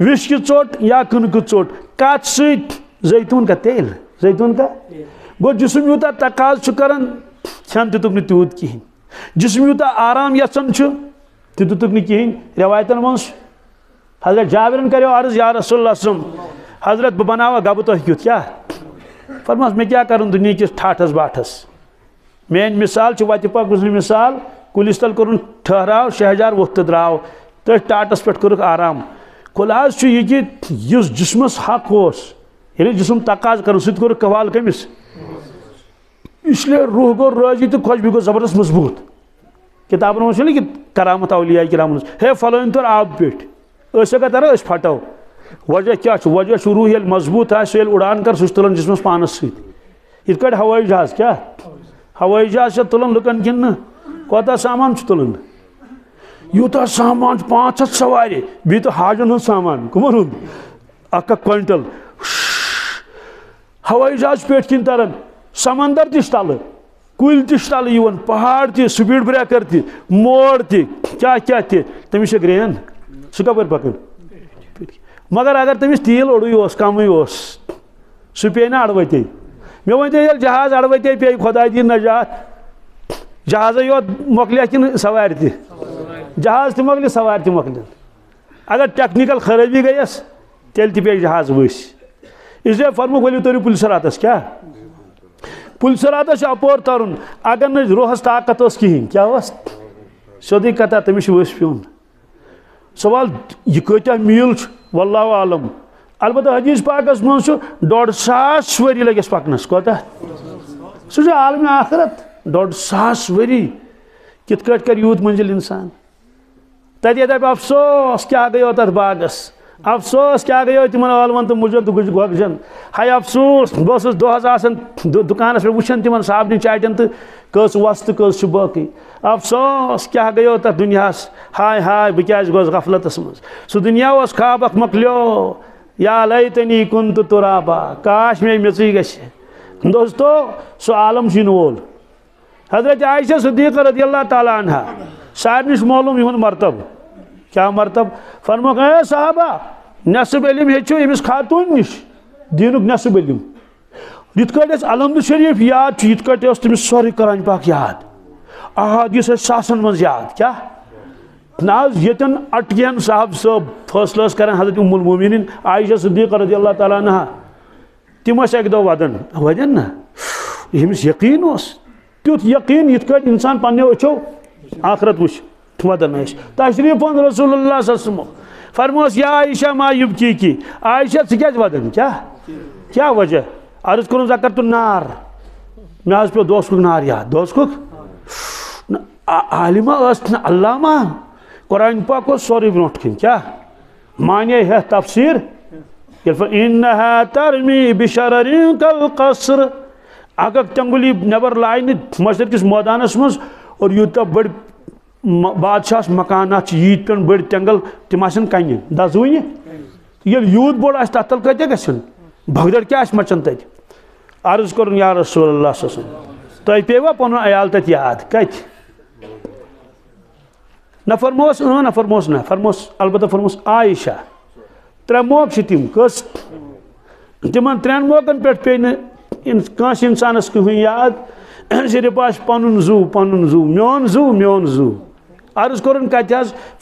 وشکہ ژوٹ یا کنکہ ژوٹ کت ست زیتون کا تیل زیتون کا گو جسم یوتہ تقاض کران کھین دتک نہ تیوت کہین جسم یوتہ آرام یژھان تہ دتک نہ کہین روایتن مز حضرت جابرن کرو عرض یا رسول اللہ صلی اللہ علیہ وسلم حضرت بہ بناوا گبہ تہ کیت کیا فرماس میں کیا کروں دنیا کس ٹھاٹھس باٹھس مین مثال چھ وتہ پک گزر مثال کلس تل کرن ٹھہراو شہجار وقت دراو تہ ٹاٹس پہ کورک آرام خلاص چھ یہ کہ اس جسمس حق اس یعنی جسم تقاض کرن ست کورک قوال کمس اس لیے روح گو راضی تو خوش بھی گو زبردست مضبوط کتابن من کہ کرامت اولیاء کرام ہے فلان تر آب پیٹ اگر تر اس پھٹو وجہ کیا وجہ روح یل مضبوط آ سہ اڑان کر سہ تلان جسمس پانس ست یہ کٹ ہوٲیی جہاز کیا ہوٲیی جہاز تلان لکن کن کوتہ سامان تلان یوتہ سامان 500 سوارِ بیٚیہِ تہٕ حاجن ہُنٛد سامان کمن ہُنٛد اکھ کوینٹل ہوٲیی جہاز پیٹھ کن تران سمندر تہ تلہٕ کُلۍ تہ تلہٕ یِوان پہاڑ تہ سپیڈ بریکر تہ موڑ تہ کیا تہ تٔمِس چھِ گرین سہ کپٲرۍ پکان مگر اگر تٔمِس تیٖل اوٚڑُے اوس کمٕے اوس سہ پیٚیہِ نہ اڑوتے مےٚ ؤنۍ تو ییٚلہِ جہاز اڑوتے پیٚیہِ خۄداے دِیِن نجات جہازے یوت مۄکلہِ کِنہٕ سوارِ تہِ جہاز تہِ مۄکلہِ سوارِ تہِ مۄکلن اگر ٹیکنیکل خرٲبی گٔیَس تیٚلہِ تہِ پیٚیہِ جہاز ؤسۍ اسلیے فرموکھ ؤلِو تٔرِو پُلسراتس کیٛاہ پُلسراتس چھُ اپور ترُن اگر نہٕ روحس طاقت ٲس کِہیٖنۍ کیٛاہ اوس سیوٚدُے کتھا تٔمِس چھُ ؤسۍ پیوٚن سوال یہ کۭتیاہ میٖل چھُ واللہ عالم البتہ حدیث پاکس منٛز چھُ 150 ؤری لگس پکنس کوتاہ سُہ چھُ عالمِ آخرت 150 ؤری کِتھ کٲٹھۍ کر یوٗت منزل انسان تتے دپہِ افسوس کیٛاہ گٔیو تتھ باغس افسوس کیا گئی تمن ٲلون تو مجھن تو گۄگجن ہاے افسوس بہٕ اوسُس دۄہس آسان دُکانس پٮ۪ٹھ وٕچھان تمن صابنہِ چاٹٮ۪ن تہٕ کٔژ وۄس تہٕ کٔژ چھِ باقٕے افسوس کیا گٔیو تتھ دُنیاہس ہاے ہاے بہٕ کیازِ گوس غفلتس منٛز سُہ دُنیا اوس خواب اکھ مۄکلیو یا لیتنی کُنتُ تُرابا کاش مے میژٕے گژھِ دوستو سُہ عالم چھُ یِنہٕ وول حضرت عائشہ صدیقہ رضی اللہ تعالیٰ عنہا سارنٕے چھُ معلوٗم یِہُنٛد مرتب کیا مرتب فرموکھ اے صحابہ نصب علم ہیٚچھِو أمِس خاتوٗن نِش دیٖنُک نصب علم یِتھ کٲٹھۍ اَسہِ الحمد شریٖف یاد چھُ یِتھ کٲٹھۍ اوس تٔمِس سورُے قرآن پاک یاد احادیٖث ٲسۍ ساسن منٛز یاد کیٛاہ نہ حظ ییٚتٮ۪ن اٹکِہن صاحب صٲب فٲصلہٕ ٲس کران حضرت ام المومنین عائشہ صدیقہ رضی اللہ تعالیٰ عنہا تِم ٲسۍ اکہِ دۄہ ودان نہ ییٚمِس یقیٖن اوس تیُتھ یقیٖن یِتھ کٲٹھۍ انسان پننیو أچھو آخرت وٕچھ ودان ٲسۍ تشریٖف اوٚن رسول اللہ صلی اللہ علیہ وسلم فرموس یا عائشہ ما یبکی عائشہ ژٕ کیٛازِ ودان کیٛاہ وجہ عرض کوٚرُن ذکرتُ النار مےٚ حظ پیوٚو دوسکُک نار یاد دوسکُک عالمہ ٲس نہٕ علامہ قرآن پاک اوس سورُے برونٛٹھ کِنۍ کیٛاہ مانے ہیٚتھ تفسیٖر فَإِنَّهَا تَرْمِي بِشَرَرٍ كَالْقَصْرِ اگر تنگلی نبر لائن مشرق کس میدانس مز اور یوتہ بڑ بادشاہ مکانات یت پہ بڑ تنگل تم آن کنہ دزوین یل یوت بوڑ آس تل کتہ گھن بھگدڑ کیا مچن تت عرض کر یا رسول اللہ صلی اللہ علیہ وسلم تہ پیوا پن عیال تت یاد کت نہ فرموس نہ فرموس نہ فرموس البتہ فرموس عائشہ 3 موقع تم کس تمن 3 موقعن پہ پی کانس انسانس کہیں یاد صرف آس پن زو میون زو عرض کورن کت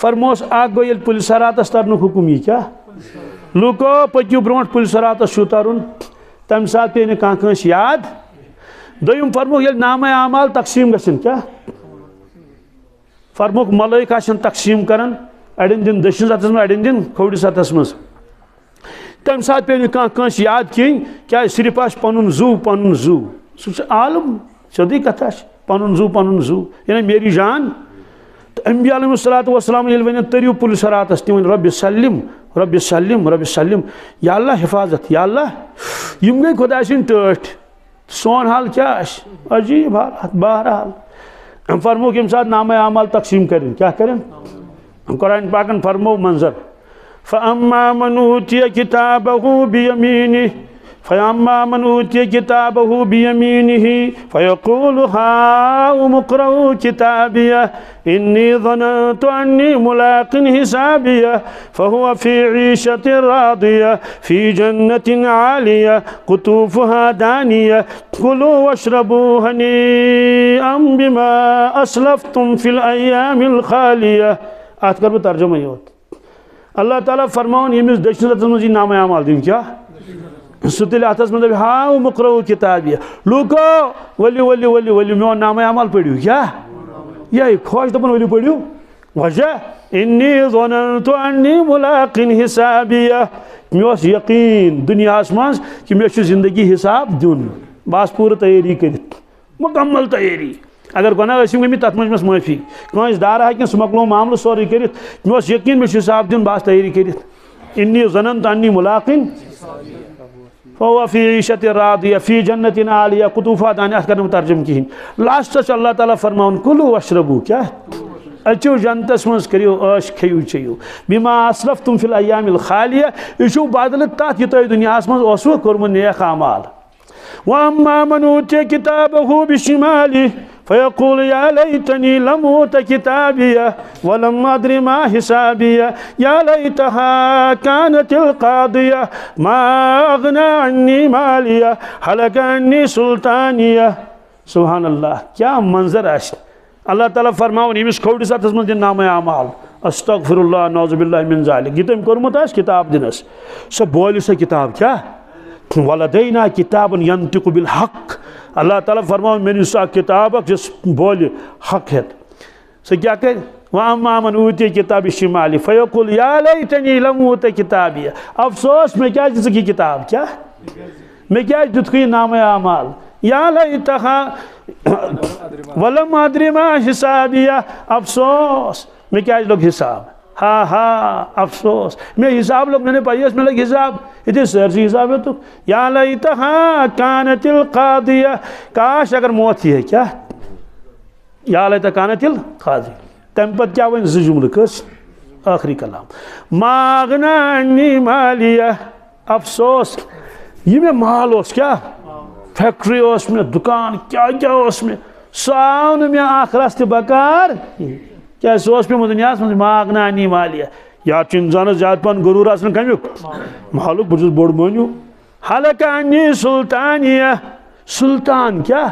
فرموس اخ گو یل پولیس راتس ترن حکم یہ کیا لوکو پکیو برونٹ پولیس راتس چھو ترن تم سات پی کانس یاد دویم فرموک یل نامہ اعمال تقسیم گھن کیا فرموک ملائک آسن تقسیم کرن اڑین دن دشن سطحس من اڑین دن کھوڑ سطحس من تم سات پی کانس یاد کہیں کیا صرف آس پن زو سہ عالم سیودی کتھا پن زو یعنی میری جان تو انبیاء علیہ السلام یل ون تریو پولیس راتس تم رب سلم یا اللہ حفاظت یا اللہ یم گئی خدا سن ٹھٹ سون حال کیا عجیب حالات بہرحال فرموک یم سات نامہ اعمال تقسیم کریں کیا کریں قرآن پاکن فرمو منظر فَأَمَّا مَنْ أُوتِيَ كِتَابَهُ بِيَمِينِهِ فَأَمَّا مَنْ أُوتِيَ كِتَابَهُ بِيَمِينِهِ فَيَقُولُ هَاؤُمُ اقْرَءُوا كِتَابِيَهْ إِنِّي ظَنَنتُ أَنِّي مُلَاقٍ حِسَابِيَهْ فَهُوَ فِي عِيشَةٍ رَاضِيَةٍ فِي جَنَّةٍ عَالِيَةٍ قُطُوفُهَا دَانِيَةٌ كُلُوا وَاشْرَبُوا هَنِيئًا بِمَا أَسْلَفْتُمْ فِي الْأَيَّامِ الْخَالِيَةِ آت کر بہ ترجمہ یہ اللہ تعالیٰ فرماؤن یمس دشن رتس مز یہ نامہ اعمال دن کیا سہ تیل اتس مز ہاؤ مقرؤ کتابیہ لوکو ولو میون نامہ اعمال پڑھو کیا یہ خوش دپن ولو پڑھو وجہ انی ظننت انی ملاق حسابیہ مے یقین دنیا مز کہ مے زندگی حساب دن بس پور تیاری کرت مکمل تیاری اگر گناہ گمت تر مجھ معافی کنس دارہ ہکن سہ مکلو معاملہ سوری کرت مے یقین مے حساب دن بس تیاری کرت انی ظننت انی ملاق فهو فی عیشۃ راضیہ فی جنۃ عالیہ قطوفها دانیہ ات کرن ترجم کہین لاسٹس اللہ تعالیٰ فرماؤن کلوا واشربوا کیا اچو جنتس مز کریو عش کھیو چیو بما اسلفتم فی الایام الخالیہ یہ بدل تات یہ دنیا مز اوسو کورمت نیک اعمال واما من اوتی کتابه بشماله فيقول يا ليتني لم اوت كتابيه ولم ادر ما حسابيه يا ليتها كانت القاضيه ما اغنى عني ماليه هلك عني سلطانيه سبحان اللہ کیا منظر آس اللہ تعالیٰ فرماؤن یمس کھوڑ ساتس من دن نامہ اعمال استغفر اللہ نعوذ باللہ من ذالک یہ تم کورمت آس کتاب دنس سہ بول سہ کتاب کیا ولدینا کتاب ینطق بالحق اللہ تعالیٰ فرماؤن میں نے سا کتاب جس بول حق ہے سہ کیا کہ وَأَمَّا مَنْ أُوتِيَ كِتَابَهُ بِشِمَالِهِ فَيَقُولُ يَا لَيْتَنِي لَمْ أُوتَ كِتَابِيَهْ افسوس میں کیا دس کی کتاب کیا میں کیا دت کی نامہ اعمال یا لیتها ولم ادری ما حسابیہ افسوس میں کیا لوگ حساب ہا افسوس میں حساب لوگ میں نے پائیس میں لگ حساب اتنے سرسی حساب ہے تو یا لیتہا کانت القاضیہ کاش اگر موت ہی ہے کیا یا لیتہا کانت القاضیہ تم پت کیا وین زی جملہ کس آخری کلام ما اغنا انی مالیہ افسوس یہ میں مال اس کیا فیکٹری اس میں دکان کیا اس میں ساؤن میں آخرست بکار کیا سوس پہ دنیا من ما اغنا انی مالیہ یا انسان زیادہ پان غرور آسن کمیک مالک بجس بوڑ مانیو حلق انی سلطانیہ سلطان کیا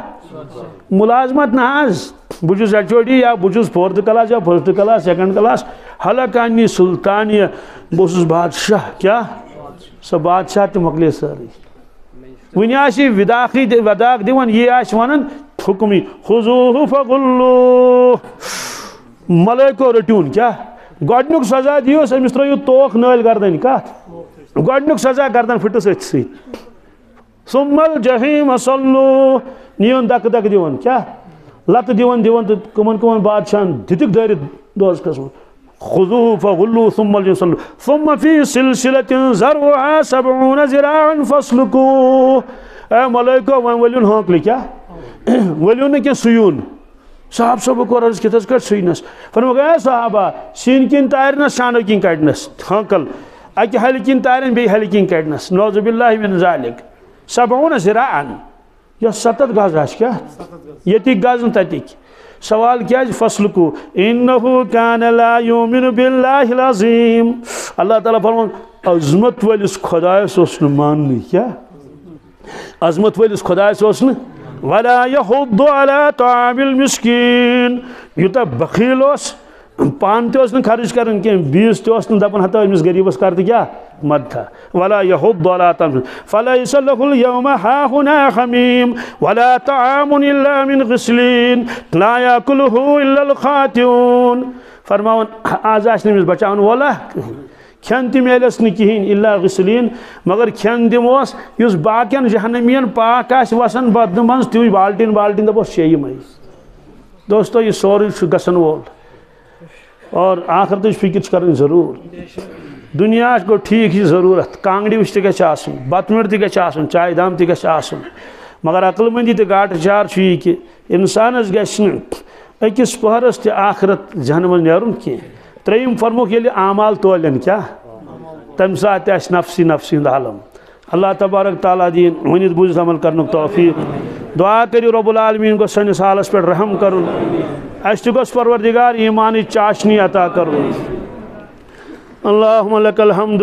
ملازمت ناز بجس ایچوڈی یا بجس 4th کلاس یا 1st کلاس 2nd کلاس حلق انی سلطانیہ بوسس بادشاہ کیا سو بادشاہ تی مکلی ساری ونی آسی وداق دیون یہ آس ونن حکمی خضوہ فغلوہ ملائکو رٹیون کیا گوڑنک سزا دیوس امس ترو توک نال گردن کت گوڑنک سزا گردن پھٹس ات سی ثم الجحیم صلو نیون دک دک دیون کیا لت دیون تو کمن بادشاہن دتک دارت دوزکس من خذوه فغلوه ثم الجنة ثم في سلسلة ذرعها 70 ذراعا فاسلكوه. اے ملائکہ وۄنۍ ؤلِو ہانٛکلہِ کیٛاہ ؤلِو نہٕ کینٛہہ سُیُن. صاحب صٲبو کوٚر عرض کِتھَس کٲٹھۍ سُینَس. فرمووُکھ اے صحابہ سِنۍ کِنۍ تارنَس شانو کِنۍ کَڑنَس ہانٛکل اَکہِ ہَلہِ کِنۍ تارن بیٚیہِ ہَلہِ کِنۍ کَڑنَس. نعوذ باللہ من ذالِک. 70 ذراعا یۄس 7 گز آسہِ کیٛاہ ییٚتِکۍ گز نہٕ تَتِکۍ. سوال کیٛازِ فصلکو اِنہُ کان لا یؤمن باللہ العظیم. اللہ تعالیٰ فرمون عظمت وٲلِس خۄدایَس اوس نہٕ ماننٕے. کیٛاہ عظمت وٲلِس خۄدایَس اوس نہٕ ولا یحُضُّ علی طعام المسکین. یوٗتاہ بخیل اوس پانہٕ تہِ اوس نہٕ خرچ کران کینٛہہ بیٚیِس تہِ اوس نہٕ دپان ہتا أمِس غریٖبَس کر تہٕ کیٛاہ مدتھا. ولا یحُضُّ علی طعام فلیس لہ اليوم ہاہُنا حمیم ولا طعام الا من غسلین لا یاکلہ الا الخاطئون. فرماوان آز آسہِ نہٕ أمِس بچاون وولا کھٮ۪ن تہِ میلٮ۪س نہٕ کِہیٖنۍ الا غسلیٖن مگر کھٮ۪ن دِموس یُس باقین جہنمین پاک آسہِ وسان بدنہٕ منٛز تِہُے بالٹیٖن بالٹیٖن دپوس چے یِمے. دوستو یہ سورُے چھُ گژھن وول اور آخرتٕچ فکر چھِ کرٕنۍ ضروٗر. دُنیا گوٚو ٹھیٖک یہِ ضروٗرت کانٛگڑِ وٕچھ تہِ گژھِ آسُن بتہٕ میوٚر تہِ گژھِ آسُن چایہِ دام تہِ گژھِ آسُن مگر عقل مندی تہٕ گاٹہٕ چار چھُ یہِ کہِ اِنسانس گژھِ نہٕ أکِس پٔہرس تہِ آخرت ذہنہٕ منٛز نیرُن کینٛہہ. ترٛیٚیِم فرموکھ ییٚلہِ اعمال تولن کیٛاہ تمہِ ساتہٕ تہِ آسہِ نفسی نفسی ہُنٛد عالم. اللہ تبارک تعالیٰ دِیِن ؤنِتھ بوٗزِتھ عمل کرنُک توفیٖق. دعا کٔرِو رۄب العالمیٖن گوٚژھ سٲنِس حالس پٮ۪ٹھ رحم کرُن اَسہِ تہِ گوٚژھ پروردگار ایٖمانٕچ چاشنی عطا کرُن. اللہُمَ لَکَ الحمدُ